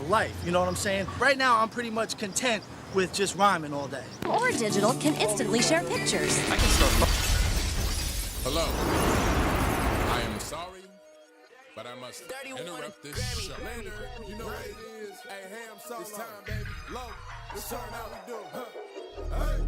life. You know what I'm saying? Right now, I'm pretty much content with just rhyming all day. Or digital can instantly share pictures. I can start. Hello. I am sorry, but I must interrupt this show. You know what it is? Hey, ham solo. It's time, baby. Low. It's turn how we do. Hey.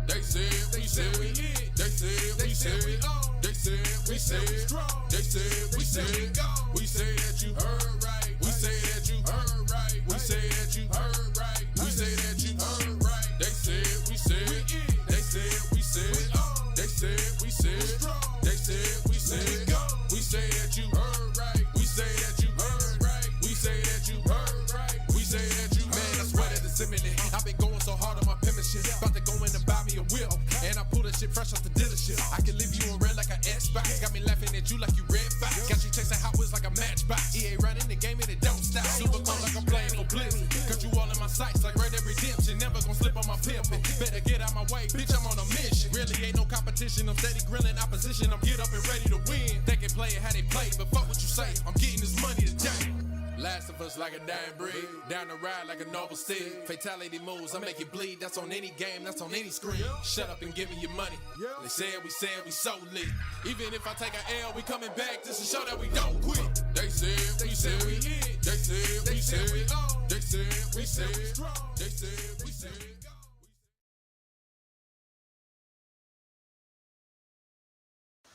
They said we said we hit. They said we said we on. They said we said we strong. They said we said we go. We say that you heard right. We say that you heard right. We say that you heard right. We say that you heard right. They said we said we in. They said we said we on. They said we said strong. They said we said go. We say that you heard right. We say that you heard right. We say that you heard right. We say that you heard right. Man, I swear that it's imminent. I've been going so hard on my penmanship. About to go in and buy me a whip. And I pull that shit fresh off the dealership. I can leave you in red like an Xbox. Got me laughing at you like you red fox. Got you chasing Hot Wheels like a matchbox. EA running the game and it don't stop. Super cold like I'm playing for Blizzard. Got you all in my sights like Red Dead Redemption. Never gonna slip on my pimpin'. Better get out my way, bitch, I'm on a mission. Really ain't no competition. I'm steady grilling opposition. I'm get up and ready to win. They can play it how they play, but fuck what you say. I'm getting this money today. Last of us like a dying breed. Down the ride like a noble steed. Fatality moves, I make you bleed. That's on any game, that's on any screen. Shut up and give me your money. They said we so lit. Even if I take an L, we coming back just to show that we don't quit. They said we said we hit. They said we said we on. They said we said strong. They said we said go.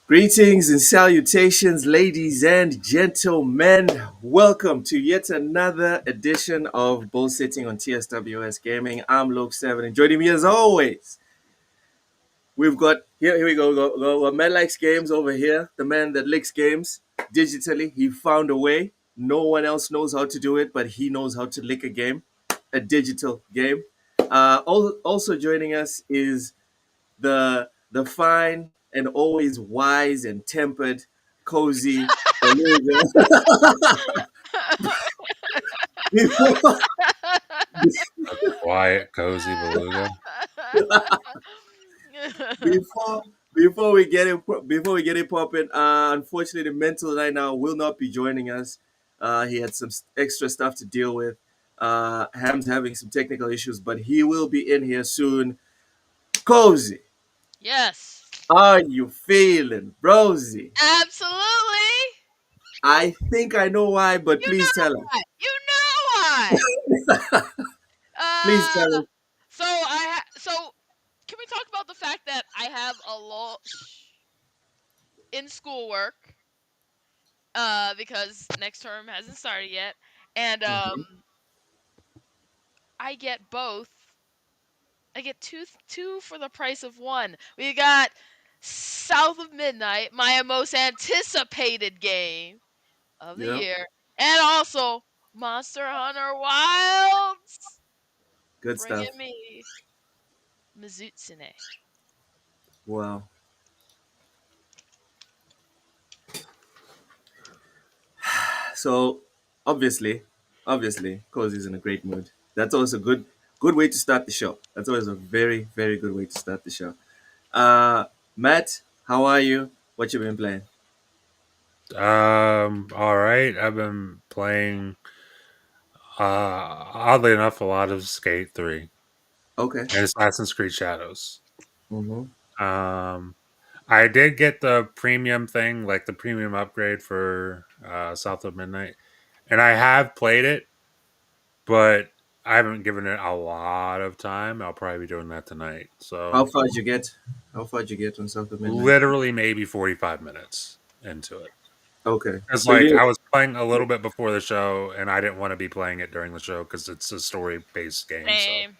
Greetings and salutations, ladies and gentlemen. Welcome to yet another edition of BullSittin on TSWS Gaming. I'm Luke7, and joining me as always, we've got, here we go. A man likes games over here, the man that licks games digitally. He found a way. No one else knows how to do it, but he knows how to lick a game, a digital game. Also joining us is the fine and always wise and tempered, cozy Beluga. Quiet, cozy Beluga. before we get it popping, unfortunately, Mental right now will not be joining us. He had some extra stuff to deal with. Ham's having some technical issues, but he will be in here soon. Cozy. Yes. Are you feeling rosy? Absolutely. I think I know why, but please tell us. Why. You know why. Please tell us. So can we talk about the fact that I have a lot in schoolwork? Because next term hasn't started yet, and I get both. I get two for the price of one. We got South of Midnight, my most anticipated game of the year, and also Monster Hunter Wilds. Good Bringing stuff. me Mizutsune. Wow. So obviously, Cozy's in a great mood. That's always a good way to start the show. That's always a very, very good way to start the show. Matt, how are you? What you been playing? All right. I've been playing, oddly enough, a lot of Skate 3 Okay. and Assassin's Creed Shadows. Mm-hmm. I did get the premium thing, like the premium upgrade for South of Midnight, and I have played it, but I haven't given it a lot of time. I'll probably be doing that tonight. So How far did you get? How far did you get on South of Midnight? literally maybe 45 minutes into it. Okay. It's So like you I was playing a little bit before the show, and I didn't want to be playing it during the show because it's a story-based game. Same.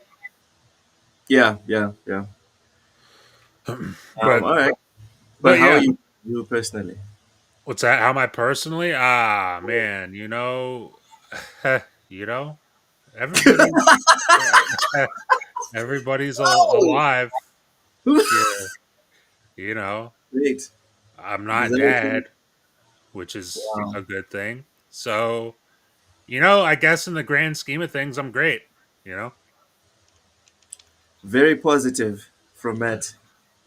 Yeah. But all right. but But how yeah, are you personally? what's that? How am I personally? Man, you know, everybody, everybody's alive here. You know, Great. I'm not Exactly. dead, which is Wow. a good thing. So, I guess in the grand scheme of things, I'm great. You know. Very positive from Matt.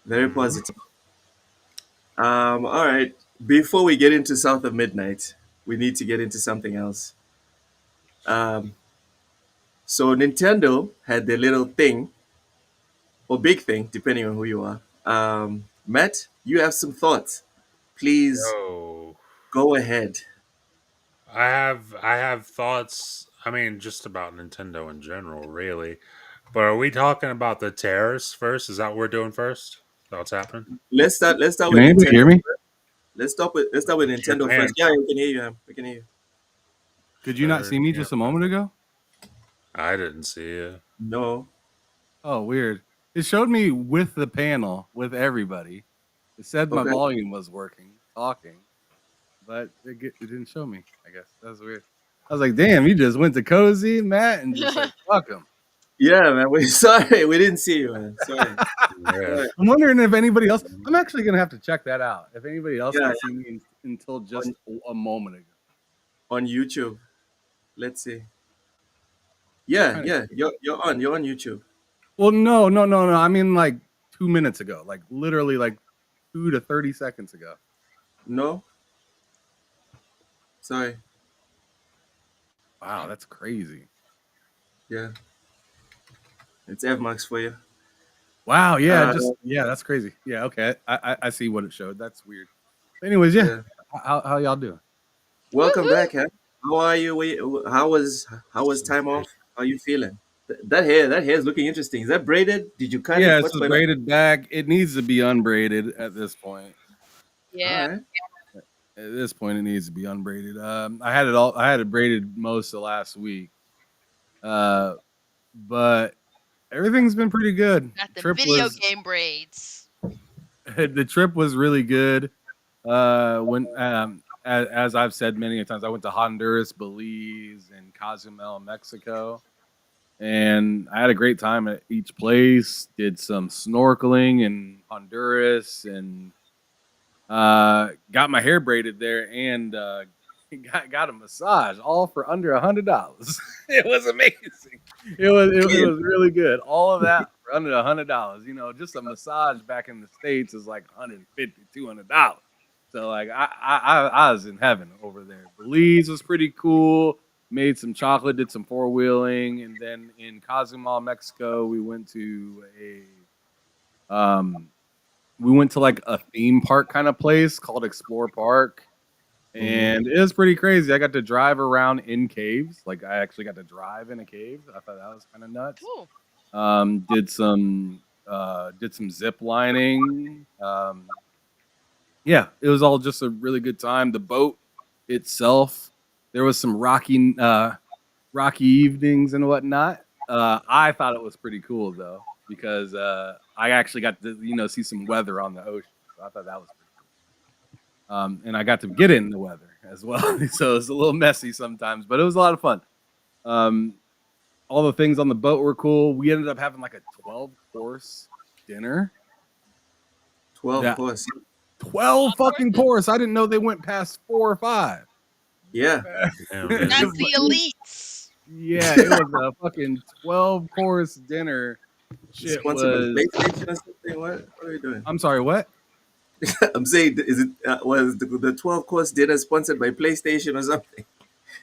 Very Mhm. positive. All right. Before we get into South of Midnight, we need to get into something else. Um, So Nintendo had their little thing or big thing, depending on who you are. Matt, you have some thoughts. Please Oh, go ahead. I have thoughts. I mean, just about Nintendo in general, really. But are we talking about the tears first? Is that what we're doing first? Is that what's happening? Let's start Can with anybody hear Nintendo. me? Let's start with Your Nintendo man. first. Yeah, we can hear you. We can hear you. Could you not see me just a moment ago? I didn't see you. No. Oh, weird. It showed me with the panel with everybody. It said my Okay. volume was working, talking, but it didn't show me. I guess that's weird. I was like, "Damn, you just went to Cozy, Matt, and just said fuck him." Yeah, man. We sorry, we didn't see you, man. Sorry. Yeah. Sorry. I'm wondering if anybody else. I'm actually gonna have to check that out. If anybody else Yeah, can see me until just a moment ago. on YouTube. Let's see. I'm Yeah, kind of yeah. curious. You're on YouTube. Well, no. I mean, like 2 minutes ago, like literally, like 2 to 30 seconds ago. No. Sorry. Wow, that's crazy. Yeah. It's F Max for you. Wow, Uh, that's crazy. Yeah, okay, I see what it showed. That's weird. Anyways, yeah, yeah. how y'all doing? Welcome Woohoo! back, huh? How are you? How was time off? How you feeling? That hair is looking interesting. Is that braided? Did you cut it? Yeah, it's What's a going on? braided back. It needs to be unbraided at this point. All Yeah. right. At this point, it needs to be unbraided. I had it braided most of last week, uh, but everything's been pretty good. Got the Trip video was game braids. the trip was really good. When as I've said many times, I went to Honduras, Belize, and Cozumel, Mexico, and I had a great time at each place. Did some snorkeling in Honduras, and got my hair braided there, and got a massage, all for under $100. It was amazing. It was really good. All of that for under $100. You know, just a massage back in the States is like $150, $200. So like I was in heaven over there. Belize was pretty cool. Made some chocolate, did some four wheeling, and then in Cozumel, Mexico, um we went to like a theme park kind of place called Explore Park, Mm-hmm. and it was pretty crazy. I got to drive around in caves. Like I actually got to drive in a cave. I thought that was kind of nuts. Ooh. Did some zip lining. Yeah, it was all just a really good time. The boat itself, there was some rocky evenings and whatnot. I thought it was pretty cool though because I actually got to see some weather on the ocean. So I thought that was pretty cool. And I got to get in the weather as well, so it was a little messy sometimes, but it was a lot of fun. Um, all the things on the boat were cool. We ended up having like a 12-course dinner. 12 That course. 12 fucking Courses. course. I didn't know they went past 4 or 5. Yeah. Damn, It That's dude. was the like- elites. yeah, it was a fucking 12-course dinner. Shit Sponsored by was. PlayStation or something. What are you doing? I'm sorry, what? I'm saying, is it was the 12 course dinner sponsored by PlayStation or something?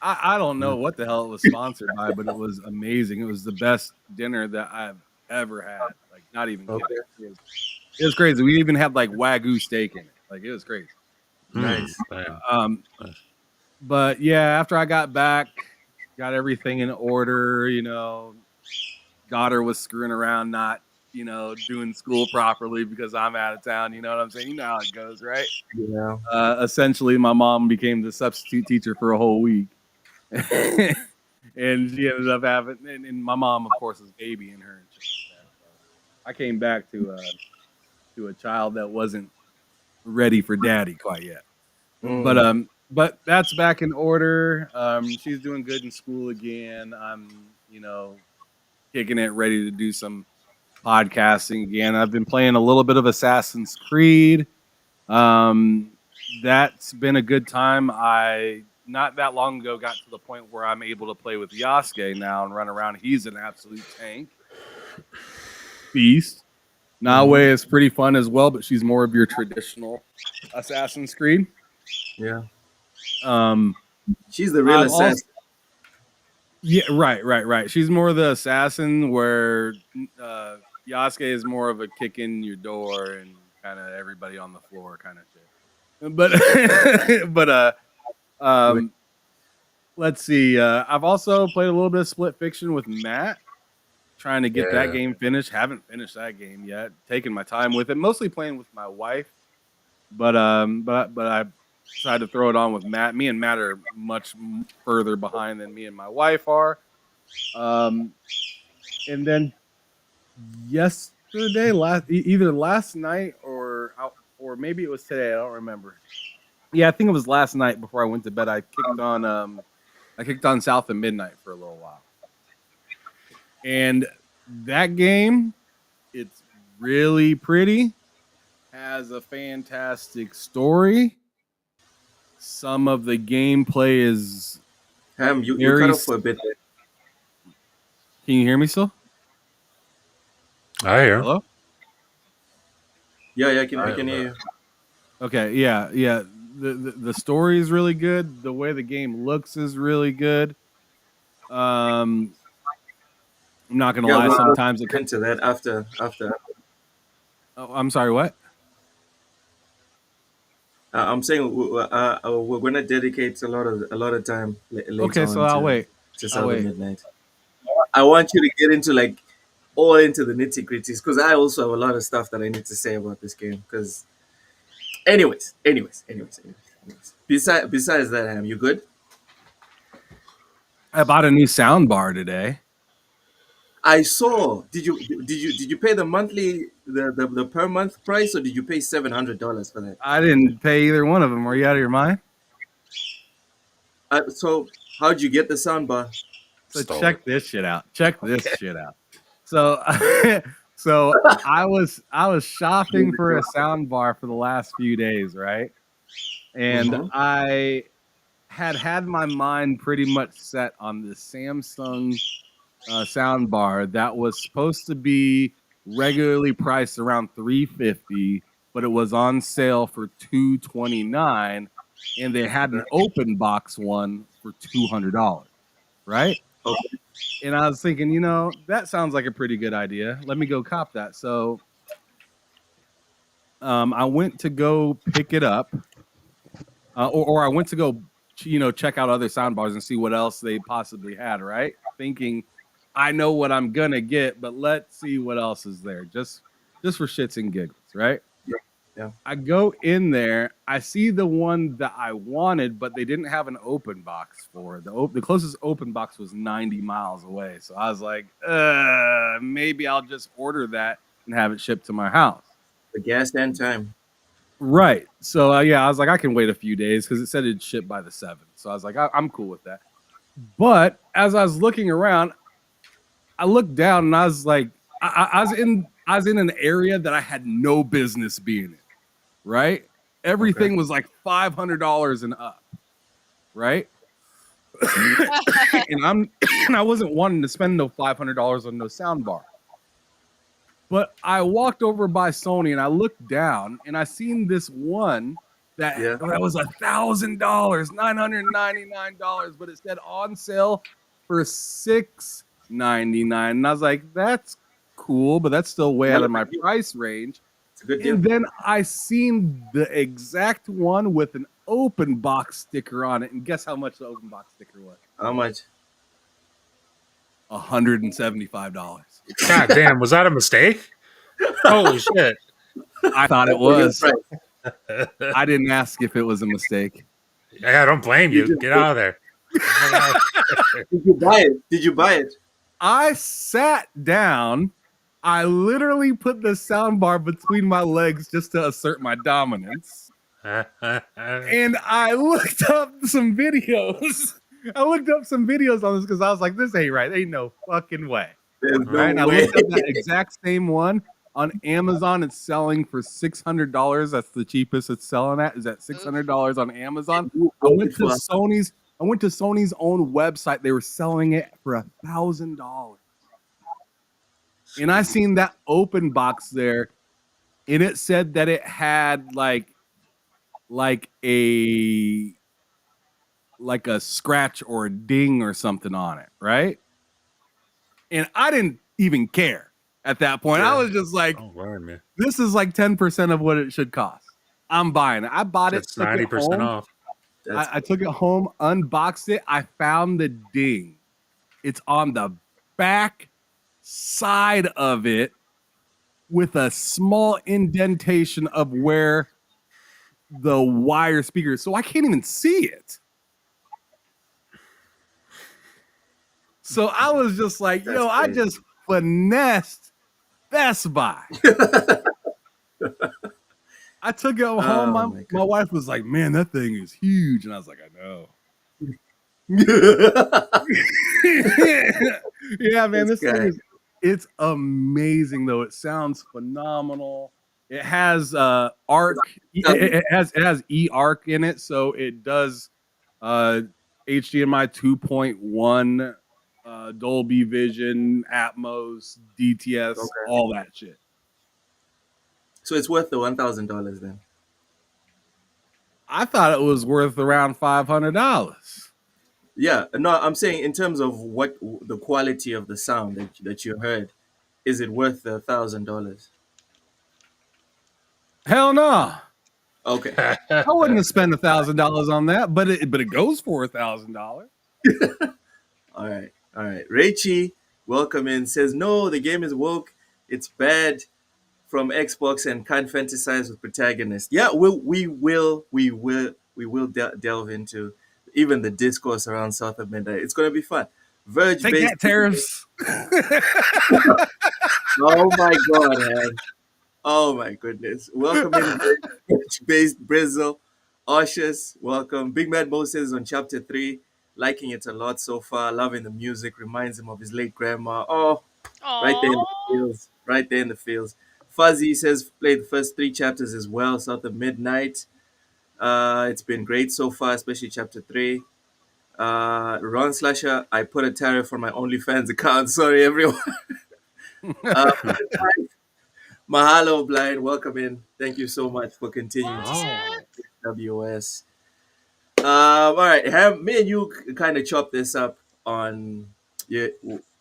I don't know what the hell it was sponsored by, but it was amazing. It was the best dinner that I've ever had. Like, not even kidding. Okay. It was crazy. We even had like Wagyu steak in it. Like, it was crazy. Nice. Damn. But yeah, after I got back, got everything in order. Daughter was screwing around, not doing school properly because I'm out of town. You know what I'm saying? You know how it goes, right? Yeah. Essentially, my mom became the substitute teacher for a whole week, and she ended up having. And my mom, of course, is babying her and shit like that. So I came back to a child that wasn't ready for daddy quite yet. But that's back in order. She's doing good in school again. I'm, kicking it, ready to do some podcasting again. I've been playing a little bit of Assassin's Creed. That's been a good time. I not that long ago got to the point where I'm able to play with Yasuke now and run around. He's an absolute tank. Beast. Nawe is pretty fun as well, but she's more of your traditional Assassin's Creed. Yeah. Um, She's the real I've also- assassin. Yeah, right. She's more the assassin, where Yasuke is more of a kick in your door and kind of everybody on the floor kind of shit. But um, let's see. I've also played a little bit of Split Fiction with Matt, trying to get that Yeah. game finished. Haven't finished that game yet. Taking my time with it, mostly playing with my wife. But I decided to throw it on with Matt. Me and Matt are much further behind than me and my wife are. And then yesterday, either last night or maybe it was today. I don't remember. Yeah, I think it was last night before I went to bed. I kicked on South of Midnight for a little while, and that game, it's really pretty. Has a fantastic story. Some of the gameplay is Ham, you very. cut off for a bit there. Can you hear me still? I hear. Hello? Yeah, I can hear you. Okay, yeah. The story is really good. The way the game looks is really good. I'm not gonna lie. Sometimes it get into that after. Oh, I'm sorry. What? I'm saying we're gonna dedicate a lot of time later Okay, so on I'll wait. to I'll South of wait. Midnight. I want you to get into like all into the nitty gritties because I also have a lot of stuff that I need to say about this game. Because, anyways. Besides that, Ham, you good? I bought a new sound bar today. I saw. Did you pay the monthly the per month price or did you pay $700 for that? I didn't pay either one of them. Are you out of your mind? So how'd you get the soundbar? So Stole check it. this shit out. Check this shit out. So so I was shopping for a sound bar for the last few days, right? And Mhm. I had my mind pretty much set on the Samsung sound bar that was supposed to be regularly priced around $350, but it was on sale for $229, and they had an open box one for $200, right? Okay. And I was thinking, that sounds like a pretty good idea. Let me go cop that. So I went to go pick it up, or I went to go, check out other sound bars and see what else they possibly had, right? Thinking, I know what I'm gonna get, but let's see what else is there, just for shits and giggles, right? Yeah. I go in there, I see the one that I wanted, but they didn't have an open box for it. The closest open box was 90 miles away. So I was like, maybe I'll just order that and have it shipped to my house. The gas and time. Right. So I was like, I can wait a few days because it said it'd ship by the 7th. So I was like, I'm cool with that. But as I was looking around, I looked down and I was like, I was in an area that I had no business being in. Right? Everything was like $500 and up. Right? and I wasn't wanting to spend no $500 on no sound bar. But I walked over by Sony and I looked down and I seen this one that was $1,000, $999, but it said on sale for $699. And I was like, that's cool, but that's still way out of my price range. It's a good deal. And then I seen the exact one with an open box sticker on it. And guess how much the open box sticker was? How much? $175. God damn, was that a mistake? Holy shit. I thought it was. I didn't ask if it was a mistake. Yeah, I don't blame you. Get out of there. Did you buy it? I sat down. I literally put the sound bar between my legs just to assert my dominance. And I looked up some videos. On this because I was like, this ain't right. Ain't no fucking way. There's Right? no And I way. looked up that exact same one on Amazon. It's selling for $600. That's the cheapest it's selling at. Is at $600 on Amazon. I went to Sony's own website. They were selling it for $1,000. And I seen that open box there, and it said that it had like a like a scratch or a ding or something on it, right? And I didn't even care at that point. I Yeah. was just like, Oh, word, man. this is like 10% of what it should cost. I'm buying it. I bought it, It's took it 90% home. off. I took it home, unboxed it. I found the ding. It's on the back side of it with a small indentation of where the wire speaker is. So I can't even see it. So I was just like, That's I crazy. just finessed Best Buy. I took it home. Oh, my My goodness. wife was like, man, that thing is huge. And I was like, I know. Yeah, man, This this thing guy. is, it's amazing though. It sounds phenomenal. It has arc. It has e-arc in it, so it does HDMI 2.1, Dolby Vision, Atmos, DTS, Okay. all that shit. So it's worth the $1,000 then. I thought it was worth around $500. Yeah, no, I'm saying in terms of what the quality of the sound that you heard, is it worth the $1,000? Hell no. Okay. I wouldn't have spent $1,000 on that, but it goes for $1,000. All right. All right. Rachie, welcome in, says, no, the game is woke. It's bad from Xbox and can't fantasize with protagonists. Yeah, we will delve into even the discourse around South of Midnight. It's going to be fun. Verge Take based. that, tariffs. Oh my God, man. Oh my goodness. Welcome in, Verge based Brizzle. Oshus, welcome. Big Mad Mo says on chapter 3, liking it a lot so far, loving the music, reminds him of his late grandma. Oh, right there in the Aww. fields. Right there in the fields. Fuzzy says played the first 3 chapters as well, South of Midnight. It's been great so far, especially chapter 3. Ron Slasher, I put a tariff on my OnlyFans account. Sorry, everyone. Uh, Mahalo, Blind. Welcome in. Thank you so much for continuing to Oh. What? WS. All right, me and you kind of chopped this up on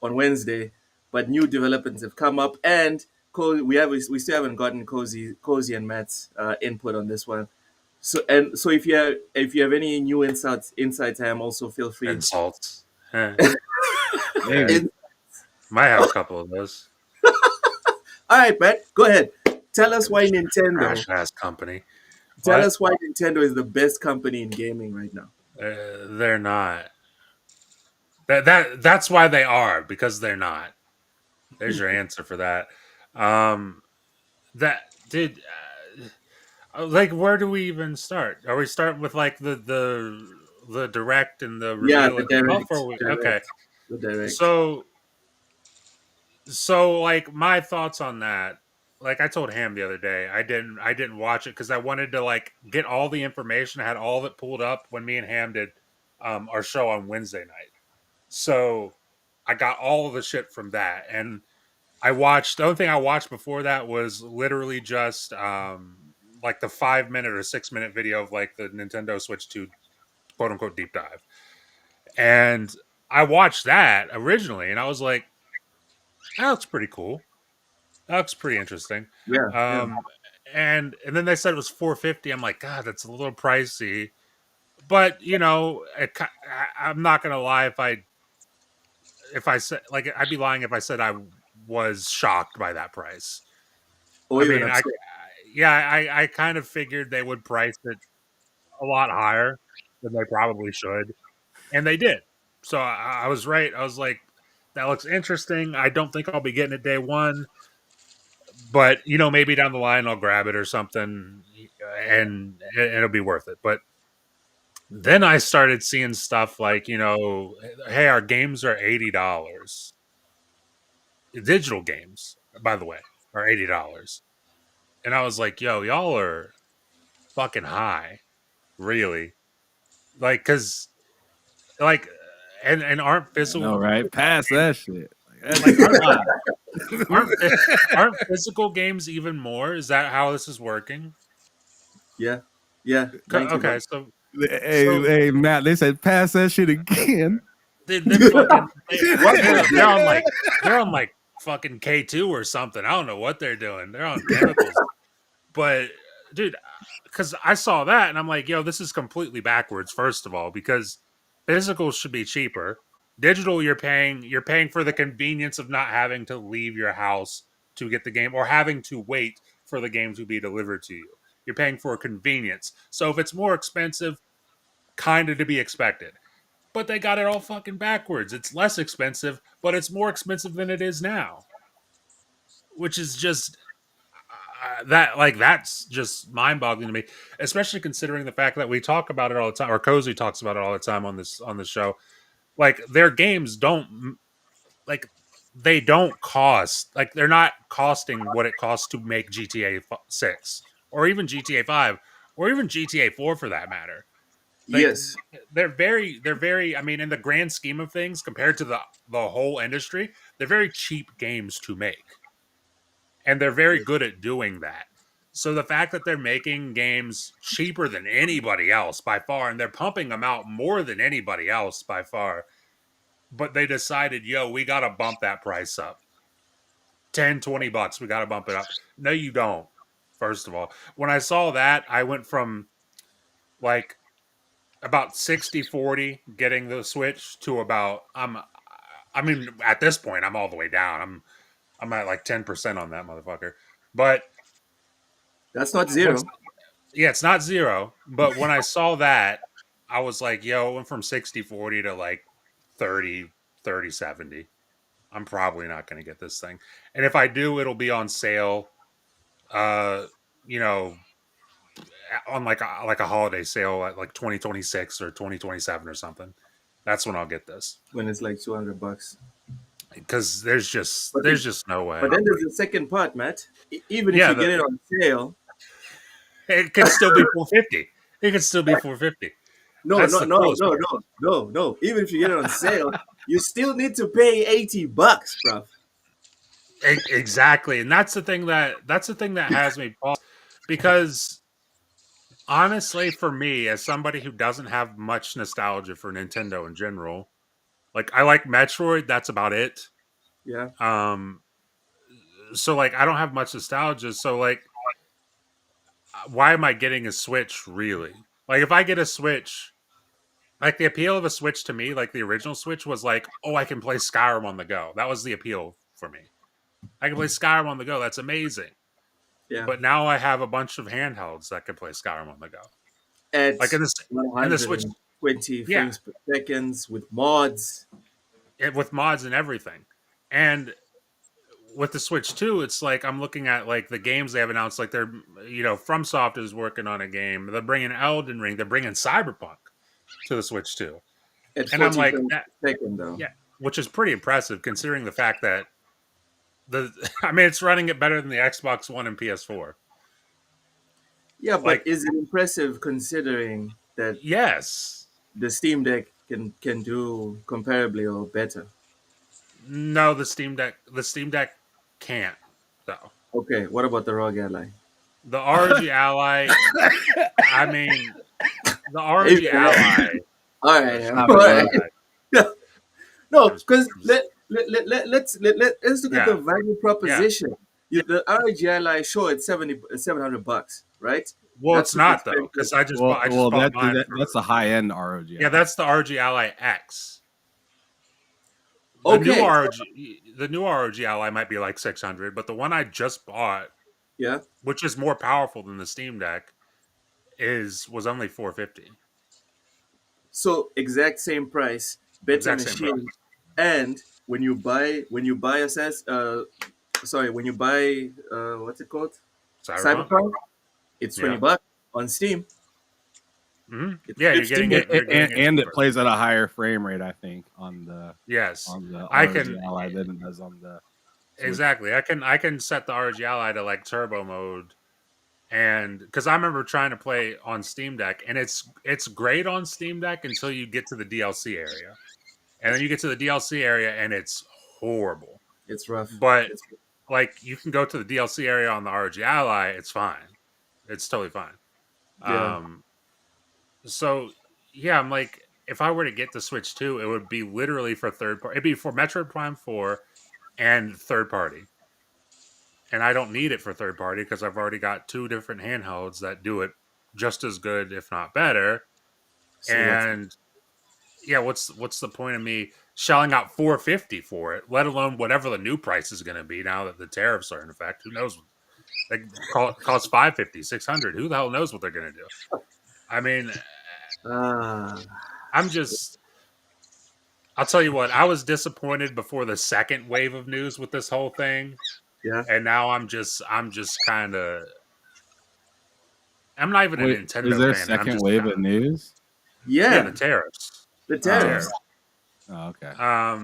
on Wednesday, but new developments have come up, and we still haven't gotten Cozy and Matt's input on this one. So if you have any new insights, Ham, also feel free. Insults. Eh. Maybe. Yeah. Might have a couple of those. All right, Matt, go ahead. Tell us why Nintendo. Trash ass company. Tell What? us why Nintendo is the best company in gaming right now. They're not. That's why they are, because they're not. There's your answer for that. That did like, where do we even start? Are we starting with like the direct and the Yeah, reveal the itself, direct, or okay? the direct. So like my thoughts on that. Like I told Ham the other day, I didn't watch it because I wanted to like get all the information. I had all of it pulled up when me and Ham did our show on Wednesday night. So I got all of the shit from that, and I watched. The only thing I watched before that was literally just like the 5 minute or 6 minute video of like the Nintendo Switch 2 quote unquote deep dive, and I watched that originally, and I was like, that looks pretty cool. That looks pretty interesting. Yeah, yeah. And then they said it was 450. I'm like, God, that's a little pricey. But I'm not gonna lie. If I said, like, I'd be lying if I said I was shocked by that price. Or I even mean, upset. I kind of figured they would price it a lot higher than they probably should, and they did. So I was right. I was like, that looks interesting. I don't think I'll be getting it day one, but maybe down the line I'll grab it or something, and it'll be worth it. But then I started seeing stuff like, hey, our games are $80. Digital games, by the way, are $80. And I was like, yo, y'all are fucking high. Really? Like, cause like and aren't physical No, right? Pass that shit. like aren't Wow. aren't aren't physical games even more? Is that how this is working? Yeah, yeah. 90 Okay, bucks. Hey, So hey, Matt, they said pass that shit again. they're fucking What? they're on like fucking K2 or something. I don't know what they're doing. They're on chemicals. But dude, because I saw that and I'm like, yo, this is completely backwards. First of all, because physical should be cheaper. Digital, you're paying for the convenience of not having to leave your house to get the game or having to wait for the game to be delivered to you. You're paying for convenience. So if it's more expensive, kind of to be expected. But they got it all fucking backwards. It's less expensive, but it's more expensive than it is now, which is just that's just mind-boggling to me, especially considering the fact that we talk about it all the time, or Cozy talks about it all the time on this show. Like their games don't like they don't cost like they're not costing what it costs to make GTA 6 or even GTA 5 or even GTA 4 for that matter. Like Yes. they're very I mean in the grand scheme of things compared to the whole industry, they're very cheap games to make. And they're very good at doing that. So the fact that they're making games cheaper than anybody else by far and they're pumping them out more than anybody else by far, but they decided, "Yo, we got to bump that price up. 10, $20, we got to bump it up." No you don't. First of all, when I saw that, I went from like about 60-40 getting the Switch to about I mean at this point I'm all the way down. I'm at like 10% on that motherfucker. But That's not when, zero. yeah, it's not zero. But when I saw that, I was like, yo, it went from 60-40 to like 30-70. I'm probably not going to get this thing. And if I do, it'll be on sale, uh, you know, on like a holiday sale at like 2026 or 2027 or something. That's when I'll get this. When it's like $200. Because there's just But there's just no but way. then there's the second part, Matt. Even if Yeah, you get it on sale, it could still be 450. It could still be 450. no, That's no, the no, coolest no, part. no, no, no. Even if you get it on sale, you still need to pay $80, bro. Exactly, and that's the thing that has me pause because honestly, for me, as somebody who doesn't have much nostalgia for Nintendo in general, like I like Metroid, that's about it. Yeah. Um, so like I don't have much nostalgia. So like, why am I getting a Switch really? Like if I get a Switch, like the appeal of a Switch to me, like the original Switch was like, oh, I can play Skyrim on the go. That was the appeal for me. I can play Skyrim on the go. That's amazing. Yeah. But now I have a bunch of handhelds that can play Skyrim on the go. At Like in the Switch, 120 yeah, frames per second with mods. with mods and everything. And with the Switch too, it's like I'm looking at like the games they have announced. Like they're FromSoft is working on a game. They're bringing Elden Ring. They're bringing Cyberpunk to the Switch too. At And I'm 40 like, frames per second, though. yeah, which is pretty impressive considering the fact that the I mean it's running it better than the Xbox One and PS4. Yeah, but Like, is it impressive considering that yes. the Steam Deck can do comparably or better? No, the Steam Deck can't though. Okay, what about the ROG Ally? The ROG Ally, I mean, the ROG Even Ally. all right, Stop all it, right. bro. No, I'm just- because I'm just- let's look at the yeah, value yeah. proposition. The ROG Ally, sure, it's $700, right? Well, That's it's super not though, expensive. because I just Well, bought I just well, bought that, mine that for that's a high end ROG. yeah. That's the ROG Ally X. The new Okay, ROG, the new ROG Ally might be like 600, but the one I just bought, yeah. which is more powerful than the Steam Deck, was only 450. So exact same price, better Exact same price. machine, and when you buy when you buy what's it called? Cyberpunk. Cyberpunk, it's Yeah. $20 on Steam. It's Yeah, you're 15. getting it. You're getting And it cheaper. plays at a higher frame rate, I think, on the Yes, I ROG can Ally than it does on the Switch. exactly. I can set the ROG Ally to like turbo mode, and because I remember trying to play on Steam Deck, and it's great on Steam Deck until you get to the DLC area, and then you get to the DLC area, and it's horrible. It's rough. But It's, like you can go to the DLC area on the ROG Ally, it's fine. It's totally fine. yeah. Um, So yeah, I'm like, if I were to get the Switch 2, it would be literally for third party. It'd be for Metroid Prime 4 and third party. And I don't need it for third party because I've already got two different handhelds that do it just as good, if not better. So what's And yeah, what's the point of me shelling out 450 for it, let alone whatever the new price is going to be now that the tariffs are in effect? Who knows? They cost 550, 600. Who the hell knows what they're going to do? I mean, ah I'm just I'll tell you what, I was disappointed before the second wave of news with this whole thing, yeah and now I'm just kind of I'm not even a Wait, is Nintendo there a fan, and I'm second just wave of news? yeah, yeah the tariffs. the The Oh, tariffs. tariffs. oh, okay. I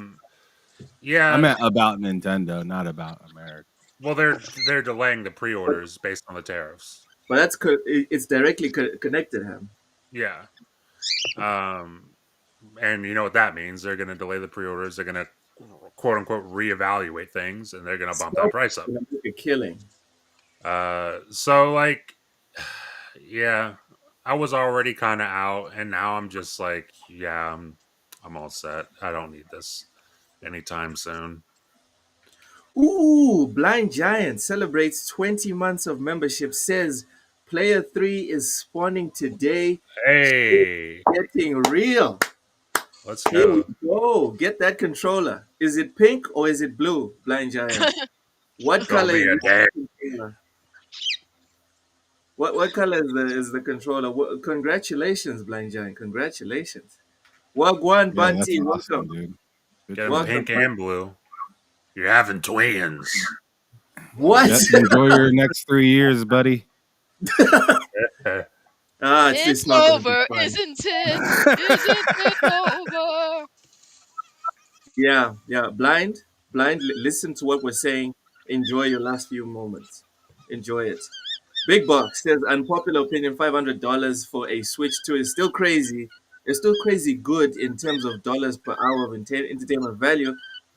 Yeah, meant about Nintendo, not about America. well they're delaying the pre-orders based on the tariffs. But it's directly connected, him. Yeah. Um and you know what that means? They're going to delay the pre-orders, they're going to quote unquote reevaluate things, and they're going to bump that Smoke price up. gonna make a killing. So like yeah, I was already kind of out, and now I'm just like, yeah, I'm all set. I don't need this anytime soon. Ooh, Blind Giant celebrates 20 months of membership. Says Player 3 is spawning today. Shit Hey, getting real. let's Here we go. go. Get that controller. Is it pink or is it blue, Blind Giant? What Show color me is a the day. controller? What color is the controller? Congratulations, Blind Giant. Congratulations. Wagwan Yeah, that's Bunty, welcome. awesome, dude. Good Get for them you. Welcome. pink and blue. You're having twins. What? Yep. Enjoy your next 3 years, buddy. It's It's not gonna be over, fun. isn't it? Isn't it over? Yeah. Blind. Listen to what we're saying. Enjoy your last few moments. Enjoy it. Big Box says unpopular opinion: $500 for a Switch 2 is still crazy. It's still crazy good in terms of dollars per hour of entertainment value.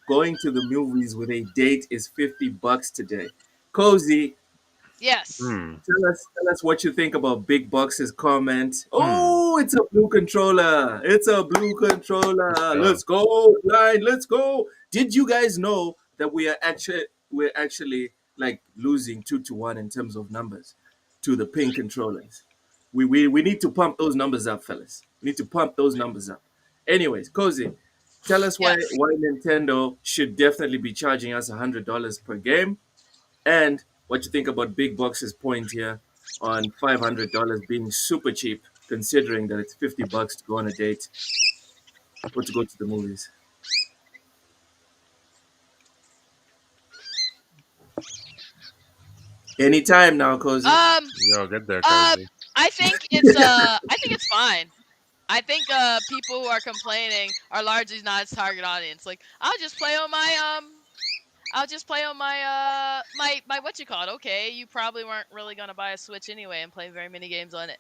Going to the movies with a date is $50 today. Cozy, Yes. Hmm. tell us what you think about Big Box's comment. Hmm. Oh, it's a blue controller. It's a blue Let's controller. go. Let's go, blind. Let's go. Did you guys know that we're actually like losing 2-1 in terms of numbers to the pink controllers? We need to pump those numbers up, fellas. We need to pump those numbers up. Anyways, Cozy, tell us why Yes. Nintendo should definitely be charging us $100 per game, and what you think about Big Box's point here on $500 being super cheap, considering that it's $50 to go on a date or to go to the movies. Anytime now, Cozy. Um. Yo, get there, Uh. cozy. I think it's fine. I think people who are complaining are largely not its target audience. Like, I'll just play on my what you call it. Okay, you probably weren't really gonna buy a Switch anyway and play very many games on it.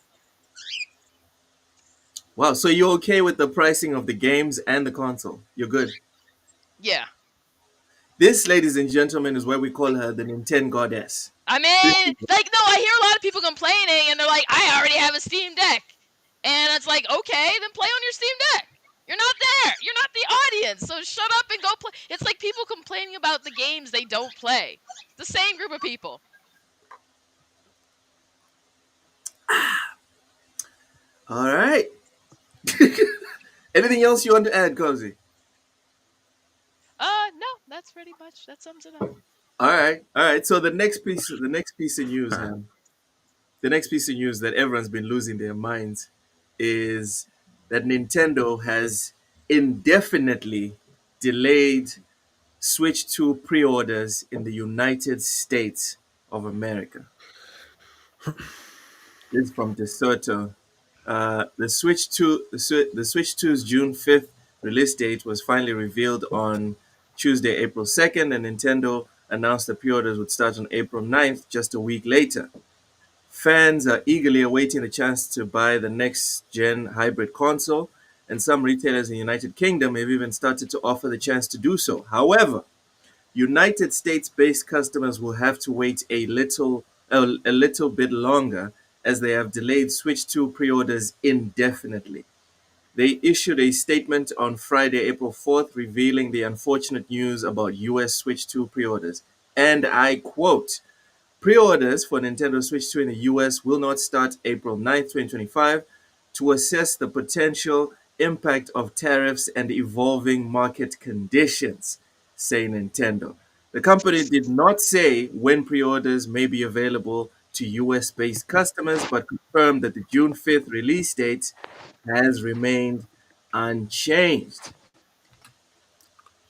Wow, so you're okay with the pricing of the games and the console? You're good. Yeah. This, ladies and gentlemen, is why we call her the Nintendo Goddess. I This mean, is like, no, I hear a lot of people complaining, and they're like, I already have a Steam Deck. And it's like, okay, then play on your Steam Deck. You're not there. You're not the audience. So shut up and go play. It's like people complaining about the games they don't play. The same group of people. all right. Anything else you want to add, Cozy? No, that sums it up. All right. So the next piece of news, Huh. Ham, the next piece of news that everyone's been losing their minds is that Nintendo has indefinitely delayed Switch 2 pre-orders in the United States of America. This is from DeSoto. The Switch 2's June 5th release date was finally revealed on Tuesday, April 2nd, and Nintendo announced the pre-orders would start on April 9th, just a week later. Fans are eagerly awaiting the chance to buy the next gen hybrid console, and some retailers in the United Kingdom have even started to offer the chance to do so. However, United States-based customers will have to wait a little bit longer, as they have delayed Switch 2 pre-orders indefinitely. They issued a statement on Friday, April 4th, revealing the unfortunate news about US Switch 2 pre-orders. And I quote, pre-orders for Nintendo Switch 2 in the US will not start April 9th, 2025 to assess the potential impact of tariffs and evolving market conditions, say Nintendo. The company did not say when pre-orders may be available to US-based customers, but confirmed that the June 5th release date has remained unchanged.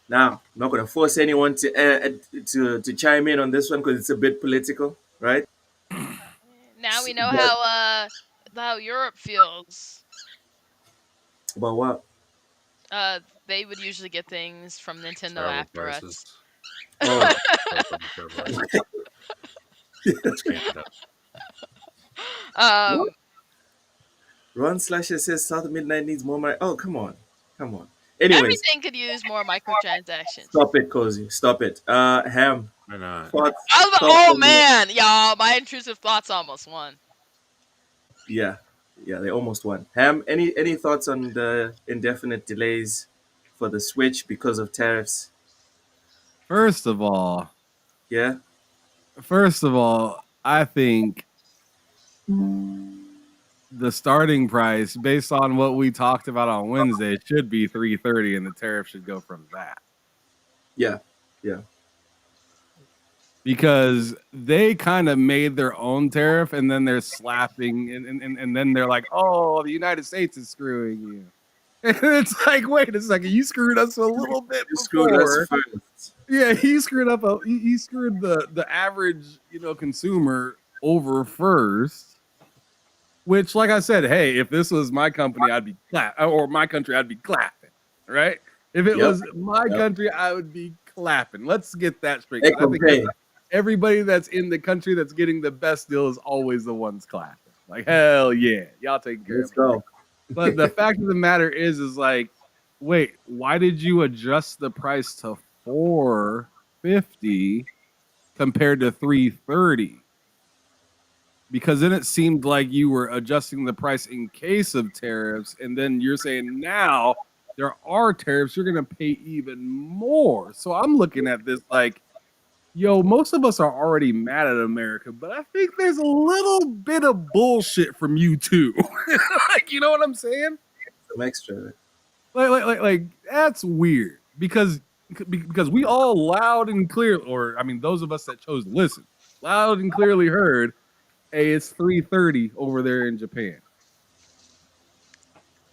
Now, I'm not going to force anyone to chime in on this one because it's a bit political, right? Now we know But how Europe feels. about what? They would usually get things from Nintendo Terrible after prices. us. Oh, Terrible prices. It's Canada. um, Ron Slasher says South of Midnight needs more money. Oh, come on. Come on. Anyways, everything could use more microtransactions. stop it, Cozy. Stop it. Ham, Why not? thoughts? Oh, thoughts on the- man, y'all, my intrusive thoughts almost won. Yeah. Yeah, they almost won. Ham, any thoughts on the indefinite delays for the Switch because of tariffs? First of all, Yeah? I think the starting price, based on what we talked about on Wednesday, should be $330, and the tariff should go from that. Yeah. Yeah. Because they kind of made their own tariff, and then they're slapping, and then they're like, "Oh, the United States is screwing you." And it's like, wait a second, you screwed us a little bit You screwed us before. first. Yeah, he screwed up. He screwed the average consumer over first. Which, like I said, hey, if this was my company, I'd be or my country, I'd be clapping, right? If it Yep. was my Yep. country, I would be clapping. Let's get that straight. Hey, 'Cause I think Compay. everybody that's in the country that's getting the best deal is always the ones clapping. Like, hell yeah, y'all take care Let's of it. go. But the fact of the matter is like, wait, why did you adjust the price to $450 compared to $330? Because then it seemed like you were adjusting the price in case of tariffs, and then you're saying now there are tariffs, you're gonna pay even more. So I'm looking at this like, yo, most of us are already mad at America, but I think there's a little bit of bullshit from you too. Like, you know what I'm saying? Some extra. Like that's weird because we all loud and clear, or I mean, those of us that chose to listen, loud and clearly heard, hey, it's $330 over there in Japan.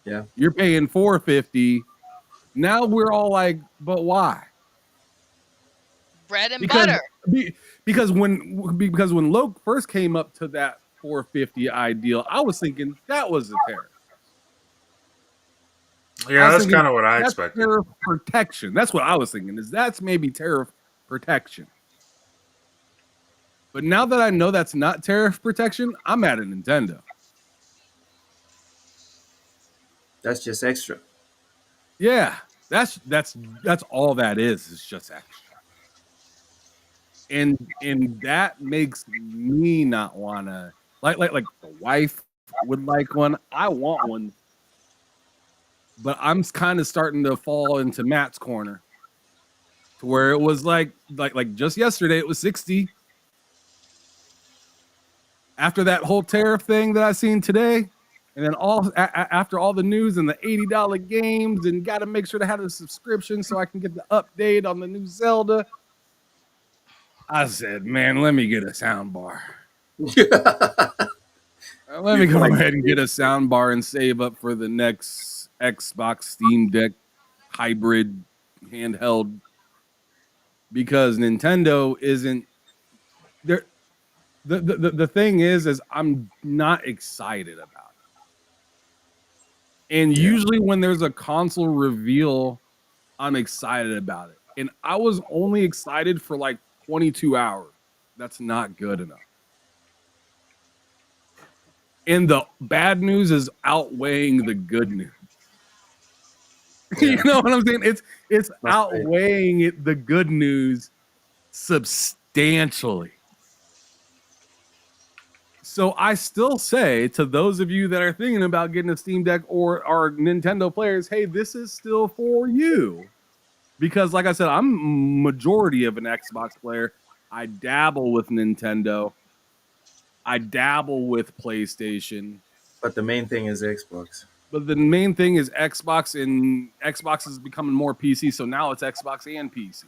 Yeah. You're paying $450. Now we're all like, but why? Bread and Because butter. because when Loke first came up to that $450 ideal, I was thinking that was the tariff. Yeah, that's thinking kind of what I that's expected. tariff protection. That's what I was thinking. That's maybe tariff protection. But now that I know that's not tariff protection, I'm mad at Nintendo. That's just extra. Yeah, that's all that is. It's just extra, and that makes me not wanna like the wife would like one. I want one, but I'm kind of starting to fall into Matt's corner, to where it was like just yesterday it was 60. After that whole tariff thing that I seen today, and then after all the news and the $80 games, and got to make sure to have a subscription so I can get the update on the new Zelda, I said, man, let me get a sound bar. Let me go ahead and get a sound bar and save up for the next Xbox Steam Deck hybrid handheld, because Nintendo isn't there. The thing is I'm not excited about it. And usually when there's a console reveal, I'm excited about it. And I was only excited for like 22 hours. That's not good enough. And the bad news is outweighing the good news. You know what I'm saying? It's outweighing the good news substantially. So I still say to those of you that are thinking about getting a Steam Deck or are Nintendo players, hey, this is still for you. Because like I said, I'm majority of an Xbox player. I dabble with Nintendo. I dabble with PlayStation. But the main thing is Xbox. But the main thing is Xbox, and Xbox is becoming more PC. So now it's Xbox and PC,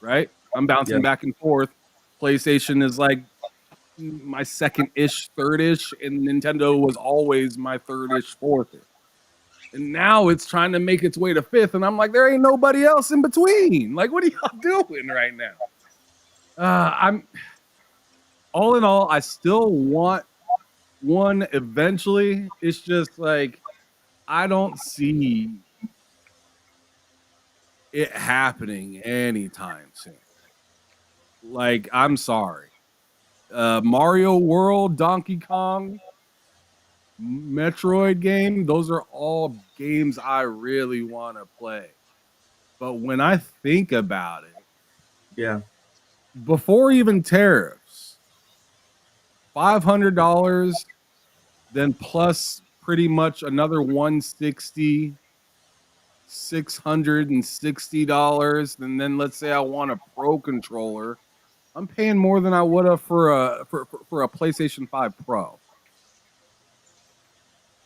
right? I'm bouncing Yeah. back and forth. PlayStation is like my second-ish, third-ish, and Nintendo was always my third-ish, fourth-ish. And now it's trying to make its way to fifth, and I'm like, there ain't nobody else in between. Like, what are y'all doing right now? I'm all in all, I still want one eventually. It's just like I don't see it happening anytime soon. Like, I'm sorry. Mario World, Donkey Kong, Metroid game, those are all games I really want to play. But when I think about it, Yeah. before even tariffs, $500, then plus pretty much another $160, $660, and then let's say I want a Pro controller, I'm paying more than I would have for a PlayStation 5 Pro.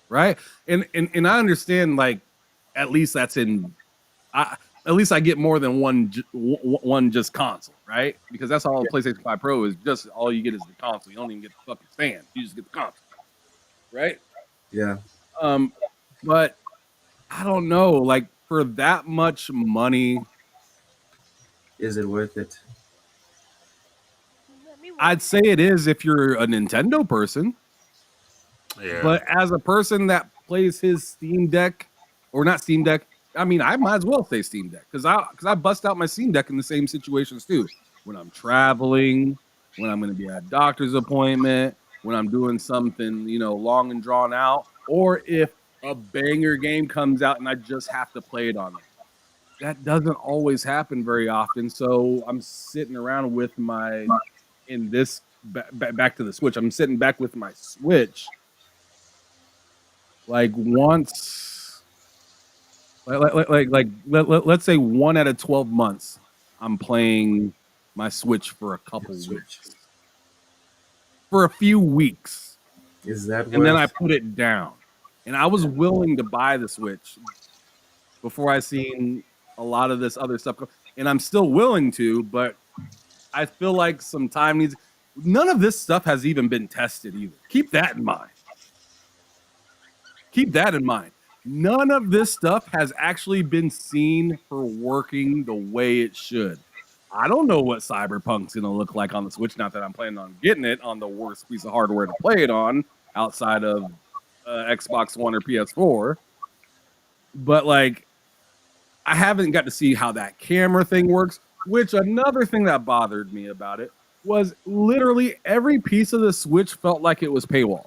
Right? And I understand, like, at least that's in at least I get more than one just console, right? Because that's all PlayStation 5 Pro is. Just all you get is the console. You don't even get the fucking stand. You just get the console, right? Yeah. But I don't know. Like, for that much money, Is it worth it? I'd say it is if you're a Nintendo person. Yeah. But as a person that plays his Steam Deck, or not Steam Deck, I mean, I might as well say Steam Deck because I bust out my Steam Deck in the same situations too. When I'm traveling, when I'm going to be at a doctor's appointment, when I'm doing something, long and drawn out, or if a banger game comes out and I just have to play it on it. That doesn't always happen very often. So I'm sitting around with back to the Switch. I'm sitting back with my Switch. Like once, let's say 1 out of 12 months, I'm playing my Switch for a couple weeks, for a few weeks. Is that and then I put it down. And I was willing to buy the Switch before I seen a lot of this other stuff, and I'm still willing to, but I feel like some time needs. None of this stuff has even been tested either. Keep that in mind. Keep that in mind. None of this stuff has actually been seen for working the way it should. I don't know what Cyberpunk's going to look like on the Switch. Not that I'm planning on getting it on the worst piece of hardware to play it on outside of Xbox One or PS4. But, like, I haven't got to see how that camera thing works, which another thing that bothered me about it was literally every piece of the Switch felt like it was paywall.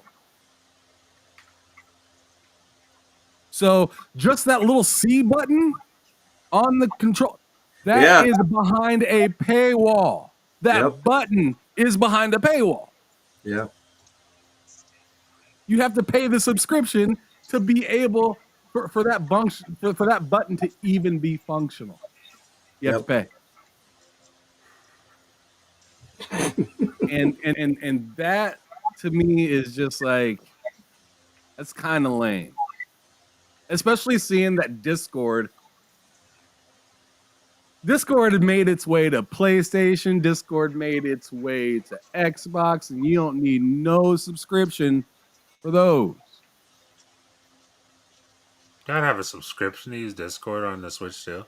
So just that little C button on the control, that is behind a paywall. That button is behind a paywall. Yeah. You have to pay the subscription to be able for that button to even be functional. You have to pay. and that to me is just like, that's kind of lame. Especially seeing that Discord had made its way to PlayStation, Discord made its way to Xbox, and you don't need no subscription for those. Gotta have a subscription to use Discord on the Switch too.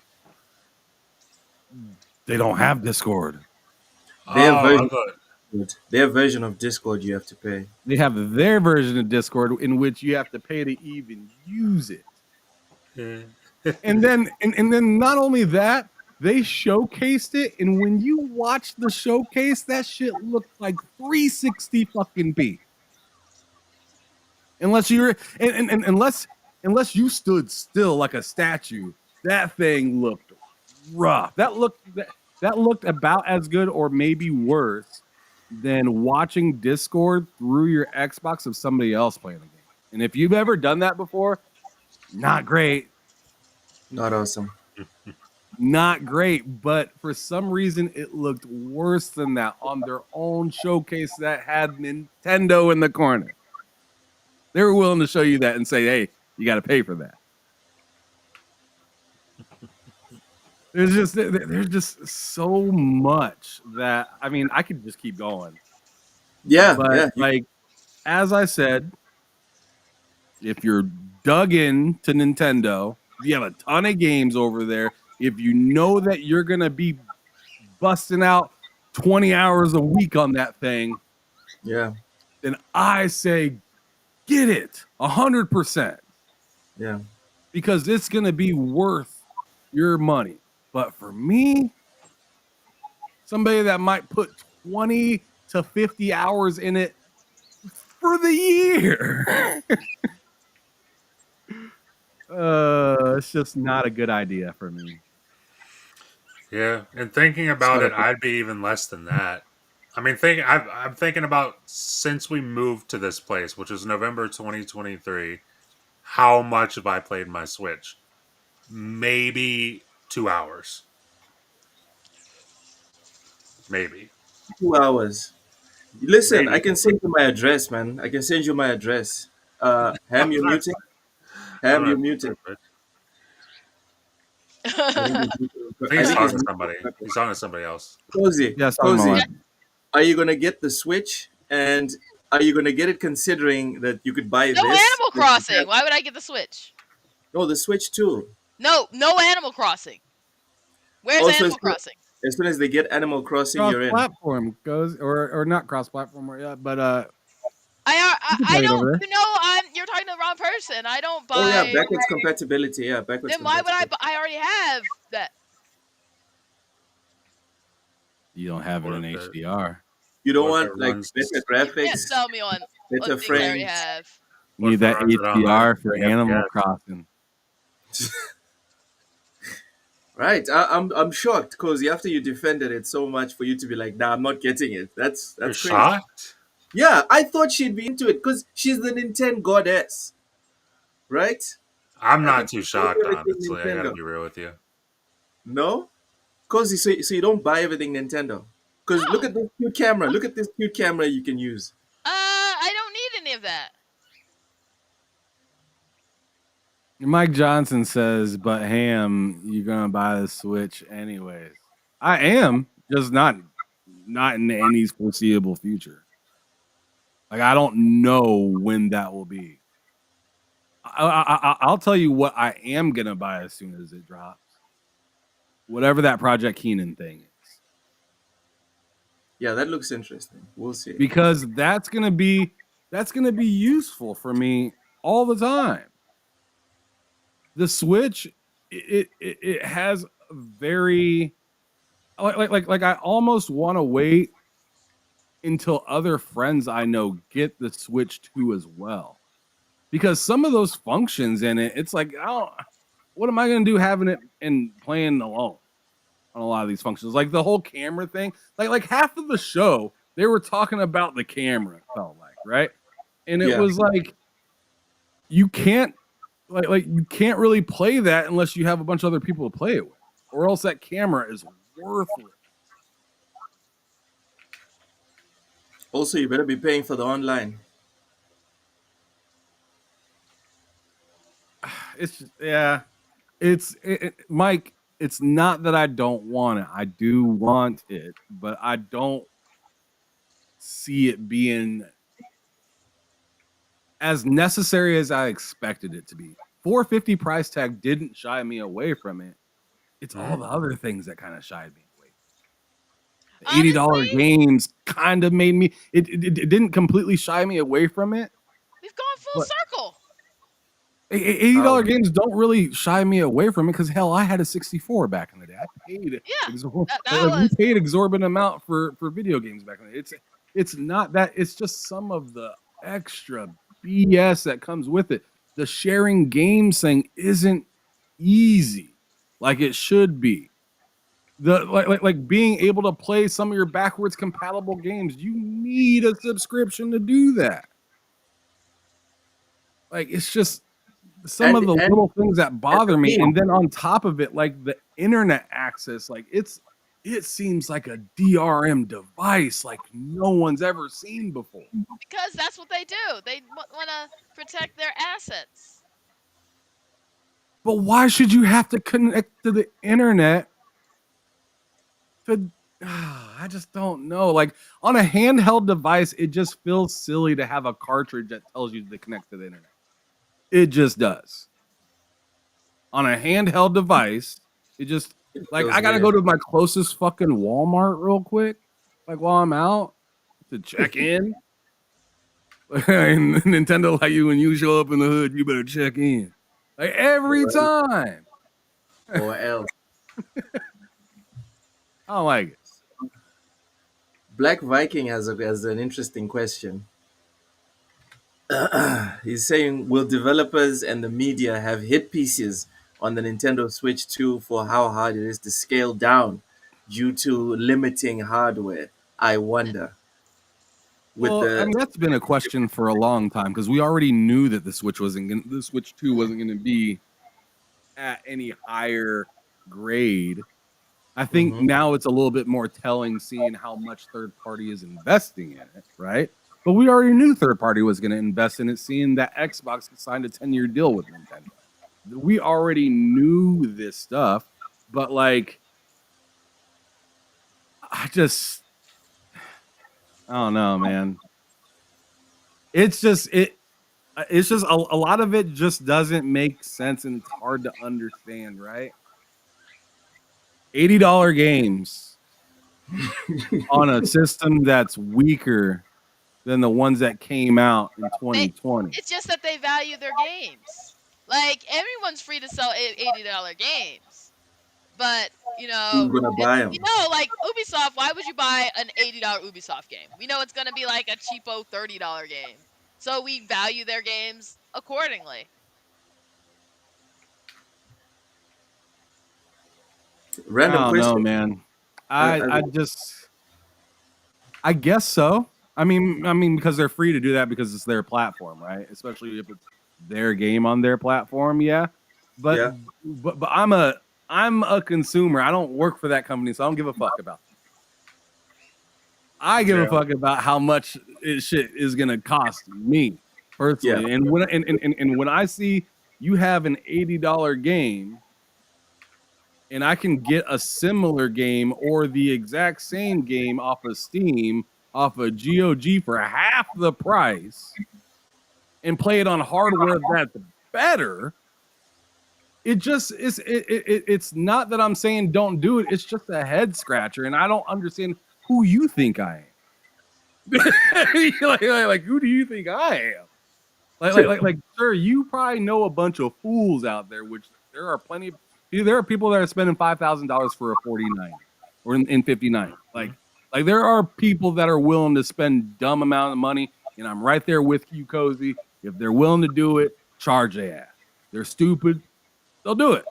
They don't have Discord. Their version of Discord you have to pay. They have their version of Discord in which you have to pay to even use it. and then not only that, they showcased it, and when you watch the showcase, that shit looked like 360 fucking p. Unless you're unless you stood still like a statue, that thing looked rough. That looked about as good or maybe worse than watching Discord through your Xbox of somebody else playing the game. And if you've ever done that before, not great. Not awesome. Not great, but for some reason it looked worse than that on their own showcase that had Nintendo in the corner. They were willing to show you that and say, hey, you got to pay for that. There's just so much that, I mean, I could just keep going. Yeah, But yeah. like, as I said, if you're dug in to Nintendo, if you have a ton of games over there, if you know that you're going to be busting out 20 hours a week on that thing, Yeah, then I say get it 100%, yeah. because it's going to be worth your money. But for me, somebody that might put 20 to 50 hours in it for the year, it's just not a good idea for me. Yeah, and thinking about not it, I'd be even less than that. I mean, I'm thinking about since we moved to this place, which is November 2023. How much have I played my Switch? Maybe 2 hours. Maybe. 2 hours. Listen, I Maybe. can send you my address, man. I can send you my address. I'm Ham, you're not. muting. I'm Ham, you're not. muted. I think he's muted. I think I he's think he's talking to muted. somebody. He's talking to somebody else. Cozy, Yes, I'm Cozy, on. are you gonna get the Switch? And are you gonna get it considering that you could buy No this? Animal Crossing. Why would I get the Switch? No, the Switch too. No Animal Crossing. Where's Also, Animal Crossing? as soon as they get Animal Crossing, Cross you're in. platform goes, or not cross platform, but you can I play it over don't. there. You know, you're talking to the wrong person. I don't buy. Oh yeah, backwards compatibility. Yeah, backwards Then why would I? compatibility. I already have that. You don't have it What in if it- HDR. You don't What if want it like runs- better You can't graphics, sell me on better things I already frames. have. You need if it that runs it on HDR the for FPS? Animal Crossing. Right. I'm shocked because after you defended it so much for you to be like, nah, I'm not getting it. That's You're crazy. shocked? Yeah, I thought she'd be into it because she's the Nintendo goddess, right? I'm I not think too she plays shocked, everything honestly. I gotta Nintendo. be real with you. No, because so you don't buy everything Nintendo. Because look No. at this cute camera. Look at this cute camera you can use. I don't need any of that. Mike Johnson says, "But Ham, you're gonna buy the Switch anyways." I am, just not in any foreseeable future. Like, I don't know when that will be. I'll tell you what I am gonna buy as soon as it drops. Whatever that Project Keenan thing is, Yeah, that looks interesting. We'll see. because that's gonna be useful for me all the time. The Switch, it has a very like I almost want to wait until other friends I know get the Switch 2 as well, because some of those functions in it, it's like, what am I going to do having it and playing alone on a lot of these functions? Like the whole camera thing, like half of the show they were talking about the camera, it felt like, right? And it Yeah. was like, you can't like you can't really play that unless you have a bunch of other people to play it with, or else that camera is worthless. Also, you better be paying for the online. It's just, yeah, Mike. It's not that I don't want it. I do want it, but I don't see it being as necessary as I expected it to be. 450 price tag didn't shy me away from it. It's all the other things that kind of shied me away. The $80 Honestly, games kind of made me. It didn't completely shy me away from it. we've gone full circle. $80 games don't really shy me away from it, because hell, I had a 64 back in the day. I paid we paid exorbitant amount for video games back in the day. It's not that, it's just some of the extra BS that comes with it. The sharing games thing isn't easy like it should be. like being able to play some of your backwards compatible games, you need a subscription to do that. Like it's just some of the and little things that bother the me, thing, and then on top of it, like the internet access, like it seems like a DRM device like no one's ever seen before. Because that's what they do. They want to protect their assets. But why should you have to connect to the internet to I just don't know. Like on a handheld device, it just feels silly to have a cartridge that tells you to connect to the internet. It just does. On a handheld device, it just it like feels I gotta weird. go to my closest fucking Walmart real quick, like while I'm out to check in. And Nintendo, like you when you show up in the hood, you better check in. Like every time. Or else. I don't like it. Black Viking has an interesting question. He's saying, will developers and the media have hit pieces on the Nintendo Switch 2 for how hard it is to scale down due to limiting hardware? I wonder. With Well, I the mean that's been a question for a long time because we already knew that the Switch 2 wasn't gonna be at any higher grade. I think Mhm. now it's a little bit more telling seeing how much third party is investing in it, right? But we already knew third party was going to invest in it, seeing that Xbox signed a 10-year deal with Nintendo. We already knew this stuff, but like, I don't know, man. It's just a lot of it just doesn't make sense and it's hard to understand, right? $80 games on a system that's weaker than the ones that came out in 2020. It's just that they value their games. Like everyone's free to sell $80 games, but Who's gonna buy them? like Ubisoft. Why would you buy an $80 Ubisoft game? We know it's gonna be like a cheapo $30 game, so we value their games accordingly. I Random don't know, question. man. I, I guess so. I mean, because they're free to do that because it's their platform, right? Especially if it's their game on their platform, yeah. But yeah. but I'm a consumer. I don't work for that company, so I don't give a fuck about it. I give a fuck about how much shit is gonna cost me personally. Yeah. And when I see you have an $80 game and I can get a similar game or the exact same game off of Steam, off of GOG for half the price, and play it on hardware that's better. It just is. It's not that I'm saying don't do it. It's just a head scratcher, and I don't understand who you think I am. like who do you think I am? Like, sir, you probably know a bunch of fools out there, which there are plenty of. There are people that are spending $5,000 for a 49 or in 59. Like there are people that are willing to spend dumb amount of money, and I'm right there with you, Cozy. If they're willing to do it, charge their ass. They're stupid, they'll do it.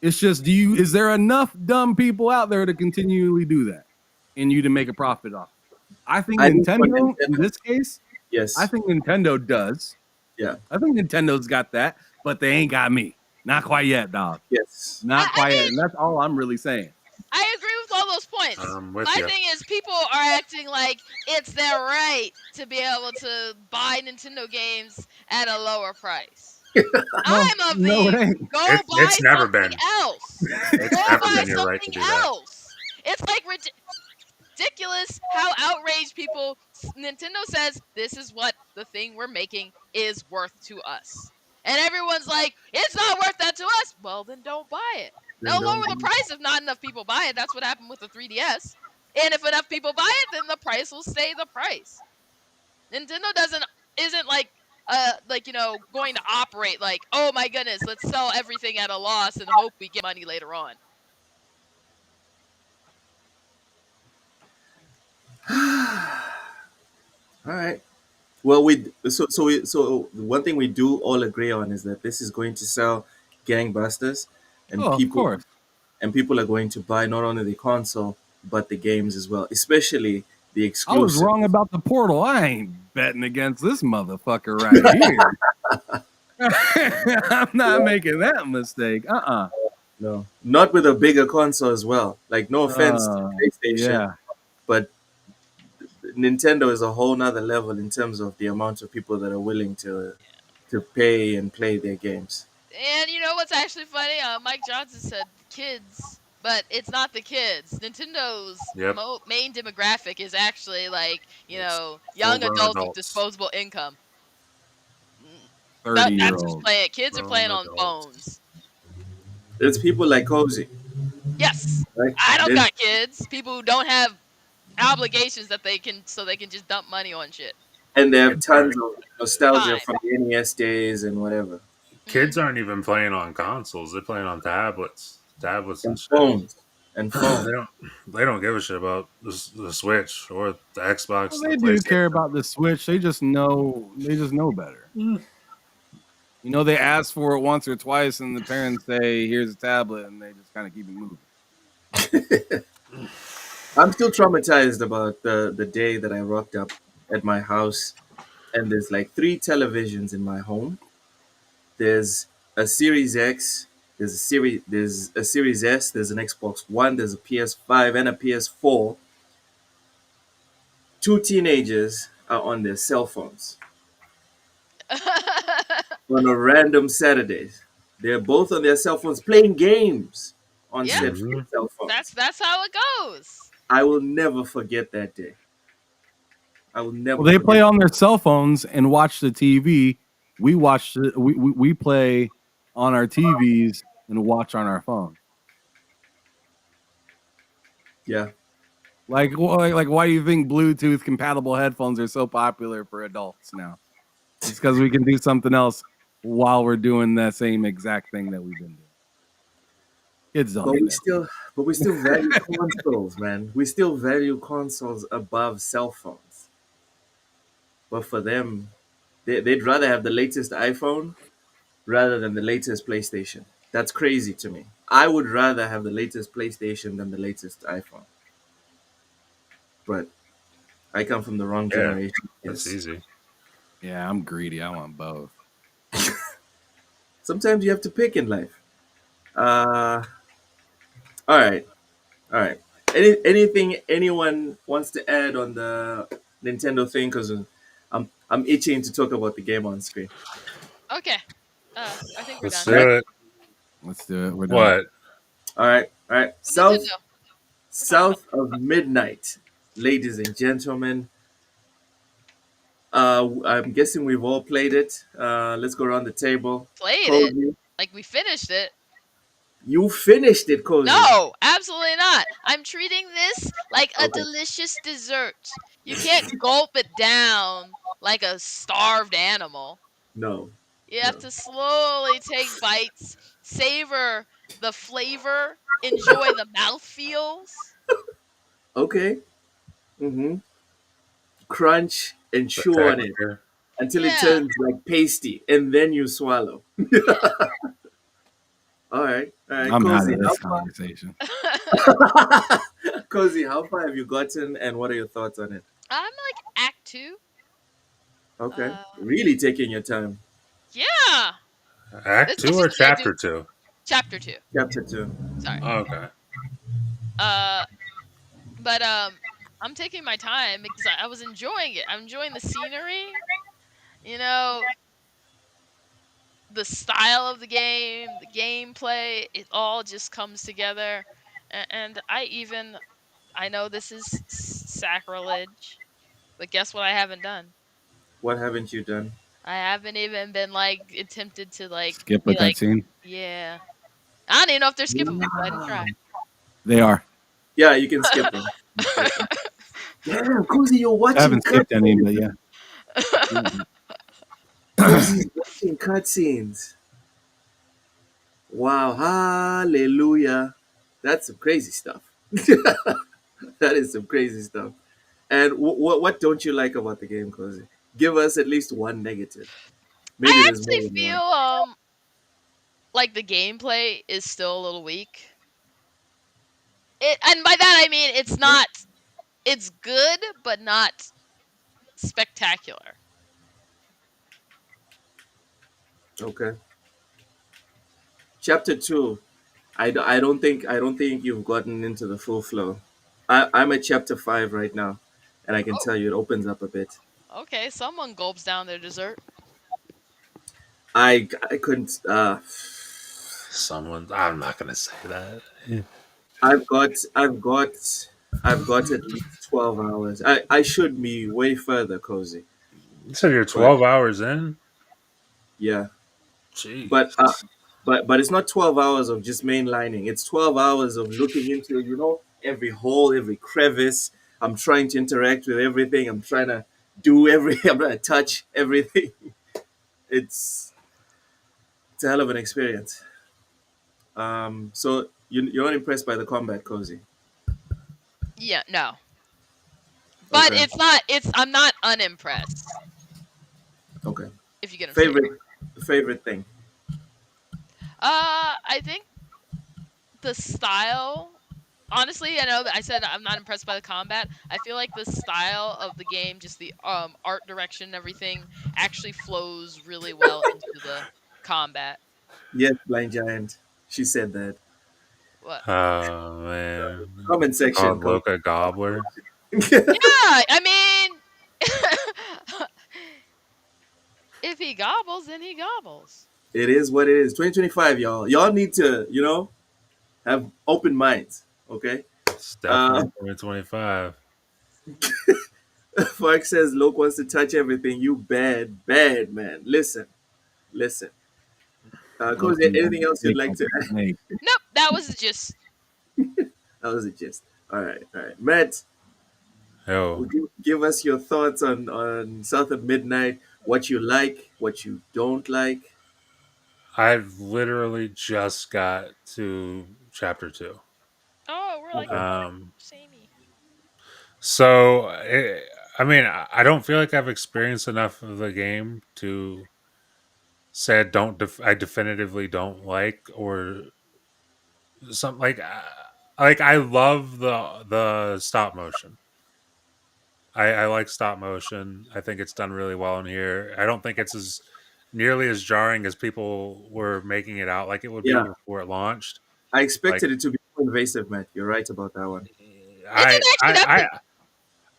It's just, is there enough dumb people out there to continually do that and you to make a profit off? I think Nintendo, in this case, yes. I think Nintendo does. Yeah. I think Nintendo's got that, but they ain't got me. Not quite yet, dog. Yes. Not quite yet. And that's all I'm really saying. I agree with all those points. My thing is, people are acting like it's their right to be able to buy Nintendo games at a lower price. I'm of the buy it's never something been. else. It's go never buy been your right to something do that. else. It's like ridiculous how outraged people. Nintendo says this is what the thing we're making is worth to us, and everyone's like, it's not worth that to us. Well, then don't buy it. They'll lower the price if not enough people buy it. That's what happened with the 3DS. And if enough people buy it, then the price will stay the price. Nintendo isn't like going to operate like, oh my goodness, let's sell everything at a loss and hope we get money later on. All right. Well, so one thing we do all agree on is that this is going to sell gangbusters, and Of people course. and people are going to buy not only the console but the games as well, especially the I was exclusive. wrong about the portal. I ain't betting against this motherfucker right here. I'm not making that mistake. No, not with a bigger console as well. Like, no offense to PlayStation, Yeah. but Nintendo is a whole nother level in terms of the amount of people that are willing to pay and play their games. And you know what's actually funny? Mike Johnson said kids, but it's not the kids. Nintendo's Yep. main demographic is actually like It's full young grown adults with adults. disposable income. thirty year That's who's olds. playing. Kids are Grown playing on adults. phones. It's people like Cozy, Yes, right? I don't Then got kids. People who don't have obligations that they can just dump money on shit. and they have Kids aren't, tons of nostalgia Time. from the NES days and whatever, kids Hmm. aren't even playing on consoles. They're playing on tablets and and shit. phones and phones. They don't. They don't give a shit about the Switch or the Well, Xbox, the they do care PlayStation. about the Switch. They just know. They just know better. You know, they ask for it once or twice, and the parents say, "Here's a tablet," and they just kind of keep it moving. I'm still traumatized about the day that I rocked up at my house, and there's like three televisions in my home. There's a Series X, there's a Series S, there's an Xbox One, there's a PS5 and a PS4. Two teenagers are on their cell phones on a random Saturday. They're both on their cell phones playing games on Yeah, said Hmm. cell phones. that's how it goes. I will never forget that day. I will Well, never they forget. play on their cell phones and watch the TV. We watch. We play on our TVs and watch on our phones. Yeah. Like, why do you think Bluetooth compatible headphones are so popular for adults now? It's because we can do something else while we're doing that same exact thing that we've been doing. Kids don't But need we that. still but we still value consoles, man. We still value consoles above cell phones. But for them, they'd rather have the latest iPhone rather than the latest PlayStation. That's crazy to me. I would rather have the latest PlayStation than the latest iPhone. But I come from the wrong Yeah, generation. that's Yes. easy. Yeah, I'm greedy. I want both. Sometimes you have to pick in life. Uh all right. All right. Anything anyone wants to add on the Nintendo thing? Because I'm itching to talk about the game on screen. Okay. I think we're Let's done. Right? do it. Let's do it. We're done. What? All right. All right. Nintendo. South of midnight, ladies and gentlemen. I'm guessing we've all played it. Let's go around the table. Played it. Cozy, Like we finished it. you finished it, Cozy. No, absolutely not. I'm treating this like a Okay. delicious dessert. You can't gulp it down like a starved animal. No. You have No. to slowly take bites, savor the flavor, enjoy the mouth feels. Okay. Mm-hmm. Crunch and The chew on it texture. until it Yeah, turns like pasty, and then you swallow. yeah. All right. All right. I'm out Cozy, of how this conversation. far? Cozy, how far have you gotten, and what are your thoughts on it? I'm like Act 2. Okay. Uh, Really taking your time. yeah. Act This two is or usually I do chapter two? Chapter 2. Chapter two. Sorry. Okay. Uh, but I'm taking my time because I was enjoying it. I'm enjoying the scenery. You know, the style of the game, the gameplay. It all just comes together. And I know this is sacrilege, but guess what? I haven't done. What haven't you done? I haven't even been like tempted to like Skip a be like, cutscene. yeah. I don't even know if they're skippable, but I didn't Wow. try. They are. Yeah, you can skip them. You can skip them. Damn, Cozy, you're I watching haven't skipped any, cutscenes. but yeah. Cozy's watching cutscenes. Wow, hallelujah. That's some crazy stuff. That is some crazy stuff. And what don't you like about the game, Cozy? Give us at least one negative. Maybe I there's more actually than feel one. like the gameplay is still a little weak. And by that I mean it's not. It's good, but not spectacular. Okay. Chapter 2. I don't think you've gotten into the full flow. I'm at chapter 5 right now, and I can Oh, tell you it opens up a bit. okay. Someone gulps down their dessert. I couldn't. Someone, I'm not gonna say that. I've got I've got I've got at least 12 hours. I should be way further, cozy, You said you're but 12 hours in. yeah. But Jeez. but it's not 12 hours of just mainlining. It's 12 hours of looking into every hole, every crevice. I'm trying to interact with everything. I'm trying to do every. I'm trying to touch everything. It's it's a hell of an experience. So you're not impressed by the combat, cozy? Yeah, no. But Okay, it's not. It's. I'm not unimpressed. okay. If you get what I'm saying. Favorite thing. I think the style. Honestly, I know that I said I'm not impressed by the combat. I feel like the style of the game, just the art direction and everything, actually flows really well into the combat. Yes, blind giant. She said that. What? Oh man, Comment section. called Loca Gobbler. Yeah, I mean, if he gobbles, then he gobbles. It is what it is. 2025, y'all. Y'all need to, have open minds. Okay. It's definitely 2025. Fark says Loke wants to touch everything. You bad man. Listen. Cozy, Loki anything else you'd snake like like to a add? snake. Nope, that was just. That was it, just. All right. Matt, Yo, would you give us your thoughts on South of Midnight? What you like, what you don't like? I've literally just got to chapter 2. Oh, we're like Okay. samey. So, I mean, I don't feel like I've experienced enough of the game to say I definitively don't like or something like I love the stop motion. I like stop motion. I think it's done really well in here. I don't think it's as nearly as jarring as people were making it out like it would be Yeah, before it launched. I Like expected it to be more invasive, Matt. You're right about that one. Is I it actually I that?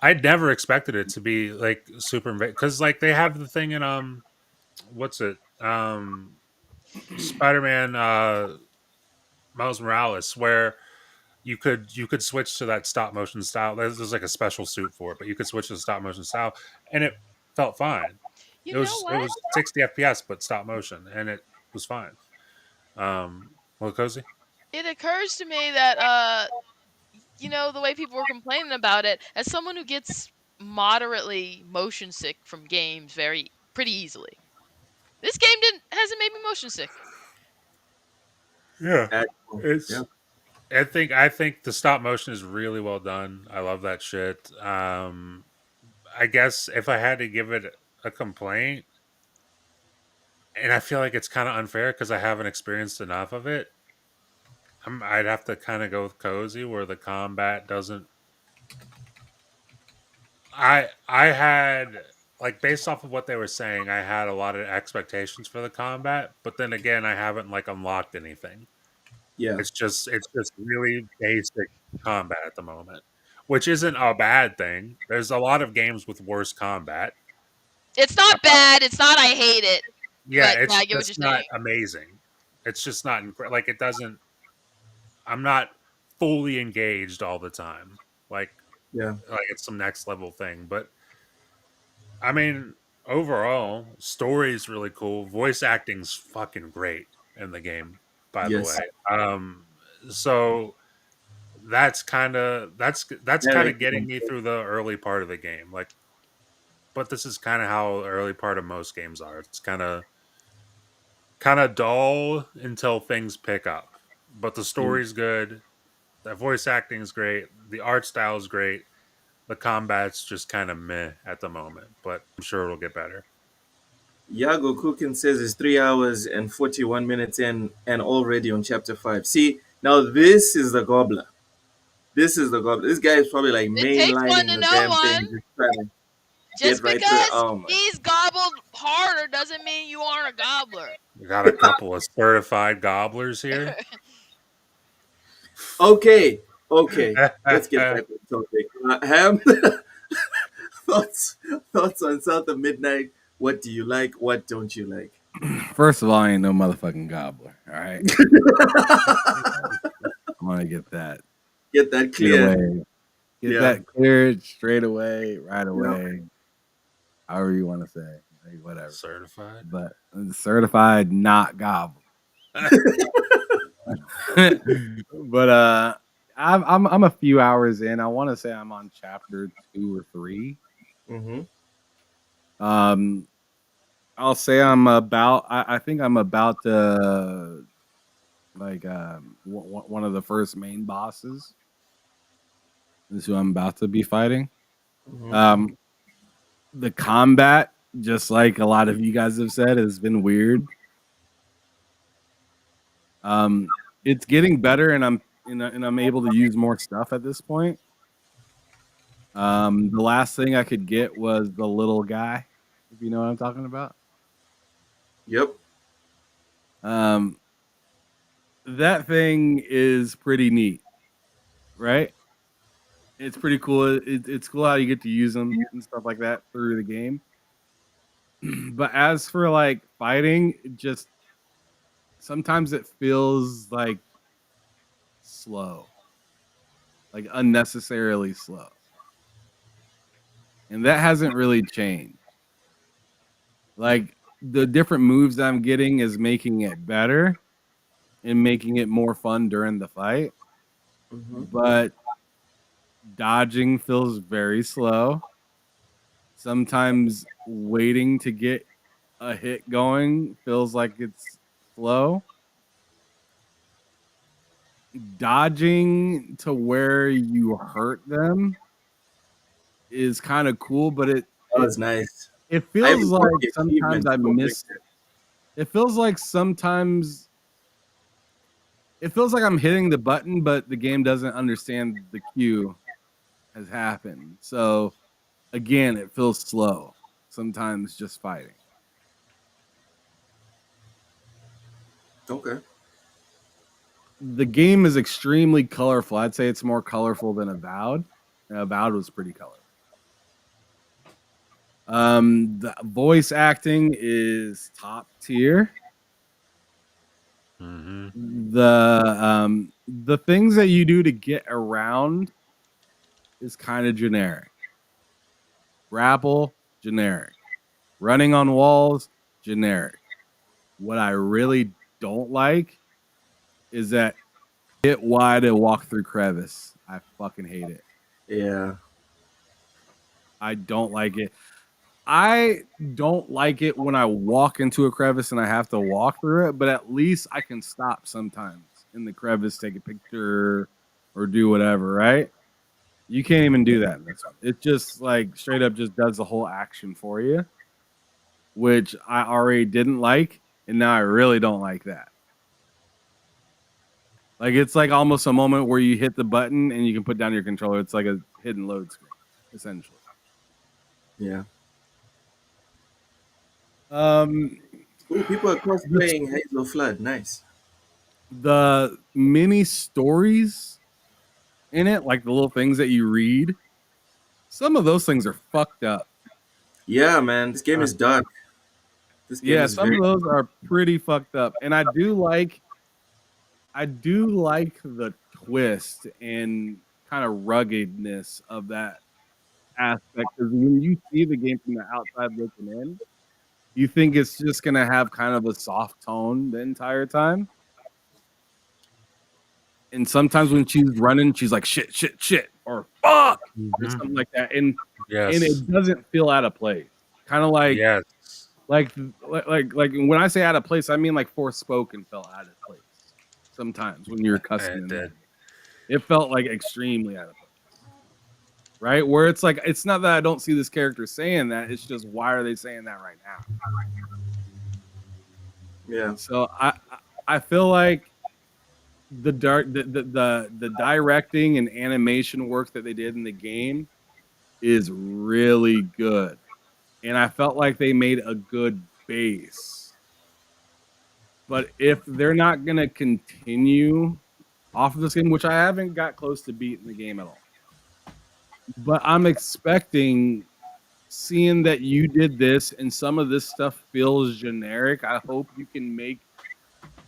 I never expected it to be like super because like they have the thing in what's it Spider-Man Miles Morales where you could switch to that stop motion style. There's like a special suit for it, but you could switch to the stop motion style, and it felt fine. You It know was it what? was 60 FPS, but stop motion, and it was fine. Well, cozy. It occurs to me that the way people were complaining about it, as someone who gets moderately motion sick from games very pretty easily. This game hasn't made me motion sick. Yeah, Yeah. it's. I think the stop motion is really well done. I love that shit. I guess if I had to give it a complaint, and I feel like it's kind of unfair because I haven't experienced enough of it. I'd have to kind of go with cozy, where the combat doesn't. I had like based off of what they were saying, I had a lot of expectations for the combat, but then again, I haven't like unlocked anything. Yeah. It's just really basic combat at the moment, which isn't a bad thing. There's a lot of games with worse combat. It's Uh, not bad. It's not I hate it. yeah, But yeah, it's I get what you're just not saying. amazing. It's just not like it doesn't. I'm not fully engaged all the time. Like Yeah. like it's some next level thing, but I mean, overall, story is really cool. Voice acting's fucking great in the game, by the way. Yes. So that's kind Very of getting cool. me through the early part of the game. Like, but this is kind of how the early part of most games are. It's kind of dull until things pick up. But the Mm. story's good. The voice acting is great. The art style is great. The combat's just kind of meh at the moment, but I'm sure it'll get better. Yago Cookin says it's 3 hours and 41 minutes in and already on chapter 5. See, now this is the gobbler. This is the goblin. This guy is probably like It takes one mainlining to the know damn one. thing, just trying to Just get right through it. because Oh my. he's gobbled harder doesn't mean you aren't a gobbler. We got a couple of certified gobblers here. Okay, okay. Let's get back to the topic. Ham, thoughts on South of Midnight. What do you like? What don't you like? First of all, I ain't no motherfucking gobbler. All right, I want to get that Get that straight clear. away. Get Yeah. that cleared straight away, right Yeah. away. However you want to say, like, whatever. Certified. But certified not gobbler. But I'm a few hours in. I want to say I'm on chapter 2 or 3. Mm-hmm. I'll say I'm about. I think I'm about to one of the first main bosses is who I'm about to be fighting. Mm-hmm. The combat, just like a lot of you guys have said, has been weird. It's getting better, and I'm able to use more stuff at this point. The last thing I could get was the little guy, if you know what I'm talking about. Yep. That thing is pretty neat, right? It's pretty cool. It's cool how you get to use them and stuff like that through the game. But as for like fighting, it just sometimes it feels like slow, like unnecessarily slow. And that hasn't really changed. Like the different moves that I'm getting is making it better and making it more fun during the fight. Mm-hmm. But dodging feels very slow. Sometimes waiting to get a hit going feels like it's slow. Dodging to where you hurt them is kind of cool, but That was nice. it I feels even got like the sometimes achievement I for miss. Victor. It feels like sometimes it feels like I'm hitting the button, but the game doesn't understand the cue has happened. So again, it feels slow. Sometimes just fighting. Okay. The game is extremely colorful. I'd say it's more colorful than Avowed. Avowed was pretty colorful. The voice acting is top tier. Mm-hmm. The things that you do to get around is kind of generic. Grapple, generic. Running on walls, generic. What I really don't like is that hit Y to walk through crevice. I fucking hate it. Yeah. I don't like it. I don't like it when I walk into a crevice and I have to walk through it, but at least I can stop sometimes in the crevice, take a picture, or do whatever, right? You can't even do that in this one. It just like straight up just does the whole action for you, which I already didn't like, and now I really don't like that. Like it's like almost a moment where you hit the button and you can put down your controller. It's like a hidden load screen, essentially. Yeah. Um, Ooh, people are cosplaying Hazel Flood. Nice. the mini stories in it, like the little things that you read, some of those things are fucked up. Yeah, man. This game is dark. This game Yeah, is some very. of those are pretty fucked up. And I do like the twist and kind of ruggedness of that aspect. Because when you see the game from the outside looking in, you think it's just gonna have kind of a soft tone the entire time. And sometimes when she's running, she's like shit, shit, shit, or fuck, or Mm-hmm. something like that. And Yes. it doesn't feel out of place. Kind of like Yes. like when I say out of place, I mean like Forspoken felt out of place sometimes when you're cussing It in did. there. It felt like extremely out of place. Right? Where it's like it's not that I don't see this character saying that, it's just why are they saying that right now? Yeah. So I feel like the directing and animation work that they did in the game is really good, and I felt like they made a good base. But if they're not gonna continue off of this game, which I haven't got close to beating the game at all, but I'm expecting, seeing that you did this and some of this stuff feels generic, I hope you can make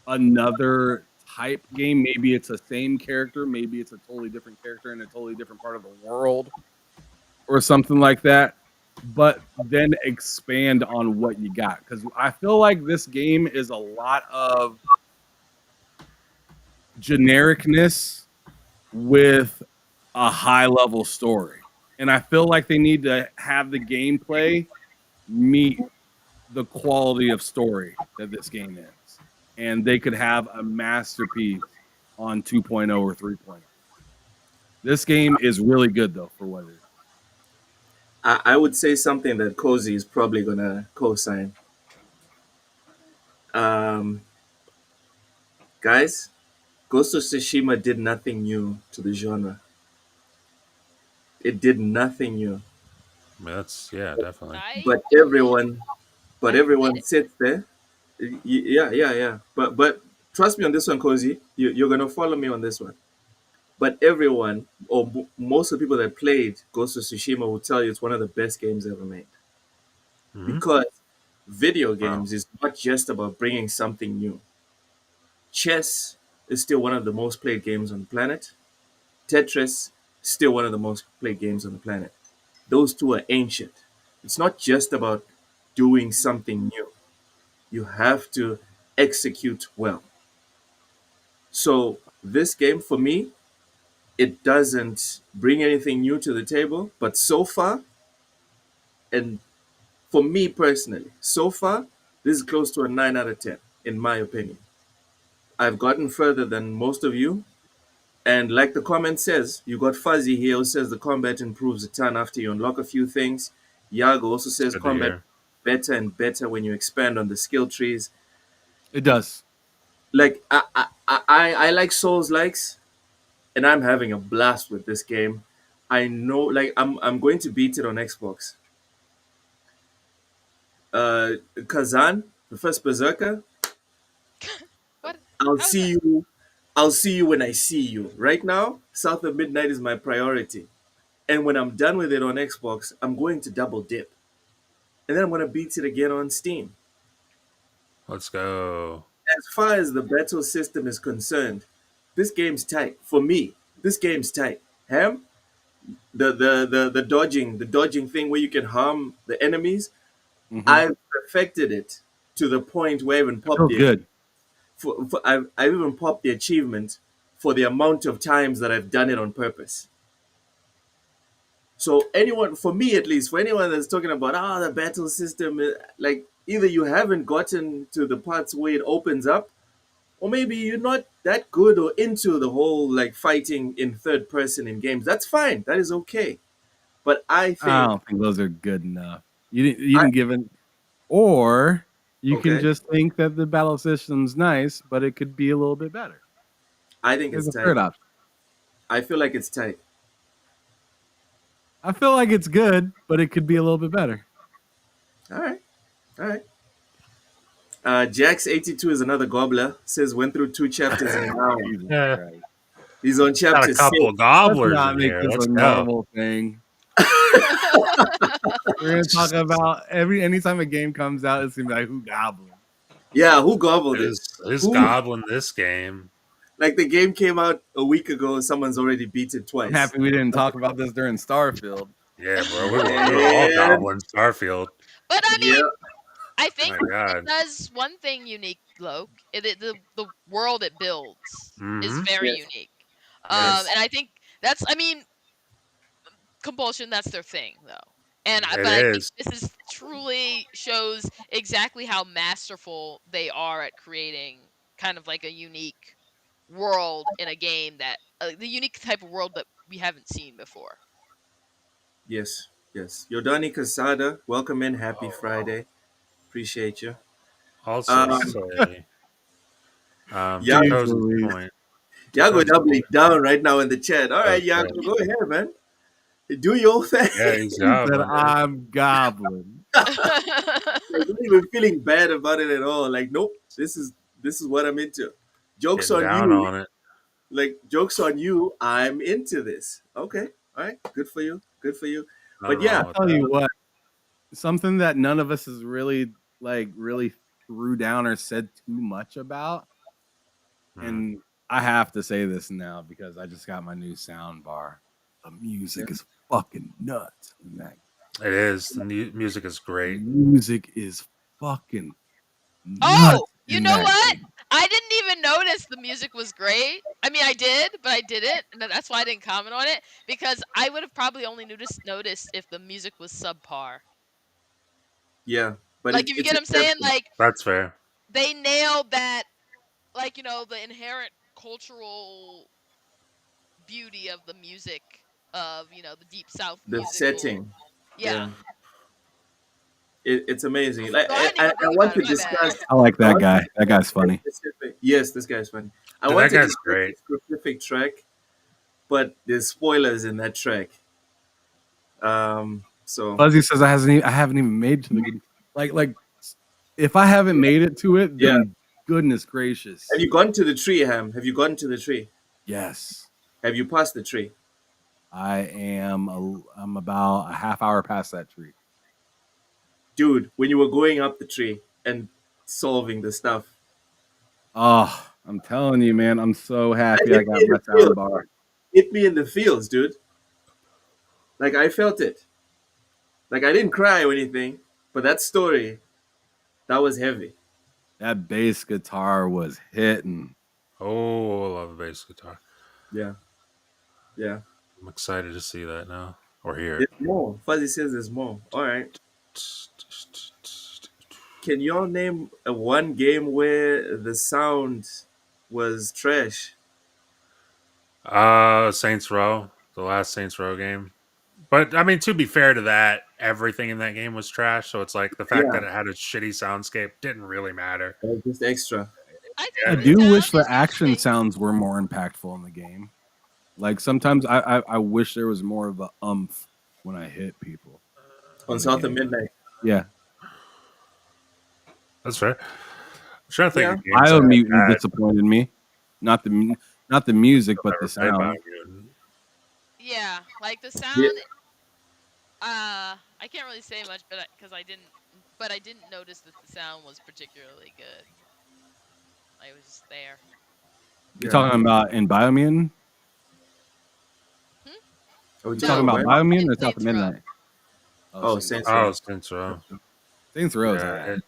another type game. Maybe it's the same character, maybe it's a totally different character in a totally different part of the world or something like that. But then expand on what you got. Because I feel like this game is a lot of genericness with a high level story. And I feel like they need to have the gameplay meet the quality of story that this game is. And they could have a masterpiece on 2.0 or 3.0. This game is really good though for what it is. I would say something that Cozy is probably gonna co-sign. Um, Guys, Ghost of Tsushima did nothing new to the genre. It did nothing new. I mean, that's yeah, definitely. I But don't. everyone, but I admit everyone it. sits there. Yeah, yeah, yeah. But trust me on this one, Cozy. You're gonna follow me on this one. But everyone, or most of the people that played Ghost of Tsushima, will tell you it's one of the best games ever made. Hmm. Because video Wow. games is not just about bringing something new. Chess is still one of the most played games on the planet. Tetris, still one of the most played games on the planet. Those two are ancient. It's not just about doing something new. You have to execute well. So this game for me, it doesn't bring anything new to the table, but so far, and for me personally, so far, this is close to a 9 out of 10, in my opinion. I've gotten further than most of you. And like the comment says, you got Fuzzy here who says the combat improves a ton after you unlock a few things. Yago also It's says good to combat hear. better and better when you expand on the skill trees. It does. Like I like Souls likes, and I'm having a blast with this game. I know, like I'm going to beat it on Xbox. Kazan, the first Berserker. What? I'll How's see that? you. I'll see you when I see you. Right now, South of Midnight is my priority. And when I'm done with it on Xbox, I'm going to double dip. And then I'm going to beat it again on Steam. Let's go. As far as the battle system is concerned, this game's tight. For me, this game's tight. Ham, the dodging thing where you can harm the enemies, Mm-hmm. I've perfected it to the point where I even It popped feels the good. I've even popped the achievement for the amount of times that I've done it on purpose. So anyone, for me at least, for anyone that's talking about the battle system, like either you haven't gotten to the parts where it opens up, or maybe you're not that good or into the whole like fighting in third person in games. That's fine. That is okay. But I I think don't think those are good enough. You I didn't give it, or you can okay. just think that the battle system's nice, but it could be a little bit better. I think There's it's a tight. third option. I feel like it's tight. I feel like it's good, but it could be a little bit better. All right. All right. Jax82 is another gobbler. Says went through 2 chapters in an hour. Jesus Yeah, Christ. He's on got a chapter couple six. of Let's gobblers not in make here. this Let's a go. normal thing. We're gonna talk about anytime a game comes out, it's gonna be like who goblin. Yeah, who gobbled it? Who's Who? gobbling this game? Like the game came out a week ago, someone's already beat it I'm twice. happy we didn't talk about this during Starfield. Yeah, bro, we were all Man, gobbling Starfield. But I yeah, mean, I think My it God. does one thing unique, Loke. The world it builds is Mm-hmm. very yes, unique. yes, And I think that's, I mean, compulsion, that's their thing though. It But I think is. this is truly shows exactly how masterful they are at creating kind of like a unique world in a game that the unique type of world that we haven't seen before. yes, yes. Yodani Casada, welcome in. Happy Friday. Appreciate you. Also Um, say, to yeah, Jeez Cozy's Louise. point. Yago Defense. doubling down right now in the chat. All right, That's Yago, right. go ahead, man. Do your thing. Yeah, he's He said, gobbling. "I'm goblin." Like, not even feeling bad about it at all. Like, nope, this is what I'm into. Jokes Getting on down you. on it. Like, jokes on you. I'm into this. Okay, all right, good for you. Good for you. But Nothing yeah, wrong with Tell that. you what, something that none of us has really threw down or said too much about, Mm. and I have to say this now because I just got my new sound bar. The music is fucking nuts. In that It is. The music is great. music is fucking nuts Oh, you in know that what? game. I didn't even notice the music was great. I mean, I did, but I didn't, and that's why I didn't comment on it because I would have probably only noticed if the music was subpar. yeah. But Like, if you it's get what I'm saying, exceptional. like That's fair. they nailed that, like the inherent cultural beauty of the music of the Deep South The musical. setting. Yeah. Yeah. It's amazing. Like, So I didn't even I think want about to it. My bad. discuss. I like I that want to guy. That discuss guy's funny. a specific. Yes, this guy's funny. I Dude, want that to guy's discuss great. a specific track, but there's spoilers in that track. So Fuzzy says I haven't even made it to the like if I haven't made it to it, yeah. then goodness gracious. Have you gone to the tree, Ham? Have you gone to the tree? Yes. Have you passed the tree? I'm about a half hour past that tree. Dude, when you were going up the tree and solving the stuff, Oh, I'm telling you, man, I'm so that happy I hit me got in my the sound field. bar. Hit me in the feels, dude. Like, I felt it. Like, I didn't cry or anything, but that story, that was heavy. That bass guitar was hitting. Oh, I love bass guitar. Yeah. Yeah. I'm excited to see that now or hear it. There's more. Fuzzy says there's more. All right. Can y'all name a one game where the sound was trash? Saints Row, the last Saints Row game. But I mean, to be fair to that, everything in that game was trash. So it's like the fact Yeah. that it had a shitty soundscape didn't really matter. That was just extra. I I think the do sound wish the is action interesting. sounds were more impactful in the game. Like sometimes I wish there was more of a umph when I hit people. On in the South of game. Midnight. Yeah. That's fair. I'm trying to think Yeah. of games that are Biomutant bad. disappointed me. Not the music, but the Never played sound. Biomutant. Yeah, like the Yeah. sound. I can't really say much, but because I didn't notice that the sound was particularly good. I was just there. You're talking about in Biomutant? Hmm? Are we You're No, talking about about Biomutant in or South of Saints Row. Midnight? Oh, Saints Saints Row. Row. Oh, Saints Row. Saints Row's Yeah, ass.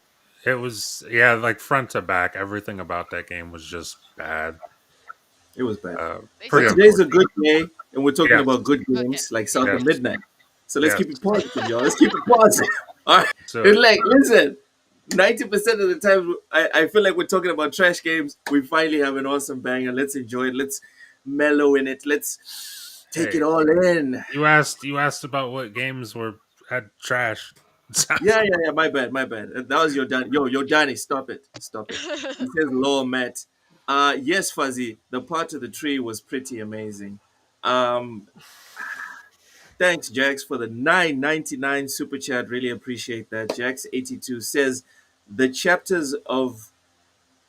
it was like front to back. Everything about that game was just bad. It was bad. They But Pretty said today's a unfortunate. good day, and we're talking Yes, about good okay. games like South Keep of yes, going. Midnight. So let's yes. keep it positive, y'all. Let's keep it positive. All right. So It's like, listen, 90% of the time, I feel like we're talking about trash games. We finally have an awesome banger. Let's enjoy it. Let's mellow in it. Let's take hey, it all in. you asked about what games were had trash. Yeah. My bad, my bad. That was your Danny. Yo, Danny, stop it. Stop it. He says low Matt. Yes, Fuzzy, the part of the tree was pretty amazing. Um, Thanks, Jax, for the 9.99 super chat. Really appreciate that. Jax82 says the chapters of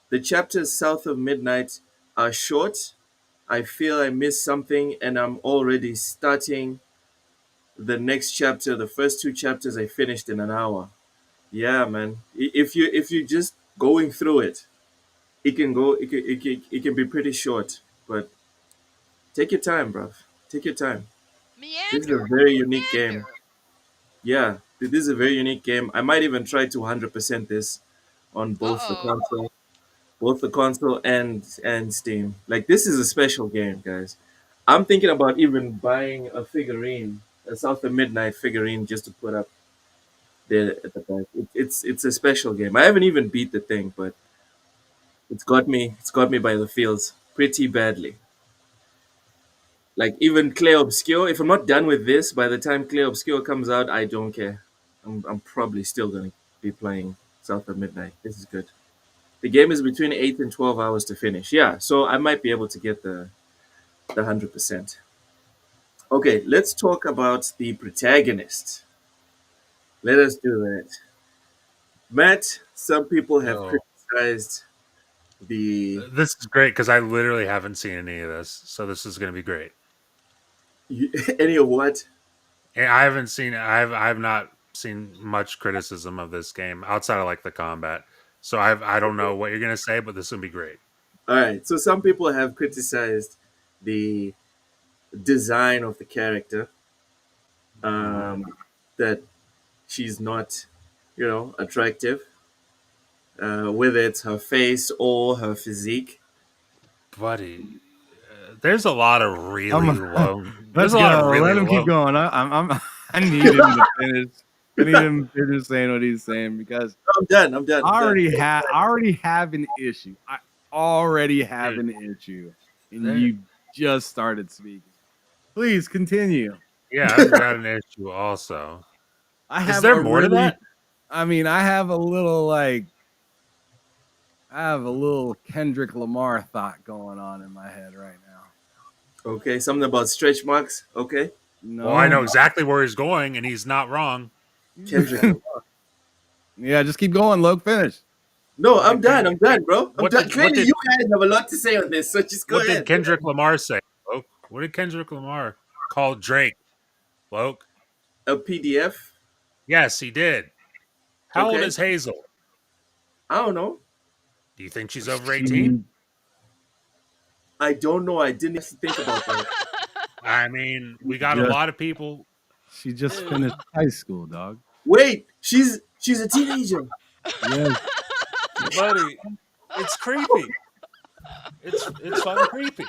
the chapters south of midnight are short. I feel I missed something and I'm already starting the next chapter. The first two chapters I finished in an hour. Yeah, man. If you just going through it, it can be pretty short, but take your time, bruv. Take your time. This is a Meander. very unique game. Meander. Yeah, this is a very unique game. I might even try to 100% this on Uh both oh. the console and Steam. Like, this is a special game, guys. I'm thinking about even buying a figurine, a South of Midnight figurine, just to put up there at the back. It's a special game. I haven't even beat the thing, but it's got me by the feels pretty badly. Like, even Clay Obscure, if I'm not done with this by the time Clay Obscure comes out, I don't care. I'm probably still gonna be playing South of Midnight. This is good. The game is between 8 and 12 hours to finish. Yeah, so I might be able to get the 100%. Okay, let's talk about the protagonist. Let us do that. Matt, some people have No. criticized the This is great because I literally haven't seen any of this, so this is going to be great. any of what? And I haven't seen. I've not seen much criticism of this game outside of like the combat. So I don't know what you're going to say, but this is going to be great. All right, so some people have criticized the design of the character, um, that she's not, attractive, whether it's her face or her physique. Buddy, there's a lot of really low. There's Let's a lot of go. really Let him keep low. going. I need him to finish. I need him to finish saying what he's saying because I'm done. I'm done. I I'm done. already have an issue. I already have Dude, an issue, and there- you just started speaking. Please continue. Yeah, I've got an issue also. I Is have there a more to really- that? I mean, I have a little Kendrick Lamar thought going on in my head right now. Okay, something about stretch marks. Okay, No, Well, I know exactly where he's going, and he's not wrong. Kendrick. Yeah, just keep going, Loke. Finish. No, I'm done. I'm done, bro. I'm What done. did- Clearly, what did- you guys have a lot to say on this, so just go What ahead. did Kendrick Lamar say? Loke? What did Kendrick Lamar call Drake? Loke? A PDF? Yes, he did. How old Okay. is Hazel? I don't know. Do you think she's over 18? I don't know. I didn't have to think about that. I mean, we got a Just- lot of people. She just finished high school, dog. Wait, she's a teenager. Yes. Buddy, it's creepy. It's fucking creepy.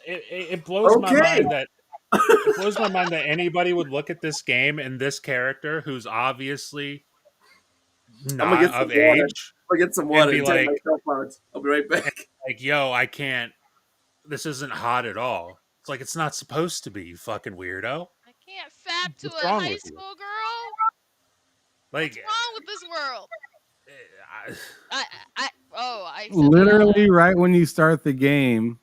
It blows my Okay. mind that it blows my mind that anybody would look at this game and this character who's obviously gonna not get some of water. age. I'll get some And water be and take like- myself out. I'll be right back. Like, yo, I can't. This isn't hot at all. It's like it's not supposed to be, you fucking weirdo. I can't fap to What's a wrong high with you? school girl. Like, What's wrong with this world? I said Literally, right when you start the game,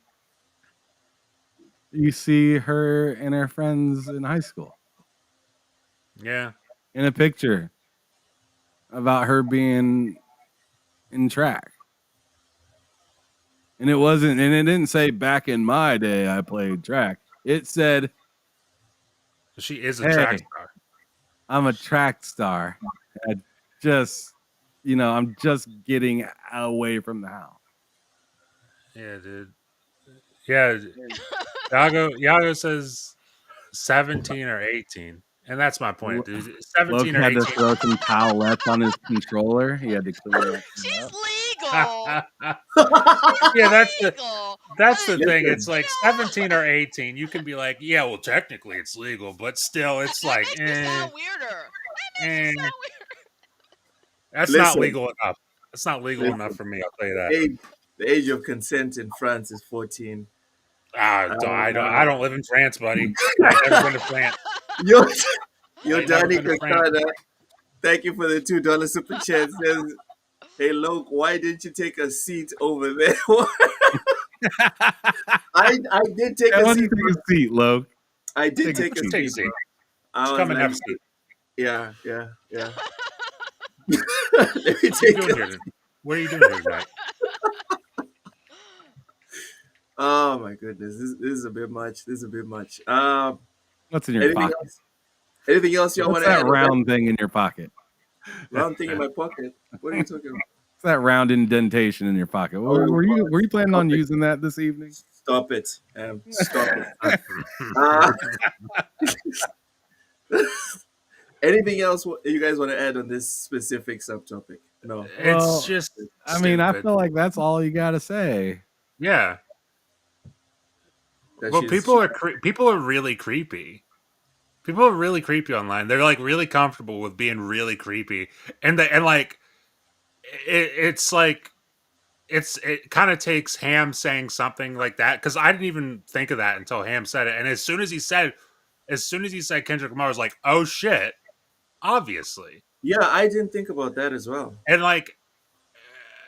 you see her and her friends in high school yeah. in a picture about her being in track. And it didn't say back in my day I played track. It said She is a Hey. track star. I'm a track star. I just, I'm just getting away from the house. Yeah, dude. Yeah. Yago says 17 or 18. And that's my point, dude. Loke 17 or had 18. to throw some towelettes on his controller. He had to clean that shit she's up. legal. Yeah, that's legal. the thing. It's like 17 or 18. You can be like, yeah, well, technically it's legal, but still, it's That like, makes me sound weirder. That makes me eh. sound weird. That's not Listen. legal enough. That's not legal Listen. enough for me. I'll tell you that. The age of consent in France is 14. I don't live in France, buddy. I've never been to France. Yo, Ain't Danny never been to France. Casada, thank you for the $2 super chat. Says, hey, Loke, why didn't you take a seat over there? I did take Why a don't you seat. take a seat, Loke? I did take a take a Just take a seat. seat. I Just was come and like, have a seat. yeah. Let me What are you take doing here? What are you doing here tonight? Oh my goodness, this is a bit much. This is a bit much. What's in your Anything pocket? else? Anything else y'all want What's to add? that on round thing in your pocket? that round thing in my pocket? What are you talking about? What's that round indentation in your pocket? Were you planning on using that this evening? Stop it. Stop it. Uh, anything else you guys want to add on this specific subtopic? No. Well, It's just. I mean, I stupid. feel like that's all you got to say. Yeah. That Well, she's- people are really creepy. People are really creepy online. They're like really comfortable with being really creepy, and it's like it kind of takes Ham saying something like that because I didn't even think of that until Ham said it, and as soon as he said Kendrick Lamar, I was like, oh shit, obviously, Yeah, I didn't think about that as well. And like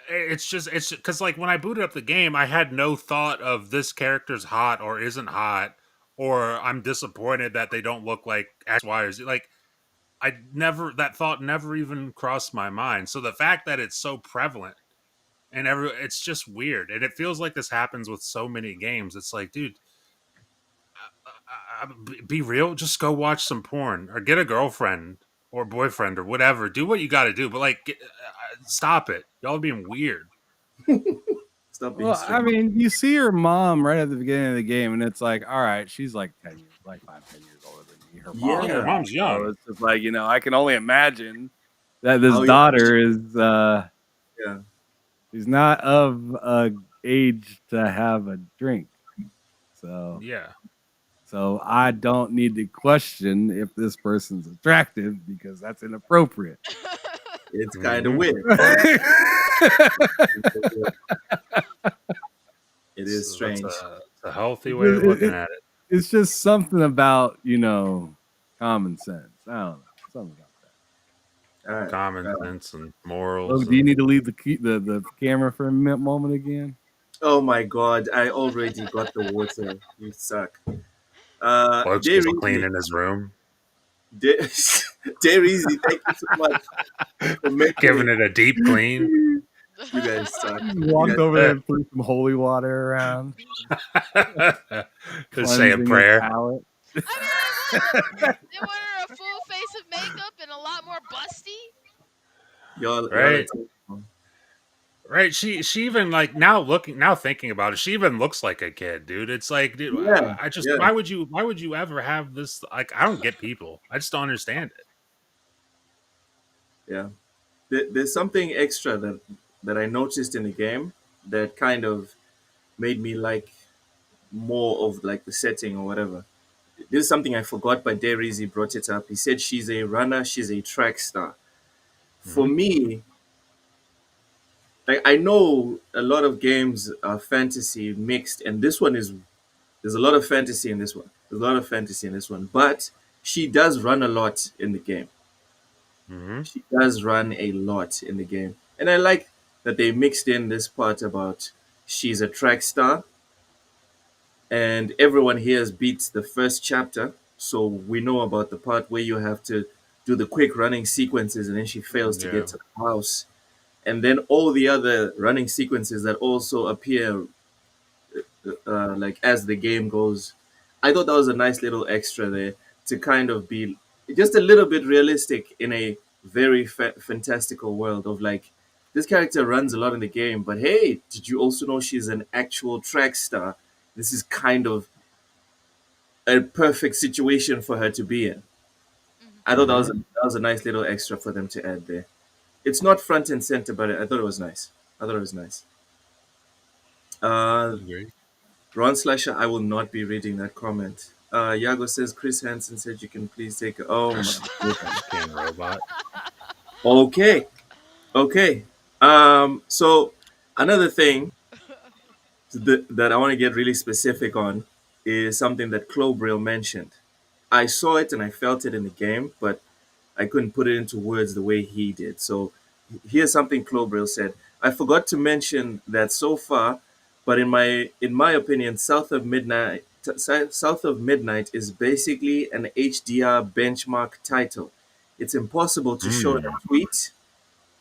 it's because like when I booted up the game, I had no thought of this character's hot or isn't hot, or I'm disappointed that they don't look like X, Y, or Z. Like I never that thought never even crossed my mind. So the fact that it's so prevalent and it's just weird, and it feels like this happens with so many games. It's like, dude, be real. Just go watch some porn or get a girlfriend or boyfriend or whatever. Do what you got to do, but like, stop it. Y'all are being weird. Stop being Well, I strange. mean, you see her mom right at the beginning of the game, and it's like, all right, she's like 10 years, like 5, 10 years older than me. Her mom. Yeah, her Yeah. mom's So young. it's just like, I can only imagine that this How young is daughter she? is Yeah. she's not of age to have a drink. So Yeah. so I don't need to question if this person's attractive because that's inappropriate. It's kind of Mm-hmm. weird. It is So that's strange. a healthy way of looking at it. It's just something about, common sense. I don't know. Something about that. All right. Common sense and Oh, morals. do you need to leave the camera for a moment again? Oh my God! I already got the water. You suck. Luke's just Dairy, cleaning his room, Dairy, thank you so much for making giving it. it a deep clean. You guys suck. You Walked guys over suck. there and threw some holy water around, Just say a cleansing his prayer. palate. I mean, like, what? They wanted a full face of makeup and a lot more busty. Y'all are Right. terrible. Right. She even like now thinking about it, she even looks like a kid, dude. It's like, dude, Yeah, I just yeah, why would you ever have this? Like, I don't get people. I just don't understand it. yeah. There's something extra that I noticed in the game that kind of made me like more of like the setting or whatever. This is something I forgot, but Dairy brought it up. He said she's a runner, she's a track star. For Hmm. me, like I know a lot of games are fantasy mixed, and this one is there's a lot of fantasy in this one. There's a lot of fantasy in this one, but she does run a lot in the game. Hmm. She does run a lot in the game, and I like that they mixed in this part about she's a track star, and everyone here has beat the first chapter, so we know about the part where you have to do the quick running sequences, and then she fails to Yeah. get to the house, and then all the other running sequences that also appear like as the game goes. I thought that was a nice little extra there to kind of be just a little bit realistic in a very fantastical world of like this character runs a lot in the game, but hey, did you also know she's an actual track star? This is kind of a perfect situation for her to be in. Mhm. I thought Hmm. that was a nice little extra for them to add there. It's not front and center, but I thought it was nice. I thought it was nice. Uh, Agree. Ron Slasher, I will not be reading that comment. Yago says Chris Hansen said you can please take. Oh my goodness. Fucking robot. Okay, okay. So another thing that I want to get really specific on is something that Clobril mentioned. I saw it and I felt it in the game, but I couldn't put it into words the way he did. So here's something Clobril said. I forgot to mention that so far, but in my opinion, South of Midnight is basically an HDR benchmark title. It's impossible to show in a Mm. tweet.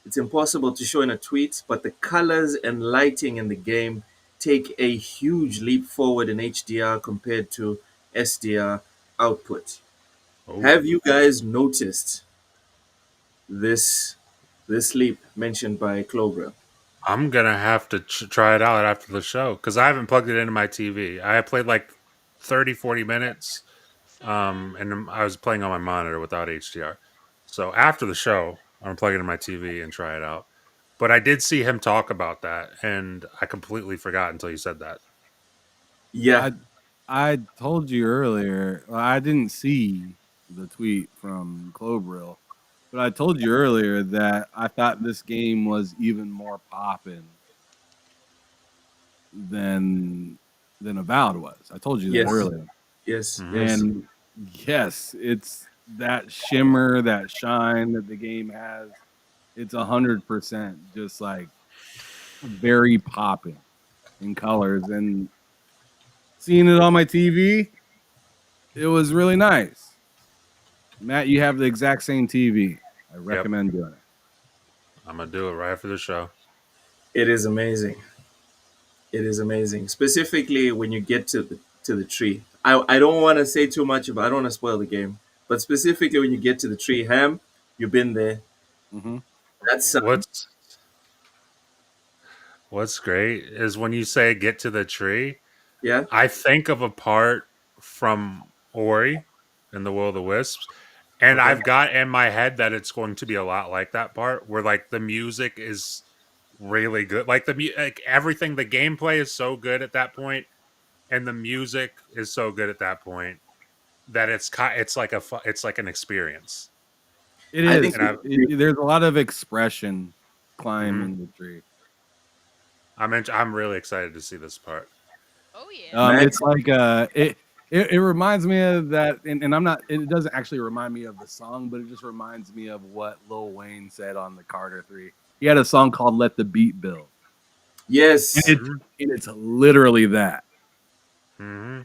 It's impossible to show in a tweet, but the colors and lighting in the game take a huge leap forward in HDR compared to SDR output. Oh, Have you guys noticed this this leap mentioned by Clover? I'm gonna have to try it out after the show because I haven't plugged it into my TV. I played like 30, 40 minutes, So bad. and I was playing on my monitor without HDR. So after the show, I'm plugging in my TV and try it out. But I did see him talk about that, and I completely forgot until you said that. Yeah, I told you earlier. Well, I didn't see the tweet from Clobril, but I told you earlier that I thought this game was even more poppin' than Avowed was. I told you that yes, earlier. yes, Hmm. yes. And yes, it's that shimmer, that shine that the game has, it's 100% just like very popping in colors. And seeing it on my TV, it was really nice. Matt, you have the exact same TV. I Yep. recommend doing it. I'm gonna do it right after the show. It is amazing. It is amazing, specifically when you get to the tree. I don't want to say too much about. I don't want to spoil the game, but specifically when you get to the tree, Ham, you've been there. Mm-hmm. That's What's great is when you say get to the tree, yeah, I think of a part from Ori in the Will of the Wisps, and okay. I've got in my head that it's going to be a lot like that part where like the music is really good. Like like everything, the gameplay is so good at that point, and the music is so good at that point that it's like it's like an experience. It I think is. And There's a lot of expression mhm. climbing the tree. I'm really excited to see this part. Oh yeah. It's Max. like it reminds me of that, and I'm not. It doesn't actually remind me of the song, but it just reminds me of what Lil Wayne said on the Carter 3. He had a song called "Let the Beat Build," and Yes, it's literally that. Hmm.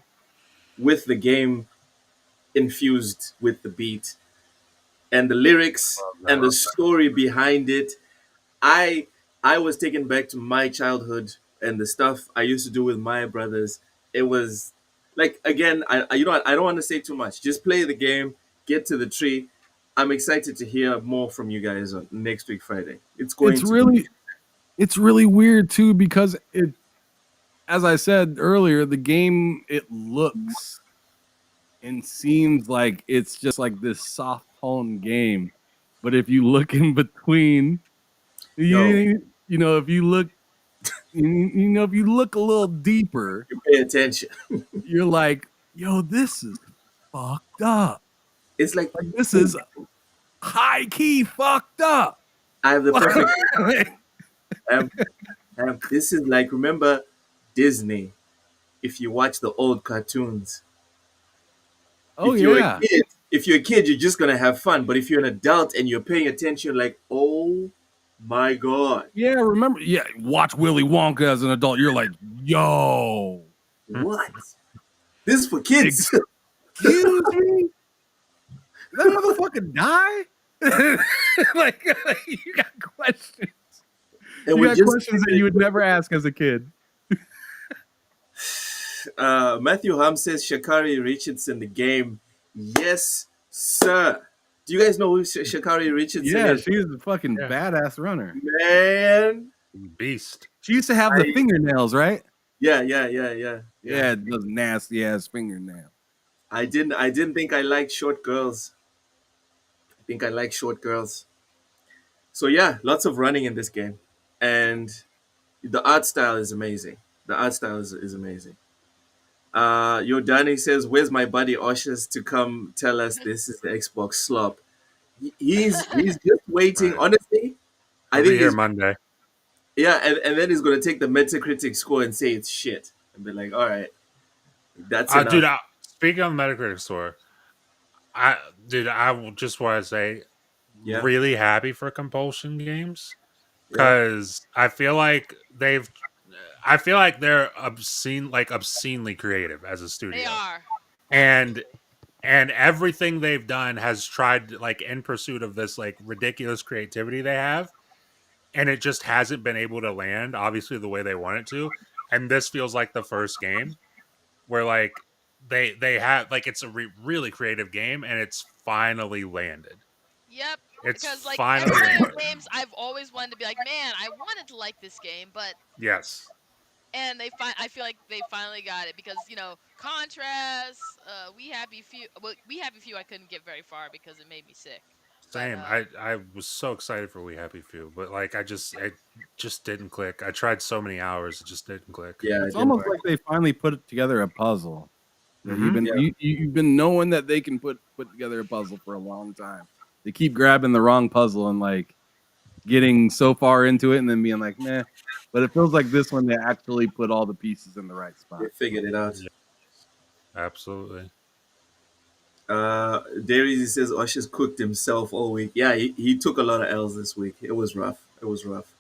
with the game infused with the beat and the lyrics and the story behind it. I I was taken back to my childhood and the stuff I used to do with my brothers. It was like again, you know what, I don't want to say too much. Just play the game, get to the tree. I'm excited to hear more from you guys on next week Friday. It's It's going to be really it's really weird too because it, as I said earlier, the game it looks and seems like it's just like this soft tone game, but if you look in between, yo, you know, if you look, you know, if you look a little deeper, you pay attention. you're like, yo, this is fucked up. It's like Like this is high key fucked up. I have the perfect um, this is like remember Disney. If you watch the old cartoons, Oh yeah, if you're a kid, you're just gonna have fun. But if you're an adult and you're paying attention, like, oh my god, yeah. Remember, yeah. Watch Willy Wonka as an adult. You're like, yo, what? This is for kids. excuse me, that motherfucker die? like, you got questions. And You we got just questions that you would never ask as a kid. Matthew Ham says Shakari Richardson the game. Yes, sir. Do you guys know who Shakari Richardson Yeah, is? she was a fucking Yeah. badass runner. Man, Beast. She used to have the I- fingernails, right? yeah. Yeah, those nasty ass fingernails. I didn't think I liked short girls. I think I like short girls. So yeah, lots of running in this game, and the art style is amazing. The art style is amazing. Yo, Danny says, "Where's my buddy Oshas to come tell us this is the Xbox slop?" He's just waiting. Right. Honestly, I I'll be think here he's Monday. yeah, and then he's gonna take the Metacritic score and say it's shit, and be like, "All right, that's enough." Dude, speaking of the Metacritic score, just want to say, Yeah, really happy for Compulsion Games yeah. because I feel like they're obscenely creative as a They studio, are. and everything they've done has tried like in pursuit of this like ridiculous creativity they have, and it just hasn't been able to land obviously the way they want it to. And this feels like the first game where like they have like it's a really creative game and it's finally landed. Yep. It's Because like every finally one of landed. those games, I've always wanted to be like, man, I wanted to like this game, but Yes, and I feel like they finally got it because contrast. We Happy Few. Well, We Happy Few. I couldn't get very far because it made me sick. But same. I was so excited for We Happy Few, but like it just didn't click. I tried so many hours, it just didn't click. Yeah, it It's didn't almost work. like they finally put together a puzzle that Mhm. Yeah. you've been knowing that they can put together a puzzle for a long time. They keep grabbing the wrong puzzle and like getting so far into it and then being like, meh. But it feels like this one they actually put all the pieces in the right spot. They figured it out. Yeah. Absolutely. Darius says Usher's cooked himself all week. Yeah, he took a lot of L's this week. It was rough. It was rough.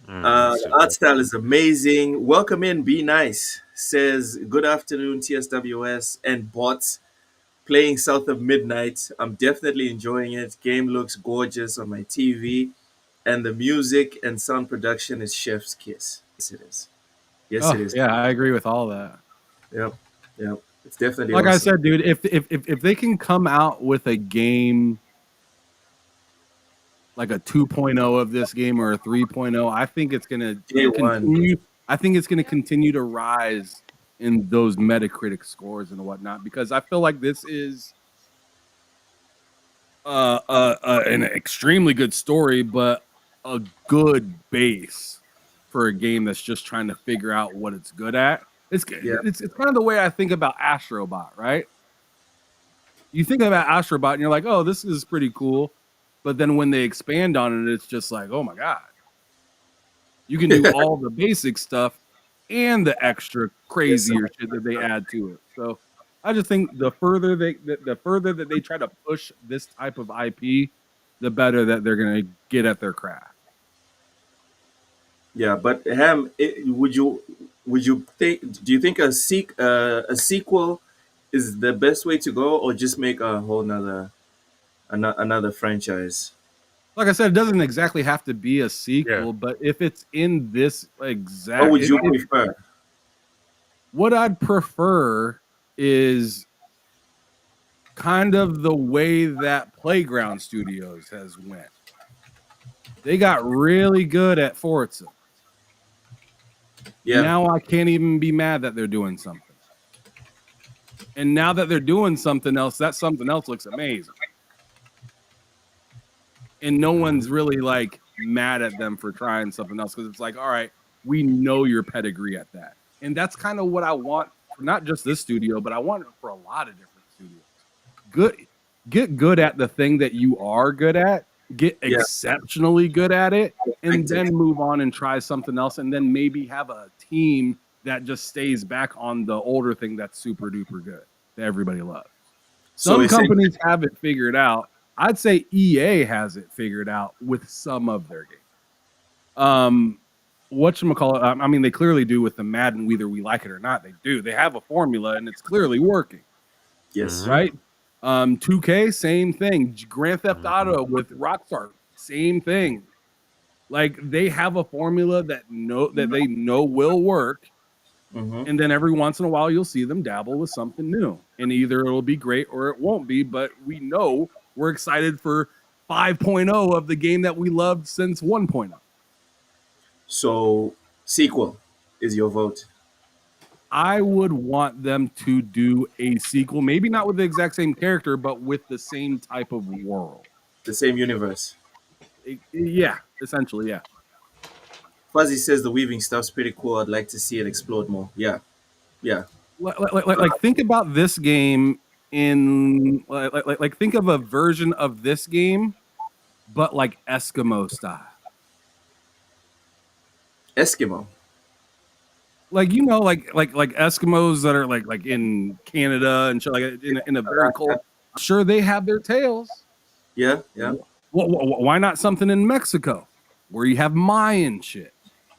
That's The too art bad. style is amazing. Welcome in, be nice. Says good afternoon, TSWS and bots. Playing South of Midnight. I'm definitely enjoying it. Game looks gorgeous on my TV, and the music and sound production is chef's kiss. Yes, it is. Yes, it Oh is. yeah, I agree with all that. Yep, yep. It's definitely Like I awesome. said, dude, if they can come out with a game like a 2.0 of this game or a 3.0, I think it's going Day to one. continue. I think it's going to continue to rise in those Metacritic scores and whatnot because I feel like this is an extremely good story, but a good base for a game that's just trying to figure out what it's good at. Yeah, It's kind of the way I think about Astrobot, right? You think about Astrobot and you're like, oh, this is pretty cool. But then when they expand on it, it's just like, oh my God. You can do all the basic stuff and the extra yes, sir. crazier shit that they add to it. So I just think the further that they try to push this type of IP, the better that they're gonna get at their craft. Yeah, but Ham, would you think? Do you think a sequel is the best way to go, or just make a whole another franchise? Like I said, it doesn't exactly have to be a Yeah. sequel, but if it's in this What exact, would you prefer? what I'd prefer is kind of the way that Playground Studios has went. They got really good at Forza. Yeah, Now I can't even be mad that they're doing something. And now that they're doing something else, that something else looks amazing. And no one's really like mad at them for trying something else because it's like, all right, we know your pedigree at that. And that's kind of what I want for not just this studio, but I want it for a lot of different studios. Good, get good at the thing that you are good at, get yeah. exceptionally good at it, and Effective. then move on and try something else, and then maybe have a team that just stays back on the older thing that's super duper good that everybody loves. So Some you're saying, companies have it figured out. I'd say EA has it figured out with some of their games. Whatchamacallit, I mean, they clearly do with the Madden, whether we like it or not. They do. They have a formula, and it's clearly working, yes, right? 2K, same thing. Grand Theft Auto with Rockstar, same thing. Like they have a formula that they know will work, hmm and then every once in a while you'll see them dabble with something new, and either it'll be great or it won't be. But we know we're excited for 5.0 of the game that we loved since 1.0. So sequel is your vote. I would want them to do a sequel, maybe not with the exact same character, but with the same type of world. The same universe. Yeah, essentially, yeah. Fuzzy says the weaving stuff's pretty cool. I'd like to see it explode more. Yeah, yeah, Like think about this game in like think of a version of this game, but like Eskimo style. Eskimo. Like like Eskimos that are like in Canada and shit, like in a very cold. Sure, they have their tails. Yeah, yeah. Why not something in Mexico where you have Mayan shit?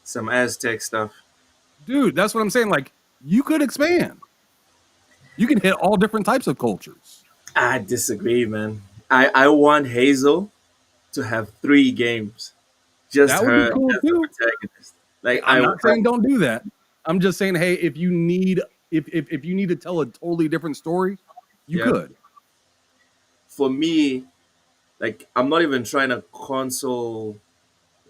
Some Aztec stuff. Dude, that's what I'm saying. Like, you could expand. You can hit all different types of cultures. I disagree, man. I want Hazel to have 3 games. Just That would be her cool as the too. protagonist. Like I'm not saying don't do that. I'm just saying, hey, if you need if you need to tell a totally different story, you Yeah. could. For me, like I'm not even trying to console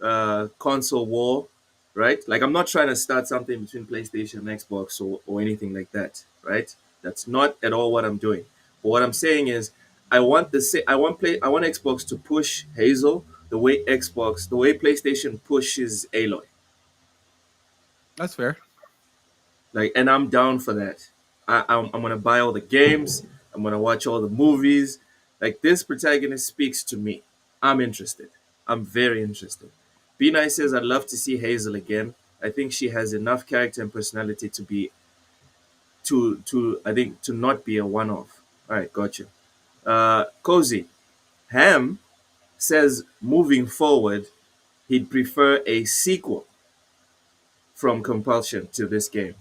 war, right? Like I'm not trying to start something between PlayStation and Xbox or anything like that, right? That's not at all what I'm doing. But what I'm saying is I want Xbox to push Hazel the way PlayStation pushes Aloy. That's fair. Like, and I'm down for that. I'm gonna buy all the games. I'm gonna watch all the movies. Like this protagonist speaks to me. I'm interested. I'm very interested. Be Nice says I'd love to see Hazel again. I think she has enough character and personality to be to I think to not be a one-off. All right, gotcha. Cozy. Ham says moving forward, he'd prefer a sequel from Compulsion to this game.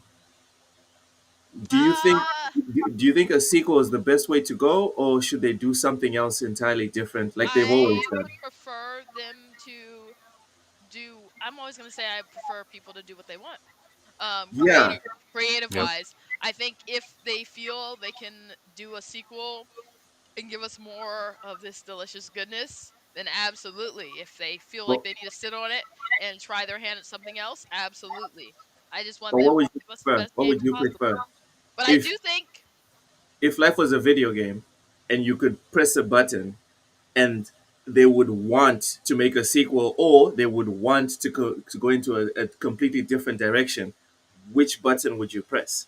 Do you think Uh, do you think a sequel is the best way to go, or should they do something else entirely different like they've always I done? would prefer them to do. I'm always gonna say I prefer people to do what they want. Yeah. Creative Yep. wise, I think if they feel they can do a sequel and give us more of this delicious goodness, then absolutely. If they feel like But, they need to sit on it and try their hand at something else, absolutely. I just want but them what to would you give us the prefer? best What games would you possible. prefer? But I If do think if life was a video game and you could press a button and they would want to make a sequel or they would want to go into a completely different direction, which button would you press?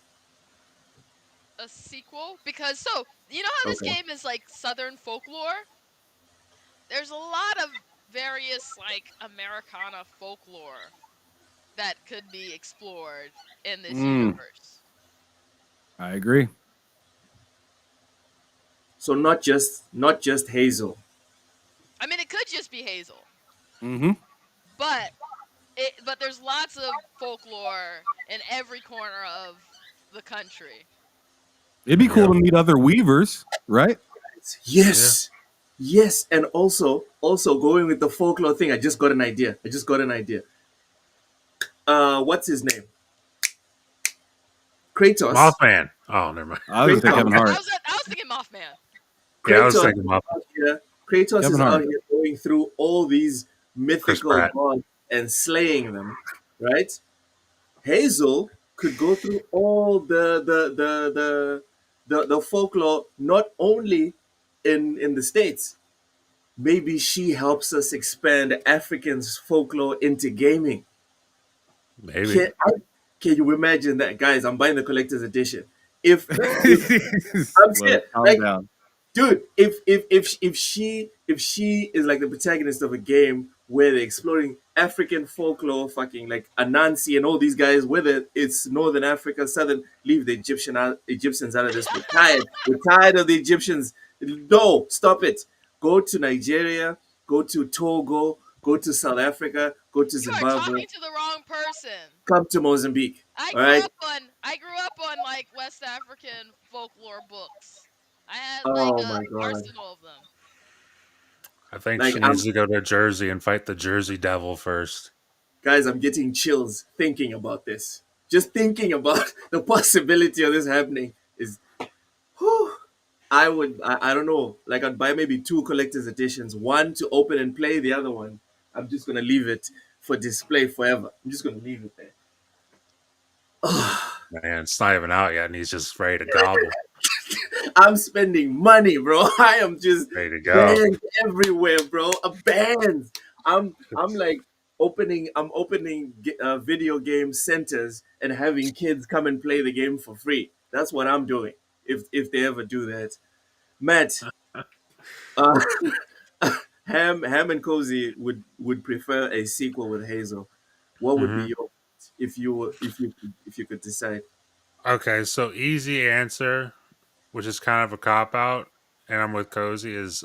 a sequel, because so you know how this Okay. game is like Southern folklore? There's a lot of various like Americana folklore that could be explored in this Mm, universe. I agree. So not just Hazel. I mean, it could just be Hazel, Mm-hmm. but but there's lots of folklore in every corner of the country. It'd be cool Yep. to meet other weavers, right? Yeah. Yes. Yes, and also going with the folklore thing, I just got an idea. I just got an idea. What's his name? Kratos. Mothman. Oh, never mind. I was gonna say Kratos. Kevin Hart. I was thinking Mothman. Yeah, I was Kratos thinking is Mothman. out here. Kratos Kevin is out Hart. here going through all these Chris mythical Pratt. gods and slaying them, right? Hazel could go through all the folklore, not only in the states. Maybe she helps us expand Africans' folklore into gaming. Maybe. Can I, can you imagine that, guys? I'm buying the collector's edition. If I'm Look, scared, calm like, down. dude, if she is like the protagonist of a game where they're exploring African folklore, fucking like Anansi and all these guys, whether it's Northern Africa, Southern, leave the Egyptians out of this. We're tired. We're tired of the Egyptians. No, stop it. Go to Nigeria. Go to Togo. Go to South Africa. Go to You are Zimbabwe. talking to the wrong person. Come to Mozambique. All right. I grew up on like West African folklore books. I had like Oh a my god, arsenal of them. I think like she needs to go to Jersey and fight the Jersey Devil first. guys, I'm getting chills thinking about this. Just thinking about the possibility of this happening is, whew, I don't know, like I'd buy maybe two collector's editions, one to open and play, the other one, I'm just gonna leave it for display forever. I'm just gonna leave it there. Man, it's not even out yet, and he's just ready to gobble. I'm spending money, bro. I am just Ready to go. bands everywhere, bro. Bands. I'm like opening video game centers and having kids come and play the game for free. That's what I'm doing. If they ever do that, Matt, uh, Ham and Cozy would prefer a sequel with Hazel. What would be Hmm. your if you could decide? Okay, so easy answer, which is kind of a cop out, and I'm with Cozy, is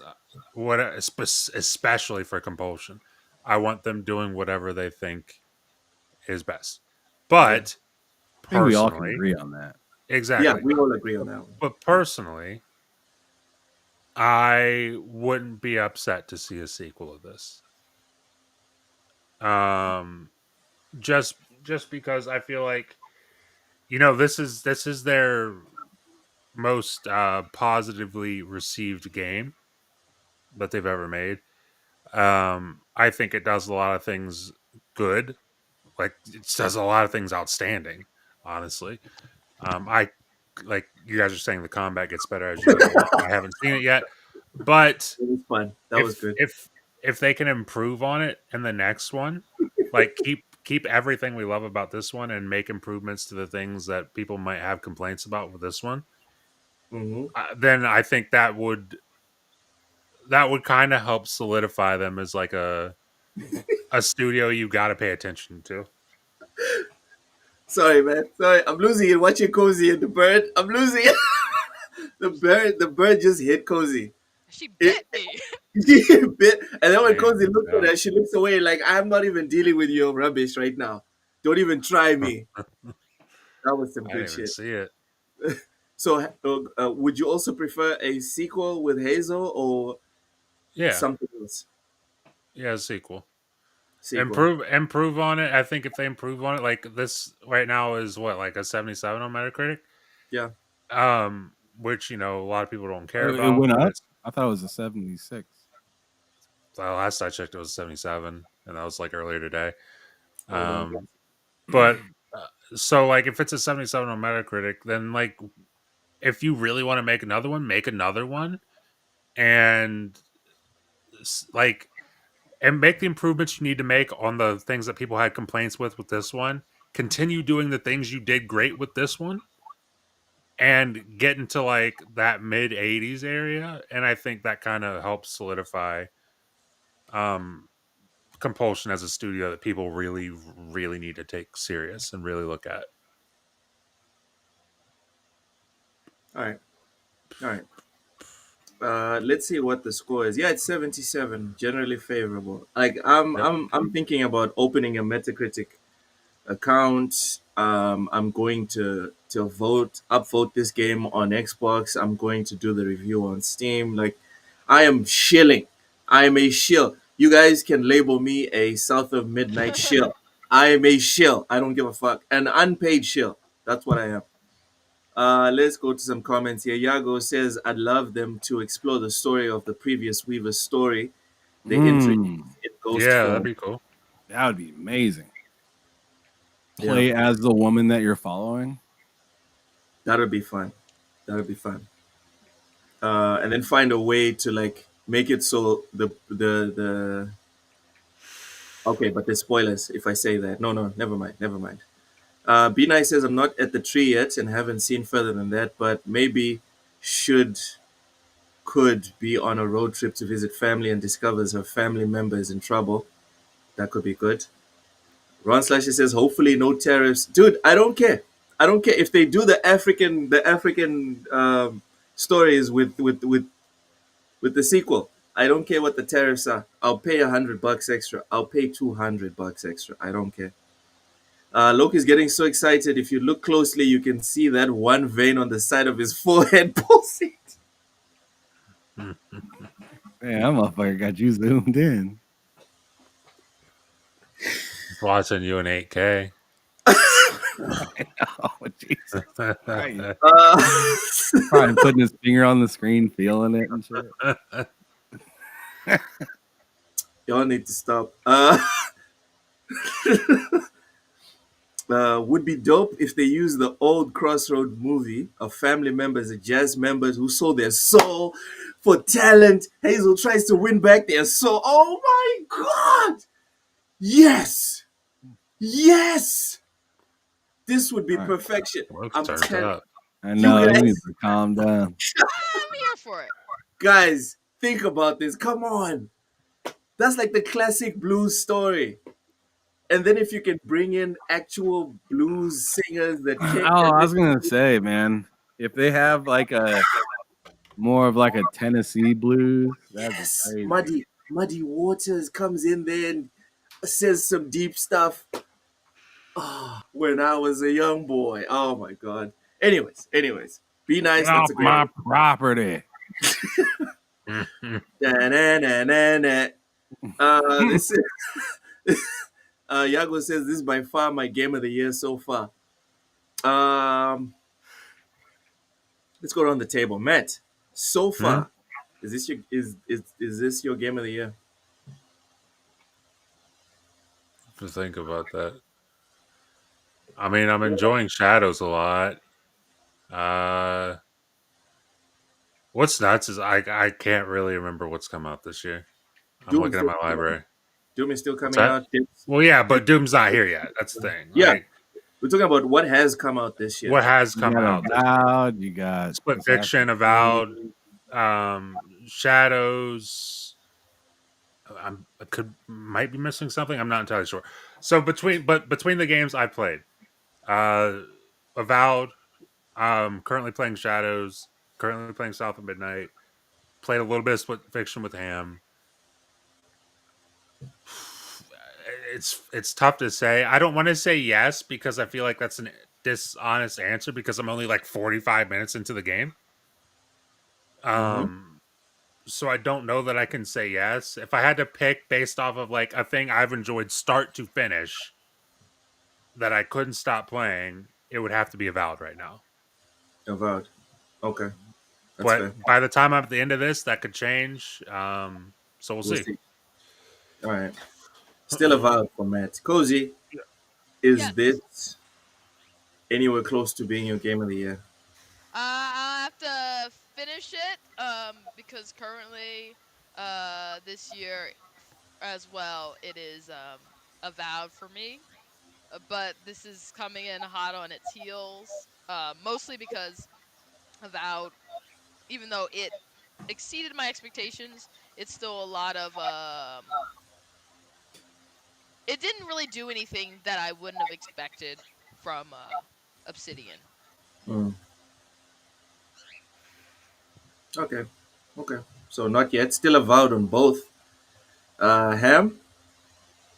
especially for compulsion. I want them doing whatever they think is best. Yeah, But I think we all can personally, agree on that. yeah, exactly. we all agree on that one. But personally, I wouldn't be upset to see a sequel of this. Um, just just because I feel like this is their most positively received game that they've ever made. I think it does a lot of things good. Like it does a lot of things outstanding. Honestly, I like you guys are saying the combat gets better as you go along. I haven't seen it yet, but It was fun. That was if good. if if they can improve on it in the next one, like keep everything we love about this one and make improvements to the things that people might have complaints about with this one, Hmm. then I think that would kind of help solidify them as like a studio you got to pay attention to. Sorry, man. Sorry, I'm losing it. Watching Cozy and the bird. I'm losing it. The bird just hit Cozy. She It, bit me. she bit, and then when Cozy Damn, looks at her, she looks away like, I'm not even dealing with your rubbish right now. Don't even try yeah. me. That was some I good didn't even shit. see it. So, would you also prefer a sequel with Hazel or Yeah, something else? yeah, sequel. Sequel. Improve on it. I think if they improve on it, like this right now is what, like a 77 on Metacritic. Yeah. Which a lot of people don't care Oh, it about, went but up. it's I thought it was a 76. the last I checked it was 77, and that was like earlier today. Oh, then yes. Um, but so like if it's a 77 on Metacritic, then like if you really want to make another one, and like and make the improvements you need to make on the things that people had complaints with this one. Continue doing the things you did great with this one, and get into like that mid 80s area, and I think that kind of helps solidify um Compulsion as a studio that people really really need to take serious and really look at. All right. All right. Let's see what the score is. Yeah, it's 77. Generally favorable. Like Yep. I'm thinking about opening a Metacritic account. I'm going to upvote this game on Xbox. I'm going to do the review on Steam. Like, I am shilling. I am a shill. You guys can label me a South of Midnight shill. I am a shill. I don't give a fuck. An unpaid shill. That's what I am. Let's go to some comments here. Yago says, I'd love them to explore the story of the previous Weaver's story they introduced in ghost Yeah, that'd form. be cool. That would be amazing. Yeah, Play as the woman that you're following. that would be fun. That would be fun. And then find a way to like make it so the okay, but there's spoilers if I say that. No, never mind, never mind. Be nice says I'm not at the tree yet and haven't seen further than that, but maybe should could be on a road trip to visit family and discovers her family member is in trouble. That could be good. Ron Slasher says hopefully no tariffs, dude. I don't care. I don't care if they do the African stories with the sequel. I don't care what the tariffs are. I'll pay $100 extra. I'll pay $200 extra. I don't care. Loki's getting so excited. If you look closely, you can see that one vein on the side of his forehead pulsing. Man, that motherfucker got you zoomed in. Watching you in 8K. Oh, Jesus Christ. Uh, Probably putting his finger on the screen, feeling it and shit. y'all need to stop. Would be dope if they use the old Crossroad movie of family members and jazz members who sold their soul for talent. Hazel tries to win back their soul. Oh my God! Yes! Yes! This would be All right. perfection. Looks I'm turned telling up. I you know he guys, needs to calm down. I'm here for it. guys, think about this. Come on. That's like the classic blues story. And then if you can bring in actual blues singers that Oh, kick, I and was gonna say, man, if they have like a more of like a Tennessee blues, that'd be yes, crazy. Muddy Waters comes in there and says some deep stuff. When I was a young boy. Oh my God. Anyways, be Get nice. That's off a great my one. property. Da-na-na-na-na. This is, Yago says this is by far my game of the year so far. Um, let's go around the table. Matt, so Hmm? far, is this your game of the year? To think about that. I mean, I'm enjoying Shadows a lot. Uh, what's nuts is I can't really remember what's come out this year. I'm Doom's looking at still my coming out. library. Doom is still What's coming that? out. Well, yeah, This- but Doom's not here yet. That's the thing. yeah, Like, we're talking about what has come out this year. what has You come got out this year? Avowed, you got Split Assassin's Fiction, Creed. Avowed, Shadows. I could might be missing something. I'm not entirely sure. So between the games I played, uh, Avowed, currently playing Shadows, currently playing South of Midnight. played a little bit of Split Fiction with Ham. It's tough to say. I don't want to say yes because I feel like that's an dishonest answer because I'm only like 45 minutes into the game. Mm-hmm. So I don't know that I can say yes. If I had to pick based off of like a thing I've enjoyed start to finish that I couldn't stop playing, it would have to be Avowed right now. Avowed. Okay, that's fair. But by the time I'm at the end of this, that could change. So we'll We'll see. see. All right. Still Avowed for Matt. Cozy, is Yes. this anywhere close to being your game of the year? I'll have to finish it because currently this year as well it is Avowed for me. But this is coming in hot on its heels. Mostly because Avowed, even though it exceeded my expectations, it's still a lot of it didn't really do anything that I wouldn't have expected from Obsidian. Mm. Okay. Okay. So not yet. Still Avowed on both. Ham,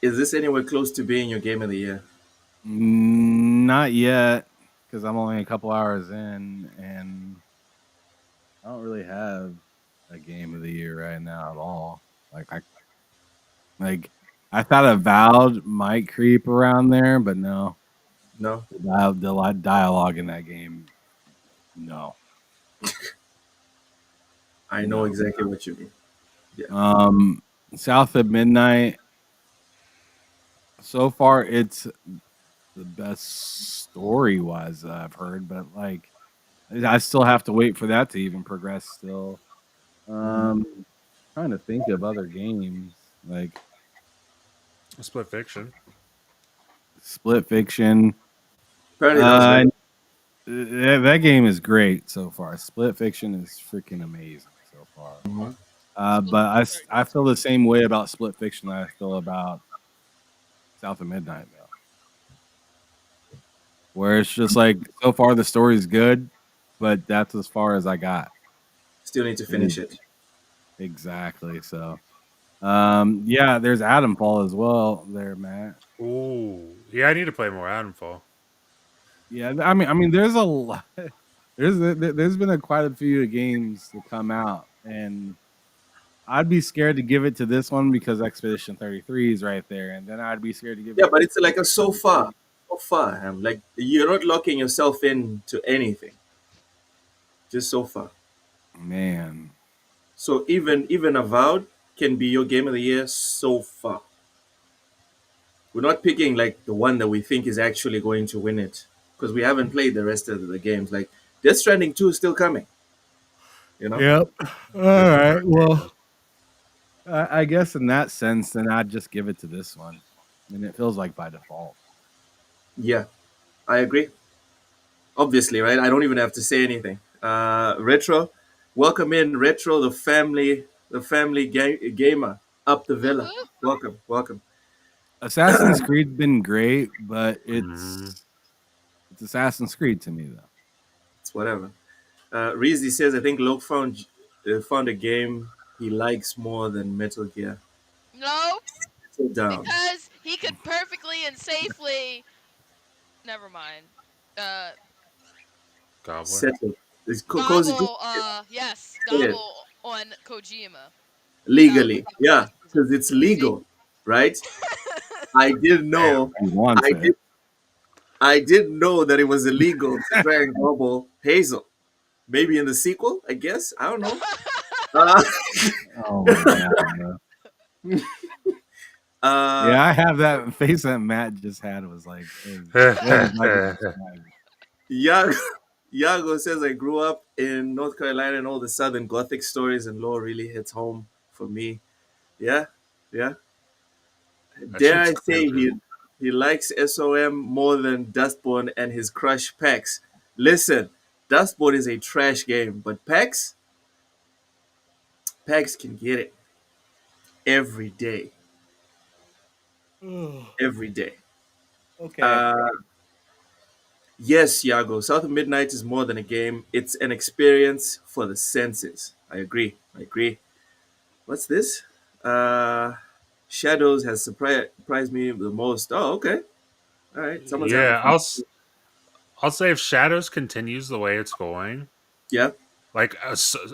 is this anywhere close to being your game of the year? Not yet, because I'm only a couple hours in, and I don't really have a game of the year right now at all. Like I thought Avowed might creep around there, but no. No. The dialogue in that game, no, I know no. exactly what you mean. Yeah. South of Midnight. So far, it's the best story wise that I've heard, but like I still have to wait for that to even progress. Still, Mhm. trying to think of other games like Split Fiction. Split Fiction. Apparently that was Uh, very. that game is great so far. Split Fiction is freaking amazing so far. Mhm. Split But is very I good feel too. the same way about Split Fiction that I feel about South of Midnight though, where it's just like so far the story's good, but that's as far as I got. Still need to And finish it. exactly. So, yeah, there's Adam Fall as well there, Matt. Ooh, yeah, I need to play more Adamfall. Yeah, I mean, there's a lot. There's been quite a few games that come out, and I'd be scared to give it to this one because Expedition 33 is right there, and then I'd be scared to give Yeah, it but to it's like a so far. So far, Ham. Like you're not locking yourself into anything. Just so far. man. So even Avowed can be your game of the year so far. We're not picking like the one that we think is actually going to win it because we haven't played the rest of the games. Like Death Stranding 2 is still coming, you know? Yep. All That's the right. first game. Well, I guess in that sense, then I'd just give it to this one. I mean, it feels like by default. Yeah, I agree. Obviously, right? I don't even have to say anything. Retro, welcome in Retro, the family gamer up the Woo villa. woo. Welcome, welcome. Assassin's Creed's been great, but Mhm. it's Assassin's Creed to me though. It's whatever. Reezy says, I think Loke found a game he likes more than Metal Gear. Nope. Sit down. Because he could perfectly and safely. Never mind. Uh, Gobbler. Settle. It's cozy. Just gobble. Yes, get it. gobble on Kojima without Legally. giving Yeah, criticism. because it's See. legal, right? I didn't Damn. know. He wants I it. did. I didn't know that it was illegal to try and gobble Hazel. Maybe in the sequel, I guess. I don't know. Uh, Oh my god, bro. uh, Yeah, I have that face that Matt just had was like what exactly described. Yago, Yago says, I grew up in North Carolina and all the Southern Gothic stories and lore really hits home for me. Yeah, yeah. That Dare shit's I say stupid. he likes SOM more than Dustborn and his crush PAX. Listen, Dustborn is a trash game, but PAX can get it every day. Every day. Okay. Uh, Yes, Yago. South of Midnight is more than a game. It's an experience for the senses. I agree. I agree. What's this? Uh, Shadows has surprised me the most. Oh, okay. All right. Someone's having Yeah, fun. I'll say if Shadows continues the way it's going, Yeah. like,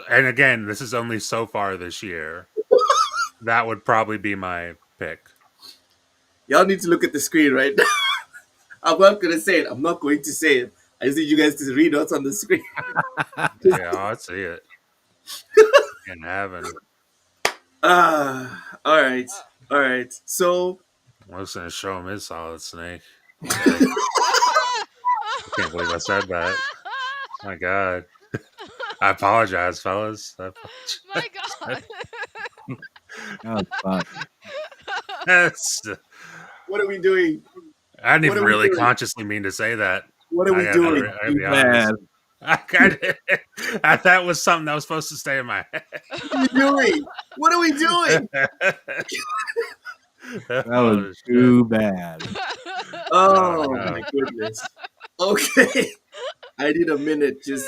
and again, this is only so far this year. That would probably be my pick. Y'all need to look at the screen right now. I'm not gonna say it. I'm not going to say it. I just need you guys to read what's on the screen. Yeah, I see it in heaven. All right. Uh, All right. So I was gonna show him his solid snake. Okay, I can't believe I said that. My God, I apologize, fellas. I My God. Oh fuck. That's, what are we doing? I didn't What even are we really doing? consciously mean to say that. What are we doing? I gotta Too be bad. honest. That was something that was supposed to stay in my What are we doing? What are we doing? head. That was Oh shit! too bad. Oh Oh my no! goodness. Okay. I need a minute. Just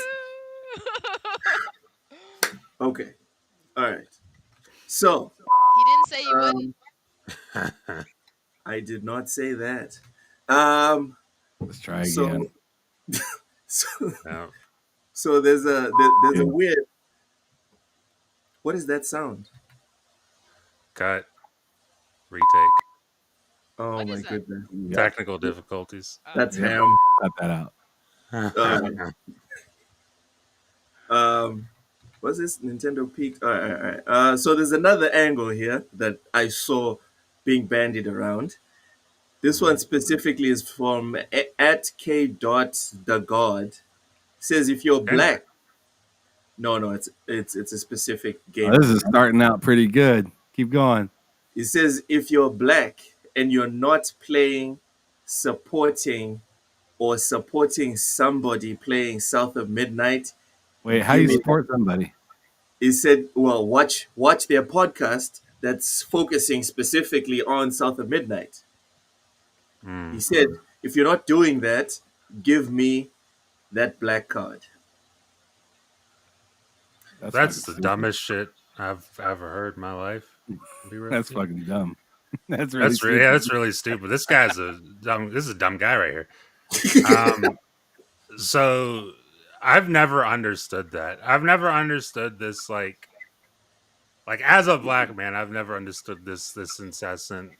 okay. All right. So He didn't say you wouldn't. um, I did not say that. Um, Let's try again. so so No, so there's a weird. What is that sound? cut. Retake. Oh What my is that? goodness. Yep. Technical difficulties. Oh. That's Yep. ham. Cut that out. All right. Um, what's this? Nintendo Peak. All right, all right, all right. So there's another angle here that I saw being bandied around. This one Mhm. specifically is from at K dot the God. Says if you're Kendrick. black. No, no, it's a specific Oh, this gamer. is starting out pretty good. Keep going. It says if you're black and you're not playing, supporting, or supporting somebody playing South of Midnight, Wait, how do give you me. support somebody? He said, "Well, watch their podcast that's focusing specifically on South of Midnight." He Mm. said, "If you're not doing that, give me that black card." That's fucking That's the stupid. dumbest shit I've ever heard in my life. To be real That's with you. fucking dumb. That's really stupid. That's really stupid. This guy's a dumb. This is a dumb guy right here. Um, so I've never understood that. I've never understood this. Like as a black man, I've never understood this incessant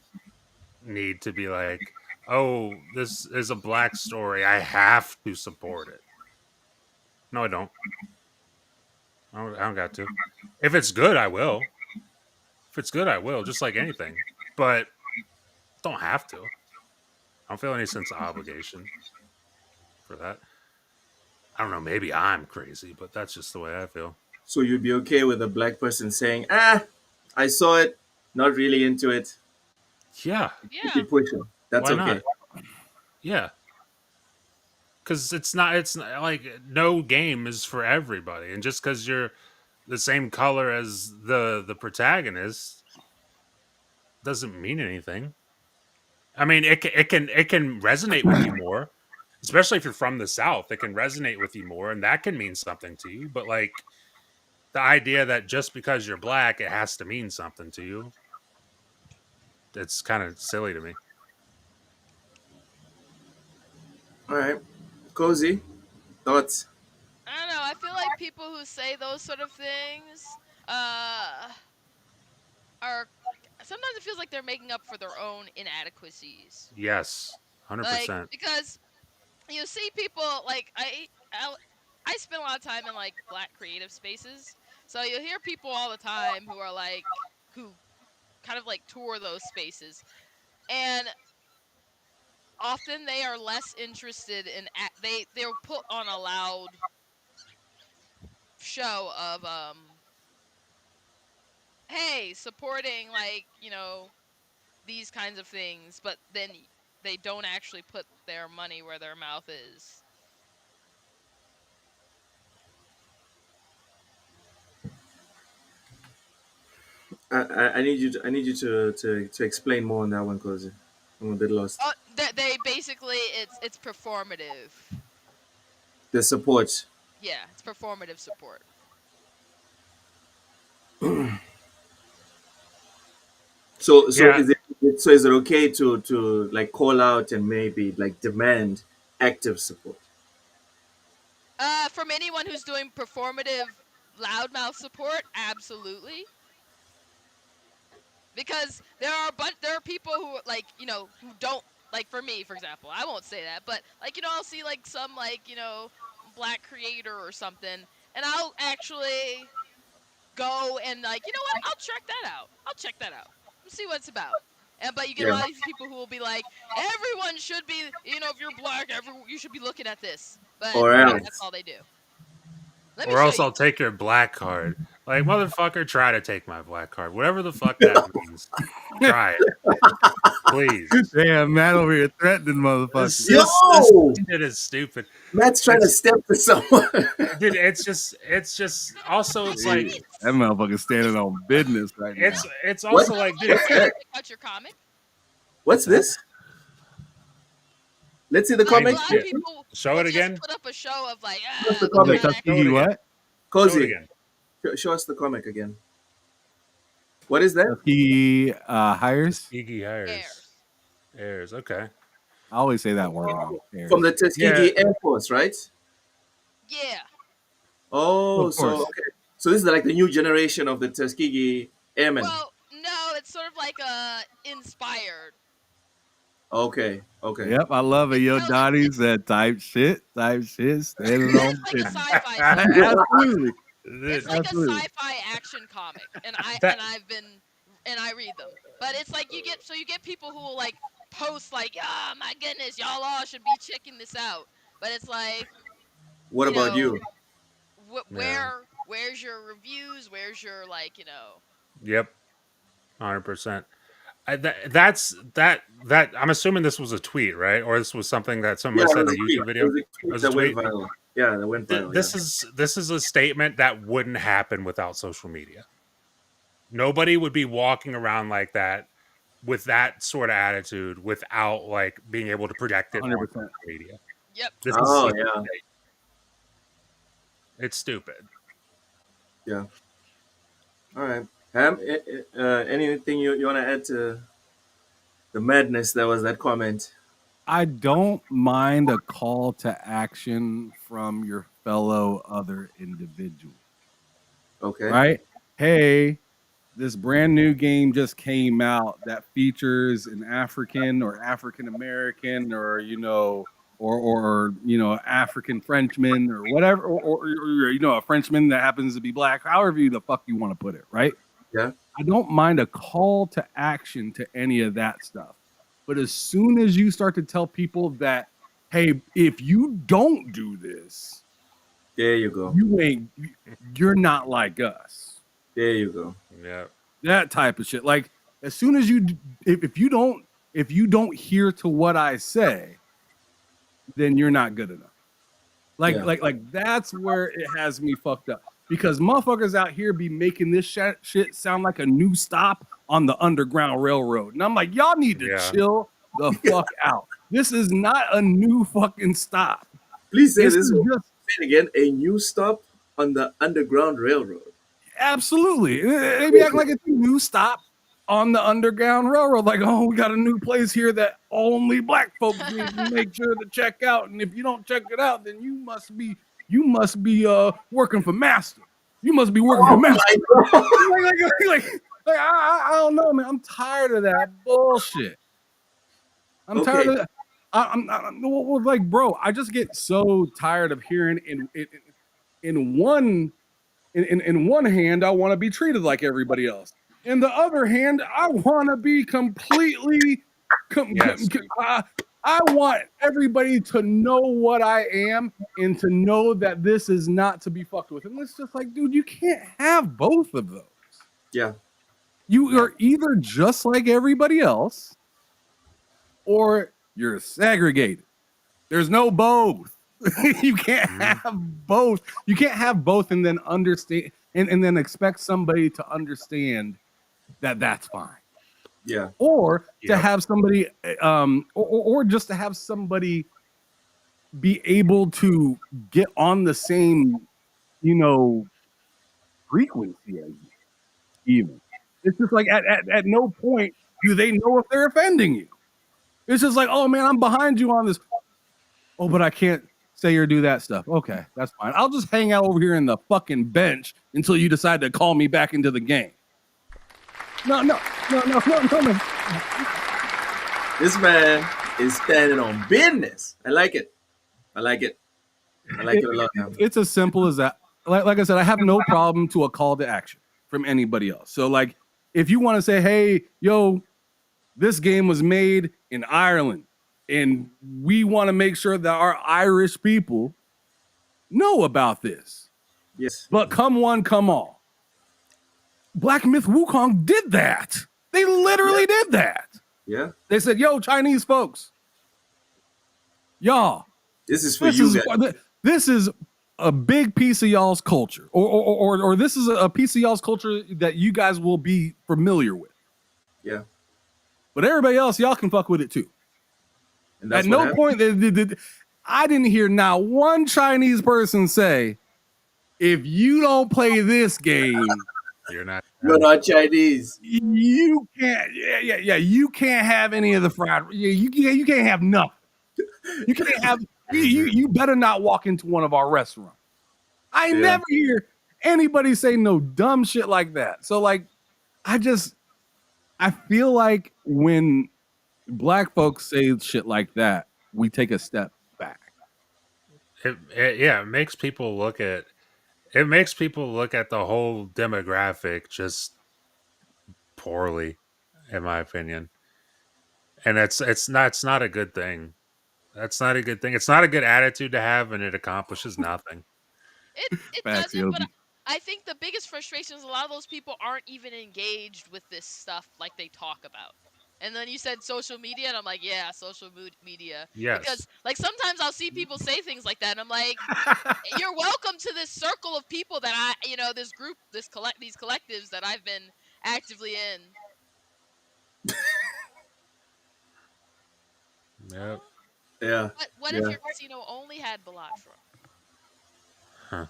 need to be like, oh, this is a black story. I have to support it. No, I don't. I don't got to. If it's good, I will. If it's good, I will. Just like anything. But don't have to. I don't feel any sense of obligation for that. I don't know. Maybe I'm crazy, but that's just the way I feel. So you'd be okay with a black person saying, "Ah, I saw it, not really into it. Yeah. Keep Yeah. it pushing." That's Why okay. not? Yeah. Because it's not like no game is for everybody. And just because you're the same color as the protagonist doesn't mean anything. I mean, it can resonate with you more, especially if you're from the South. It can resonate with you more, and that can mean something to you. But like the idea that just because you're black, it has to mean something to you, it's kind of silly to me. All right, cozy thoughts. I don't know. I feel like people who say those sort of things uh are sometimes it feels like they're making up for their own inadequacies. Yes, hundred Like percent. because you see people like I spend a lot of time in like black creative spaces. So you'll hear people all the time who are like who kind of like tour those spaces and often they are less interested in they'll put on a loud show of hey supporting like these kinds of things but then they don't actually put their money where their mouth is. I need you to explain more on that one, cozy. I'm a bit lost. They basically it's performative. The support. Yeah, it's performative support. So Yeah. is it okay to like call out and maybe like demand active support? From anyone who's doing performative loudmouth support, absolutely. Because there are people who like, who don't, like, for me, for example, I won't say that, but like, I'll see like some, like, black creator or something, and I'll actually go and, like, you know what, I'll check that out and see what it's about. And but you get a Yeah. lot of these people who will be like, everyone should be, if you're black, you should be looking at this, but Or that's else. all they do. Let me Or show else I'll you. take your black card. Like, motherfucker, try to take my black card. Whatever the fuck that means. Try it. Please. Damn, man over here threatening motherfuckers. This Yo! shit is stupid. Matt's trying to It's step to someone. dude, it's also it's like That motherfucker's standing on business right now. it's What? also like, dude, What's that? Check out your comic. What's this? Let's see the Like, a comic. lot of people Show will it just again. put up a show of like, What's the look comic? at my Show it again. what? Show it Cozy, again. show us the comic again. What is that? He hires. Iggy airs. Airs. Okay. I always say that word wrong. Hires. From the Tuskegee Yeah. Air Force, right? Yeah. Oh, Of so course. okay. So this is like the new generation of the Tuskegee Airmen. Well, no, it's sort of like inspired. Okay, okay. Yep, I love it. Yo, It's Dottie said type shit, standing on like a business. sci-fi. Absolutely. It's like Absolutely. a sci-fi action comic, and I read them. But it's like you get people who will like post like, oh my goodness, y'all all should be checking this out. But it's like, What about you? where's your reviews? Where's your, like, Yep. 100%. That's I'm assuming this was a tweet, right? Or this was something that someone Yeah, said it in was a a tweet. YouTube It video. was a It tweet was a that went tweet. viral. Yeah, that went viral. This is a statement that wouldn't happen without social media. Nobody would be walking around like that with that sort of attitude without like being able to project it on 100%. social media. yep. This Oh is yeah, it's stupid. yeah. All right. Ham, anything you want to add to the madness that was that comment? I don't mind a call to action from your fellow other individual. Okay. Right? Hey, this brand new game just came out that features an African or African American or African Frenchman or whatever, or a Frenchman that happens to be black, however the fuck you want to put it, right? Yeah. I don't mind a call to action to any of that stuff. But as soon as you start to tell people that, hey, if you don't do this, There you go. you're not like us. There you go. Yeah. That type of shit. Like, as soon as if you don't hear to what I say, then you're not good enough. Like that's where it has me fucked up. Because motherfuckers out here be making this shit sound like a new stop on the Underground Railroad. And I'm like, y'all need to chill the fuck out. This is not a new fucking stop. Please say This this is just say it again. A new stop on the Underground Railroad. absolutely. They be acting like it's a new stop on the Underground Railroad. Like, oh, we got a new place here that only black folks need to make sure to check out. And if you don't check it out, then you must be working for Master. You must be working for Master. I don't know, man. I'm tired of that bullshit. I'm tired of that. I'm like, bro, I just get so tired of hearing in one hand, I want to be treated like everybody else. In the other hand, I want to be completely. I want everybody to know what I am and to know that this is not to be fucked with. And it's just like, dude, you can't have both of those. Yeah. You are either just like everybody else or you're segregated. There's no both. You can't have both. You can't have both and then understand and then expect somebody to understand that that's fine. Yeah. Or to have somebody or just to have somebody be able to get on the same, frequency as you, even. It's just like at no point do they know if they're offending you. It's just like, oh man, I'm behind you on this. Oh, but I can't say or do that stuff. Okay, that's fine. I'll just hang out over here in the fucking bench until you decide to call me back into the game. No. This man is standing on business. I like it. I like it a lot now. It's as simple as that. Like I said, I have no problem to a call to action from anybody else. So like, if you want to say, hey, yo, this game was made in Ireland, and we want to make sure that our Irish people know about this. Yes. But come one, come all. Black Myth Wukong did that. They literally did that. Yeah. They said, yo, Chinese folks, y'all, this is for you guys. This is a big piece of y'all's culture, or this is a piece of y'all's culture that you guys will be familiar with. Yeah. But everybody else, y'all can fuck with it too. And at no point, I didn't hear not one Chinese person say, if you don't play this game, you're not Chinese. You can't. Yeah. You can't have any of the fried. You can't have nothing. You can't have. You better not walk into one of our restaurants. I never hear anybody say no dumb shit like that. So like, I feel like when Black folks say shit like that, we take a step back. It makes people look at. It makes people look at the whole demographic just poorly, in my opinion. And it's not a good thing. That's not a good thing. It's not a good attitude to have, and it accomplishes nothing. It doesn't, but I think the biggest frustration is a lot of those people aren't even engaged with this stuff like they talk about. And then you said social media, and I'm like, yeah, social media. Yes. Because like sometimes I'll see people say things like that, and I'm like, you're welcome to this circle of people that this group, these collectives that I've been actively in. Yep. Yeah. What if your casino only had Balatro? Huh.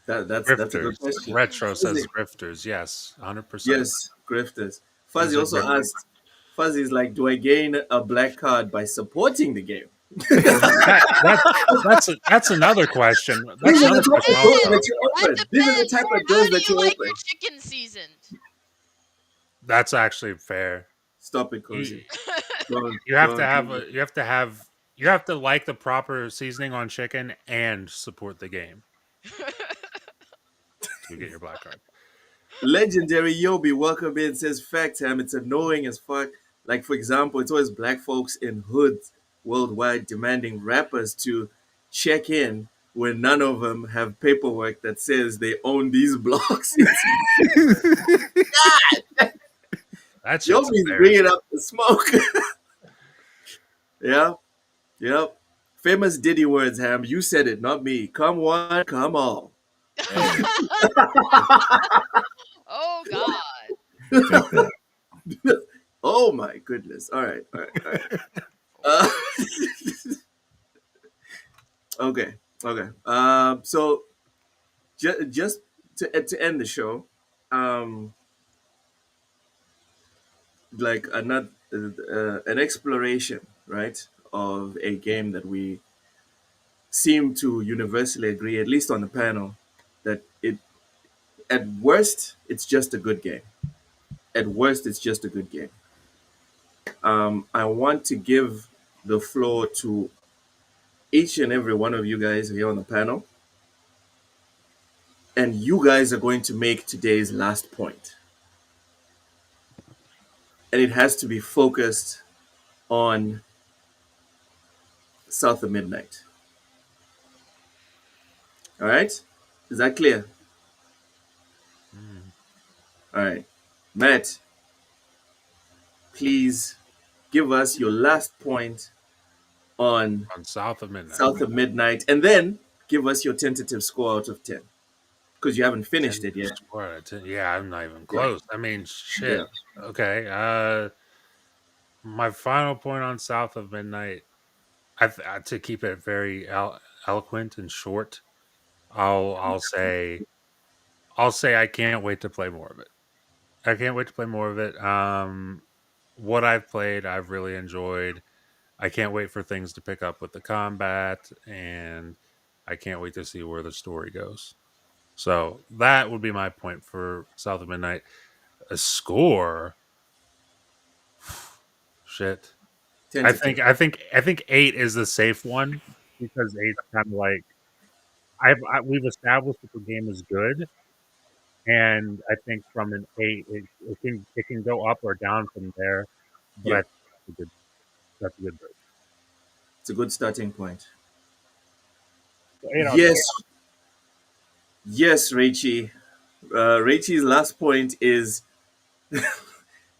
That's a good question. Retro says grifters. Yes, 100%. Yes, grifters. Fuzzy also asked. Fuzzy's like, do I gain a black card by supporting the game? That's another question. These are the type of doors that you open. These are the type of doors that you open. Your chicken seasoned? That's actually fair. Stop it, Cozy. You have to like the proper seasoning on chicken and support the game to get your black card. Legendary Yobi, welcome in, says fact time. It's annoying as fuck. Like, for example, it's always black folks in hoods worldwide demanding rappers to check in when none of them have paperwork that says they own these blocks. God! That's Yobi's bringing up the smoke. Yeah. Yep. Famous Diddy words, Ham. You said it, not me. Come one, come all. Oh, God. Oh, my goodness. All right. Okay. So, just to end the show, like an exploration, right, of a game that we seem to universally agree, at least on the panel, that at worst it's just a good game. At worst, it's just a good game. I want to give the floor to each and every one of you guys here on the panel, and you guys are going to make today's last point. And it has to be focused on South of Midnight. All right? Is that clear? All right. Matt, please give us your last point on South of Midnight. South of Midnight, and then give us your tentative score out of 10. Because you haven't finished it yet. Yeah, I'm not even close. I mean, shit. Yeah. Okay. My final point on South of Midnight To keep it very eloquent and short, I'll say I can't wait to play more of it. I can't wait to play more of it. What I've played, I've really enjoyed. I can't wait for things to pick up with the combat, and I can't wait to see where the story goes. So that would be my point for South of Midnight. A score, shit. Tentative. I think 8 is the safe one because 8's kind of like we've established that the game is good, and I think from an 8 it can go up or down from there. But Yeah, I think that's a good break. it's a good starting point. So 8 out of 10. Yes, yes, Rachie. Rachie's last point is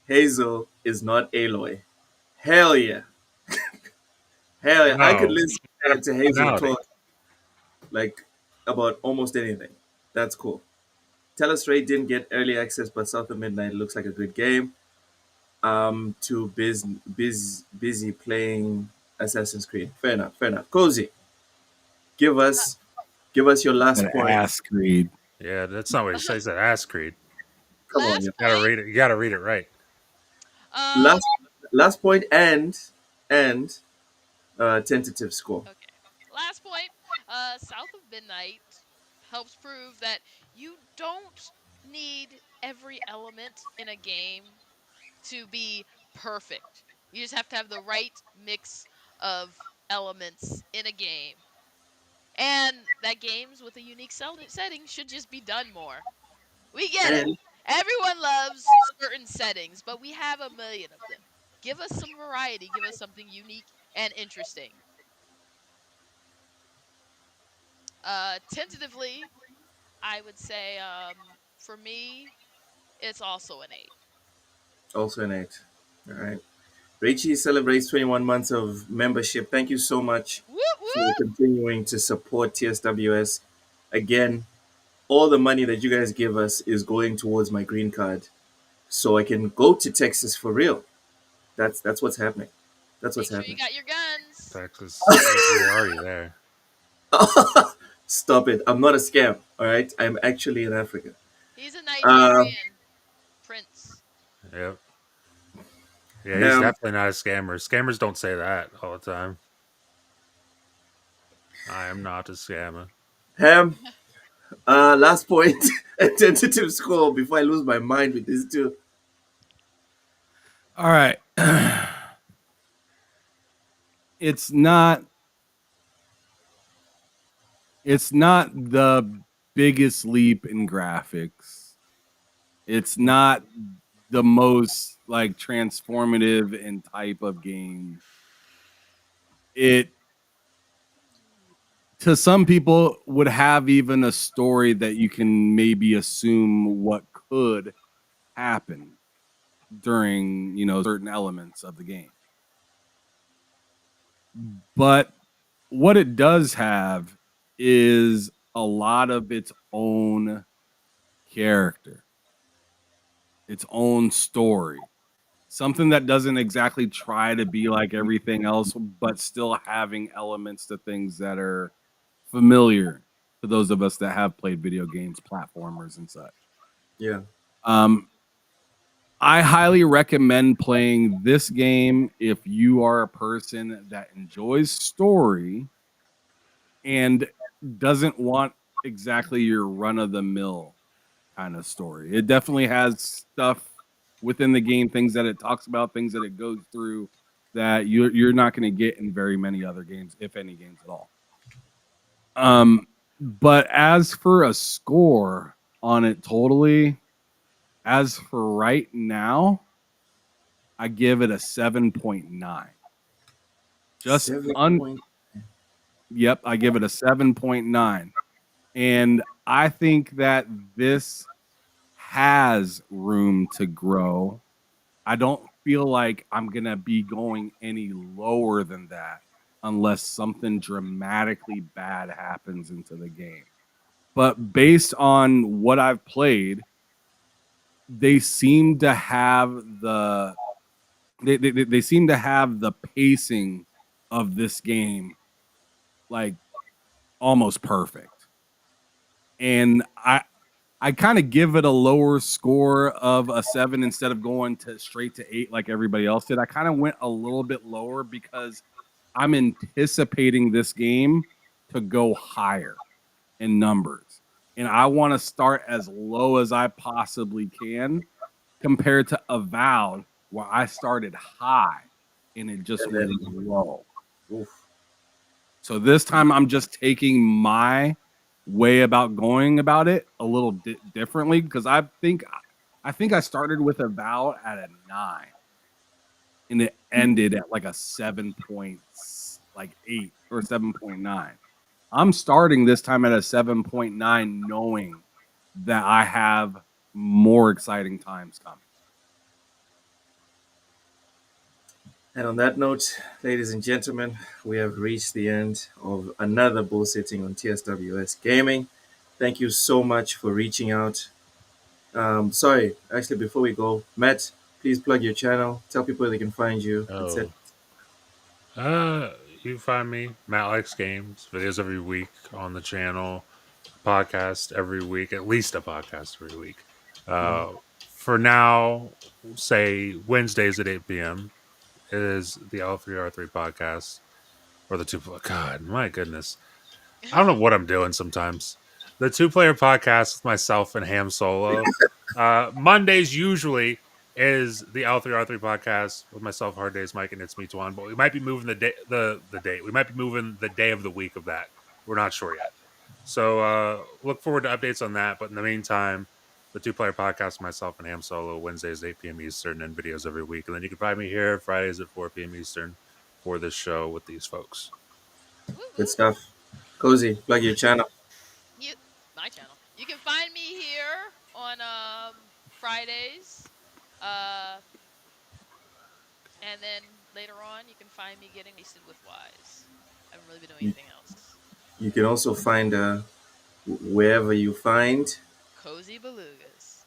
Hazel is not Aloy. Hell yeah. Hell yeah. I could No, listen got a to Hazel personality. talk like about almost anything. That's cool. Tell us Ray didn't get early access, but South of Midnight looks like a good game. Too busy playing Assassin's Creed. Fair enough, fair enough. Cozy, give us give us your last An point. ass creed. Yeah, that's not what he says. That ass creed. Come on, Last yeah. You gotta point. read it. You gotta read it right. Um. Last point and tentative score. Okay. Last point. South of Midnight helps prove that you don't need every element in a game to be perfect. You just have to have the right mix of elements in a game. And that games with a unique setting should just be done more. We get it. And Everyone loves certain settings, but we have a million of them. Give us some variety, give us something unique and interesting. Tentatively, I would say for me, it's also an 8. also an 8. All right. Rachie celebrates 21 months of membership. Thank you so much Whoop for whoop! continuing to support TSWS. Again, all the money that you guys give us is going towards my green card so I can go to Texas for real. That's what's happening. That's what's Make sure you happening. got your guns. Texas, you're already there. Stop it. I'm not a scam. All right. I'm actually in Africa. He's a Uh, Nigerian prince. Yep. Yeah, he's Ham, definitely not a scammer. Scammers don't say that all the time. I am not a scammer. Ham, last point, a tentative score before I lose my mind with these two. All right. it's not it's not the biggest leap in graphics. It's not the most like transformative in type of game. It to some people would have even a story that you can maybe assume what could happen during, certain elements of the game. But what it does have is a lot of its own character, its own story. Something that doesn't exactly try to be like everything else, but still having elements to things that are familiar to those of us that have played video games, platformers, and such. Yeah. Um, I highly recommend playing this game if you are a person that enjoys story and doesn't want exactly your run of the mill kind of story. It definitely has stuff within the game, things that it talks about, things that it goes through that you're not going to get in very many other games, if any games at all. But as for a score on it totally, as for right now, I give it a 7.9. Just 7 point. Yep, I give it a 7.9. And I think that this has room to grow. I don't feel like I'm going to be going any lower than that unless something dramatically bad happens into the game. But based on what I've played, they seem to have the they seem to have the pacing of this game like almost perfect. And I kind of give it a lower score of a 7 instead of going to straight to 8 like everybody else did. I kind of went a little bit lower because I'm anticipating this game to go higher in numbers. And I want to start as low as I possibly can compared to Avowed, where I started high and it just And went then, low. oof. So this time I'm just taking my way about going about it a little differently because I think I started with Avowed at a 9 and it ended at like a 7.8 or 7.9. I'm starting this time at a 7.9 knowing that I have more exciting times coming. And on that note, ladies and gentlemen, we have reached the end of another bull sitting on TSWS Gaming. Thank you so much for reaching out. Sorry, actually, before we go, Matt, please plug your channel. Tell people they can find you, etc. Oh, you can find me Matt Likes Games videos every week on the channel, podcast every week, at least a podcast every week. Uh, for now, say Wednesdays at 8 p.m. is the L3R3 podcast or the two. God, my goodness, I don't know what I'm doing sometimes. The two-player podcast with myself and Ham Solo. Mondays usually is the L3R3 podcast with myself, Hard Days Mike, and It's Me Tuan. But we might be moving the date. We might be moving the day of the week of that. We're not sure yet. So look forward to updates on that. But in the meantime, the two-player podcast with myself and Ham Solo, Wednesdays 8 p.m. Eastern, and videos every week. And then you can find me here Fridays at 4 p.m. Eastern for this show with these folks. Woo Good woo. stuff. Cozy, plug your channel. You, my channel. You can find me here on Fridays, uh, and then later on you can find me getting wasted with Wise. I haven't really been doing You, anything else. you can also find wherever you find. Cozy Belugas.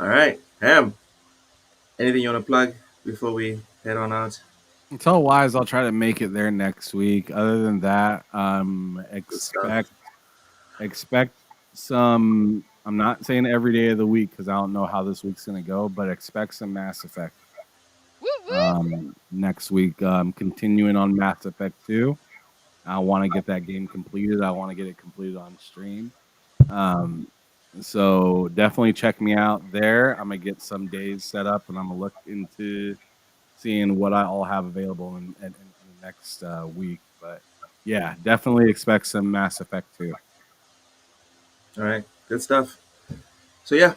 All right, Ham. Anything you want to plug before we head on out? Until Wise, I'll try to make it there next week. Other than that, Good stuff. expect some. I'm not saying every day of the week because I don't know how this week's gonna go, but expect some Mass Effect Woo woo. next week. Continuing on Mass Effect 2. I want to get that game completed. I want to get it completed on stream. Um, so definitely check me out there. I'm gonna get some days set up, and I'm gonna look into seeing what I all have available in the next week. But yeah, definitely expect some Mass Effect 2. All right, good stuff. So yeah,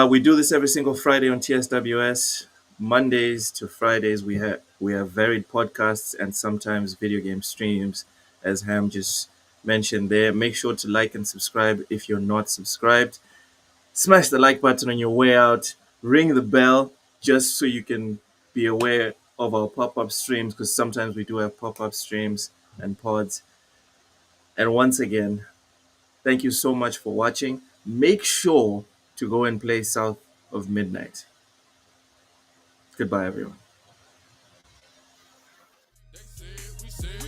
we do this every single Friday on TSWS. Mondays to Fridays, we have varied podcasts and sometimes video game streams, as Ham just mentioned there. Make sure to like and subscribe if you're not subscribed. Smash the like button on your way out. Ring the bell just so you can be aware of our pop-up streams, because sometimes we do have pop-up streams and pods. And once again, thank you so much for watching. Make sure to go and play South of Midnight. Goodbye, everyone. They said we said